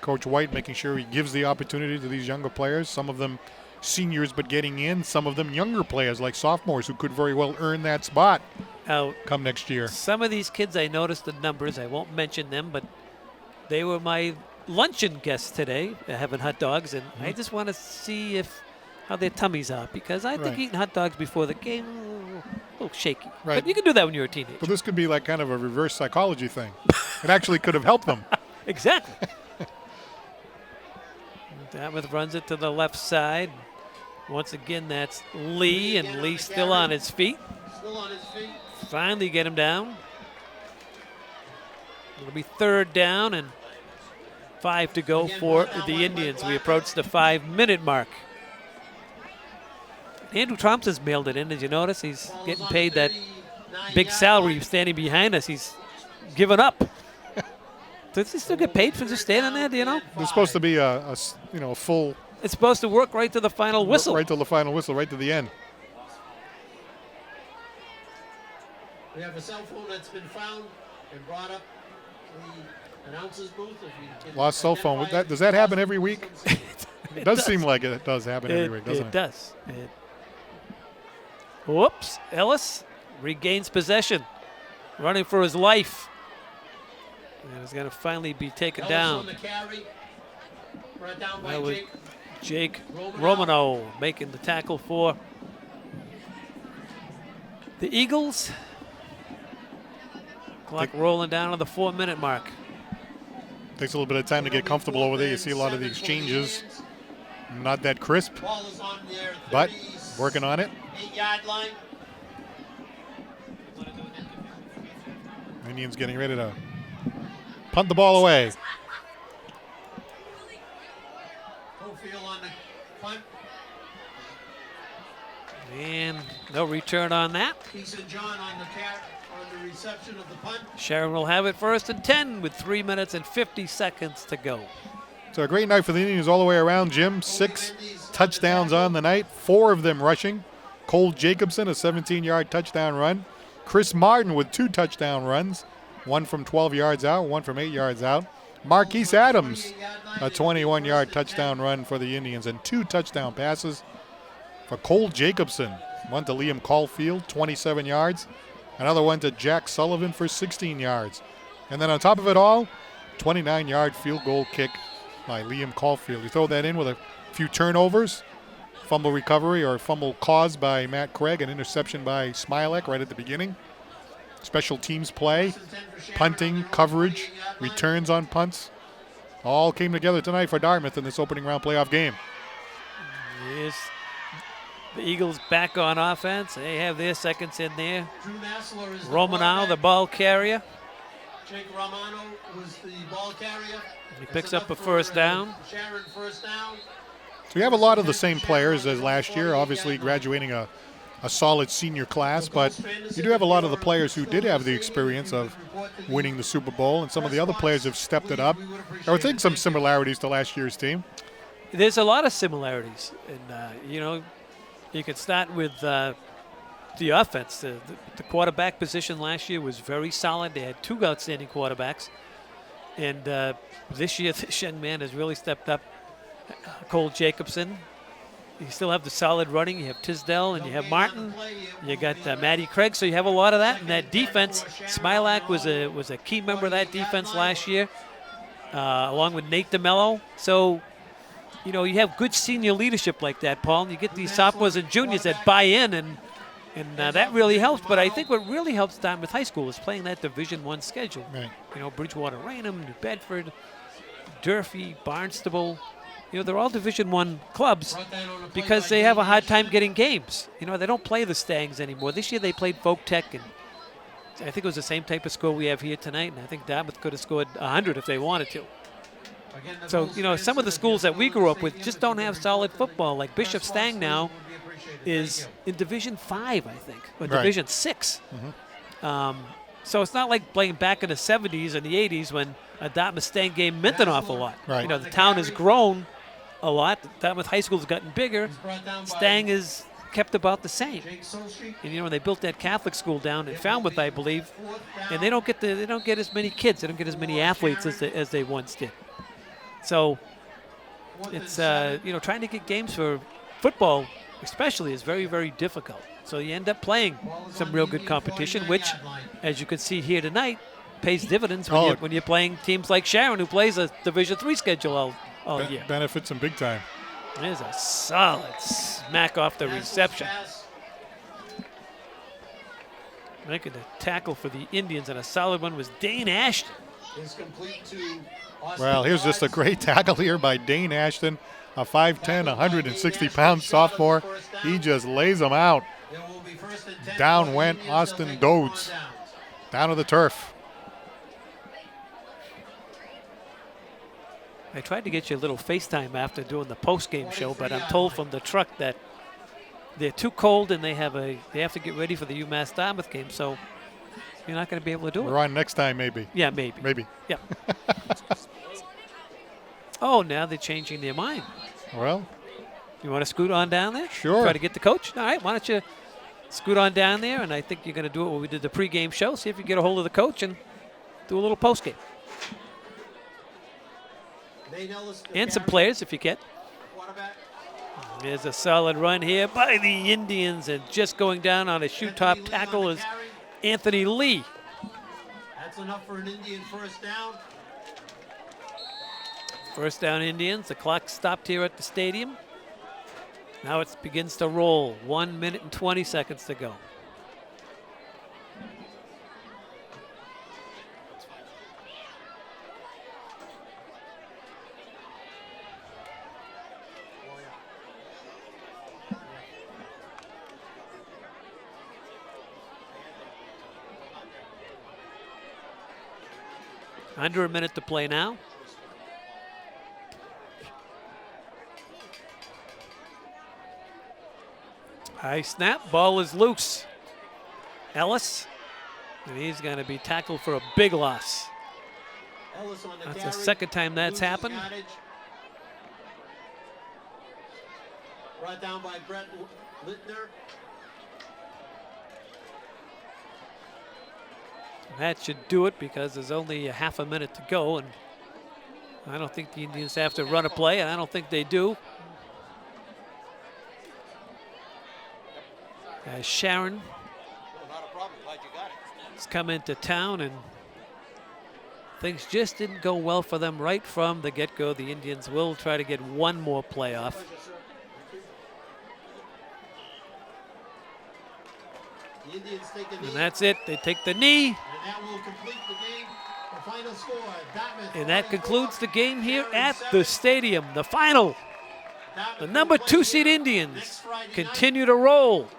Coach White making sure he gives the opportunity to these younger players. Some of them seniors but getting in, some of them younger players like sophomores who could very well earn that spot come next year. Some of these kids, I noticed the numbers. I won't mention them, but they were my luncheon guests today, having hot dogs, and I just want to see how their tummies are, because I think eating hot dogs before the game a little shaky. Right. But you can do that when you're a teenager. But this could be like kind of a reverse psychology thing. It actually could have helped them. Exactly. Dartmouth runs it to the left side. Once again, that's Lee, and Lee still on his feet. Still on his feet. Finally get him down. It'll be 3rd down and 5 to go for the Indians. We approach the 5-minute mark. Andrew Thompson's mailed it in. As you notice, he's getting paid that big salary standing behind us. He's given up. Does he still get paid for just standing there, do you know? There's supposed to be a full... It's supposed to work right to the final whistle. Right to the final whistle, right to the end. We have a cell phone that's been found and brought up to the announcer's booth. If you Lost cell phone. Does that happen every week? It does seem like it does happen every week, doesn't it? It does. Whoops. Ellis regains possession, running for his life. And is going to finally be taken down. On the carry. Brought down by That was Jake. Jake Romano making the tackle for the Eagles. Clock rolling down to the 4-minute mark. Takes a little bit of time to get comfortable over there. You see a lot of the exchanges. Not that crisp, Ball is on their but working on it. 8-yard line. Indians getting ready to punt the ball away. Cofield on the punt. And no return on that. Easton John on the reception of the punt. Sharon will have it 1st and 10 with 3 minutes and 50 seconds to go. So a great night for the Indians all the way around, Jim. 6 touchdowns on the night, 4 of them rushing. Cole Jacobson, a 17-yard touchdown run. Chris Martin with 2 touchdown runs, one from 12 yards out, one from 8 yards out. Marquise Adams, a 21-yard touchdown run for the Indians, and 2 touchdown passes for Cole Jacobson. One to Liam Caulfield, 27 yards. Another one to Jack Sullivan for 16 yards. And then on top of it all, 29-yard field goal kick by Liam Caulfield. You throw that in with a few turnovers, fumble recovery or fumble caused by Matt Craig, an interception by Smilek right at the beginning. Special teams play, punting, coverage, returns on punts. All came together tonight for Dartmouth in this opening round playoff game. Here's the Eagles back on offense. They have their seconds in there. Romano, the ball carrier. Jake Romano was the ball carrier. He picks up a 1st down. Sharon 1st down. So you have a lot of the same players as last year, obviously graduating a solid senior class, but you do have a lot of the players who did have the experience of winning the Super Bowl, and some of the other players have stepped it up. I would think some similarities to last year's team. There's a lot of similarities. And, you could start with the offense. The quarterback position last year was very solid. They had 2 outstanding quarterbacks. And this year, this young man has really stepped up. Cole Jacobson. You still have the solid running. You have Tisdale and you have Martin. You got Matty Craig, so you have a lot of that. And that defense, Smilak was a key member of that defense last year, along with Nate DeMello. So, you have good senior leadership like that, Paul. And you get these sophomores and juniors that buy in, and that really helps. But I think what really helps Dartmouth High School is playing that Division I schedule. Right. Bridgewater Raynham, New Bedford, Durfee, Barnstable. They're all Division I clubs because they have a hard time getting games. They don't play the Stangs anymore. This year they played Folk Tech, and I think it was the same type of score we have here tonight, and I think Dartmouth could have scored 100 if they wanted to. So, some of the schools that we grew up with just don't have solid football. Like Bishop Stang now is in Division 5, I think, or Division 6. So it's not like playing back in the 70s and the 80s when a Dartmouth Stang game meant an awful lot. Right. The town has grown a lot. Dartmouth High School's gotten bigger. Stang is kept about the same. And they built that Catholic school down in Falmouth, I believe, and they don't get as many kids. They don't get as many athletes as they once did. So it's, trying to get games for football especially is very, very difficult. So you end up playing some real good competition, which, as you can see here tonight, pays dividends when you're playing teams like Sharon, who plays a Division III schedule all year. Benefits them big time. There's a solid smack off the reception. Making the tackle for the Indians, and a solid one was Dane Ashton. Well, here's just a great tackle here by Dane Ashton, a 5'10", 160-pound sophomore. He just lays them out. Down went Austin Dodds, down to the turf. I tried to get you a little FaceTime after doing the post-game show, but I'm told from the truck that they're too cold and they have to get ready for the UMass Dartmouth game, so you're not going to be able to do it. We're on next time, maybe. Yeah, maybe. Maybe. Yeah. Oh, now they're changing their mind. Well, you want to scoot on down there? Sure. Try to get the coach? All right, why don't you scoot on down there, and I think you're going to do it when we did the pregame show, see if you can get a hold of the coach and do a little postgame. And some players, if you can. There's a solid run here by the Indians, and just going down on a shoe-top tackle is Anthony Lee. That's enough for an Indian first down. First down Indians. The clock stopped here at the stadium. Now it begins to roll. 1 minute and 20 seconds to go. Under a minute to play now. High snap, ball is loose. Ellis, and he's going to be tackled for a big loss. That's the second time that's happened. Brought down by Brett Littner. That should do it because there's only a half a minute to go, and I don't think the Indians have to run a play, and I don't think they do. Sharon has come into town, and things just didn't go well for them right from the get-go. The Indians will try to get one more playoff. And that's it. They take the knee. And that will complete the game. The final score, Dartmouth. And that concludes the game here at the stadium. The final. The number 2 seed Indians continue to roll,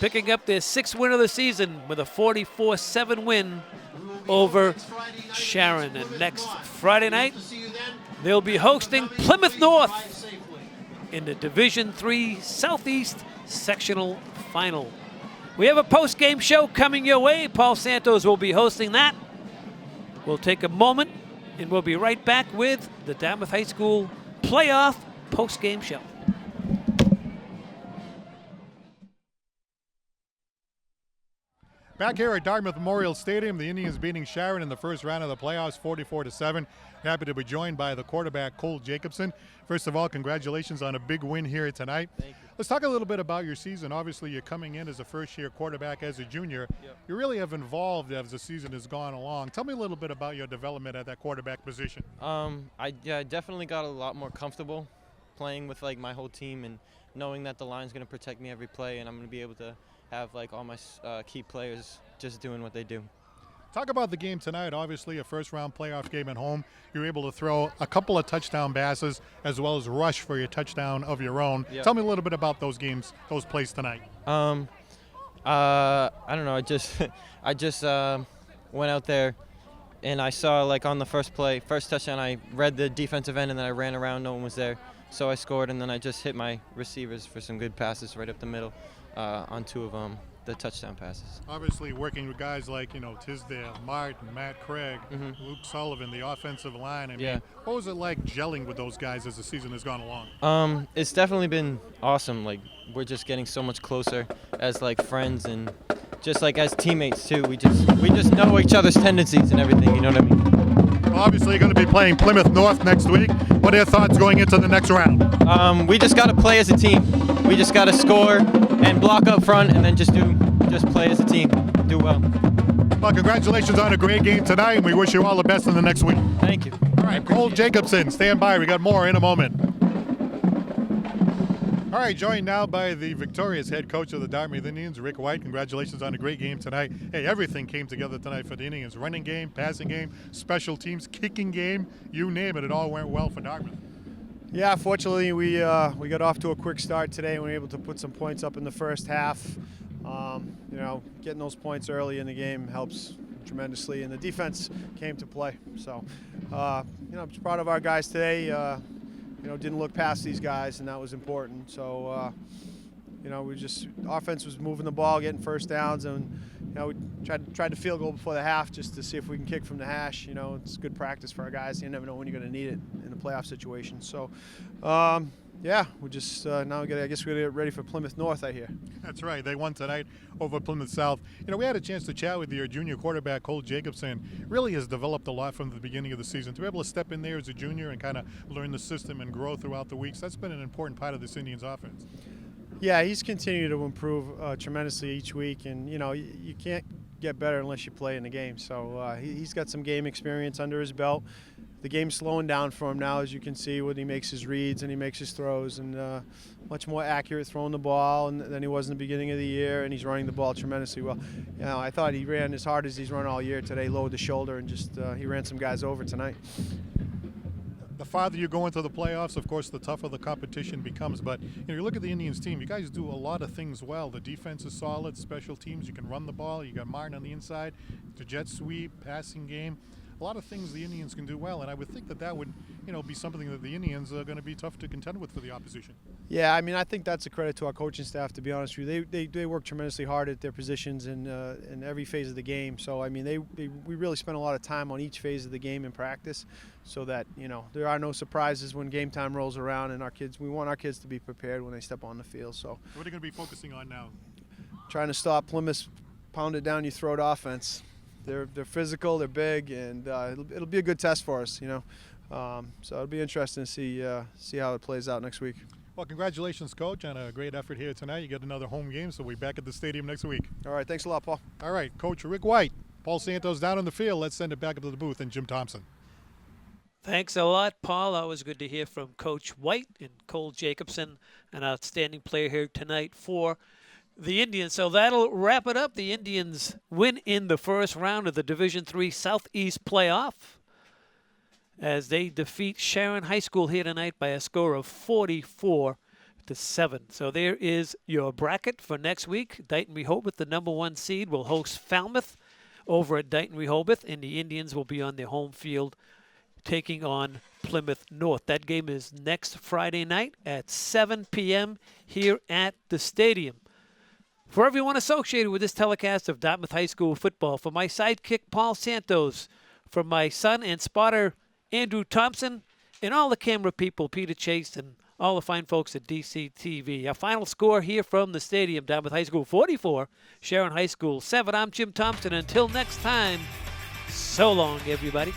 picking up their 6th win of the season with a 44-7 win over Sharon. And next Friday night, they'll be hosting Plymouth North in the Division III Southeast Sectional Final. We have a post-game show coming your way. Paul Santos will be hosting that. We'll take a moment, and we'll be right back with the Dartmouth High School playoff post-game show. back here at Dartmouth Memorial Stadium, the Indians beating Sharon in the first round of the playoffs, 44-7. Happy to be joined by the quarterback, Cole Jacobson. First of all, congratulations on a big win here tonight. Thank you. Let's talk a little bit about your season. Obviously, you're coming in as a first-year quarterback as a junior. Yep. You really have evolved as the season has gone along. Tell me a little bit about your development at that quarterback position. I definitely got a lot more comfortable playing with my whole team and knowing that the line's going to protect me every play, and I'm going to be able to have all my key players just doing what they do. Talk about the game tonight. Obviously, a first-round playoff game at home. You were able to throw a couple of touchdown passes as well as rush for your touchdown of your own. Yep. Tell me a little bit about those games, those plays tonight. I don't know. I just went out there and I saw on the first touchdown, I read the defensive end and then I ran around. No one was there, so I scored, and then I just hit my receivers for some good passes right up the middle on two of the touchdown passes. Obviously, working with guys like, Tisdale, Martin, Matt Craig, Luke Sullivan, the offensive line. I mean, what was it like gelling with those guys as the season has gone along? It's definitely been awesome. We're just getting so much closer as friends and just as teammates too. We just know each other's tendencies and everything. You know what I mean? Well, Obviously, you're going to be playing Plymouth North next week. What are your thoughts going into the next round? We just got to play as a team. We just got to score and block up front, and then just play as a team. Do well. Well, congratulations on a great game tonight, and we wish you all the best in the next week. Thank you. All right, Cole Jacobson, stand by. We got more in a moment. All right, joined now by the victorious head coach of the Dartmouth Indians, Rick White. Congratulations on a great game tonight. Hey, everything came together tonight for the Indians. Running game, passing game, special teams, kicking game, you name it. It all went well for Dartmouth. Yeah, fortunately we got off to a quick start today and we were able to put some points up in the first half. Getting those points early in the game helps tremendously, and the defense came to play. So, I'm proud of our guys today. Didn't look past these guys, and that was important. So, offense was moving the ball, getting first downs, and we tried to field goal before the half just to see if we can kick from the hash. It's good practice for our guys. You never know when you're going to need it in a playoff situation. So, we just now I guess we're going to get ready for Plymouth North, I hear. That's right. They won tonight over Plymouth South. We had a chance to chat with your junior quarterback, Cole Jacobson. Really has developed a lot from the beginning of the season. To be able to step in there as a junior and kind of learn the system and grow throughout the weeks, that's been an important part of this Indians offense. Yeah, he's continued to improve tremendously each week, and you can't get better unless you play in the game. So he's got some game experience under his belt. The game's slowing down for him now, as you can see, when he makes his reads and he makes his throws, and much more accurate throwing the ball than he was in the beginning of the year, and he's running the ball tremendously well. I thought he ran as hard as he's run all year today, lowered the shoulder, and just he ran some guys over tonight. The farther you go into the playoffs, of course, the tougher the competition becomes. But you look at the Indians team, you guys do a lot of things well. The defense is solid, special teams, you can run the ball, you got Martin on the inside, the jet sweep, passing game. A lot of things the Indians can do well, and I would think that would, be something that the Indians are going to be tough to contend with for the opposition. Yeah, I think that's a credit to our coaching staff, to be honest with you. They work tremendously hard at their positions in every phase of the game. So, we really spend a lot of time on each phase of the game in practice, so that, there are no surprises when game time rolls around, and we want our kids to be prepared when they step on the field. So, what are you going to be focusing on now? Trying to stop Plymouth's pound it down your throat offense. They're physical, they're big, and it'll be a good test for us, So it'll be interesting to see how it plays out next week. Well, congratulations, Coach, on a great effort here tonight. You get another home game, so we'll be back at the stadium next week. All right, thanks a lot, Paul. All right, Coach Rick White, Paul Santos down on the field. Let's send it back up to the booth and Jim Thompson. Thanks a lot, Paul. Always good to hear from Coach White and Cole Jacobson, an outstanding player here tonight for the Indians. So that'll wrap it up. The Indians win in the first round of the Division III Southeast playoff as they defeat Sharon High School here tonight by a score of 44-7. So there is your bracket for next week. Dighton Rehoboth, the #1 seed, will host Falmouth over at Dighton Rehoboth, and the Indians will be on their home field taking on Plymouth North. That game is next Friday night at 7 p.m. here at the stadium. For everyone associated with this telecast of Dartmouth High School football, for my sidekick, Paul Santos, from my son and spotter, Andrew Thompson, and all the camera people, Peter Chase, and all the fine folks at DCTV. Our final score here from the stadium, Dartmouth High School 44, Sharon High School 7. I'm Jim Thompson. Until next time, so long, everybody.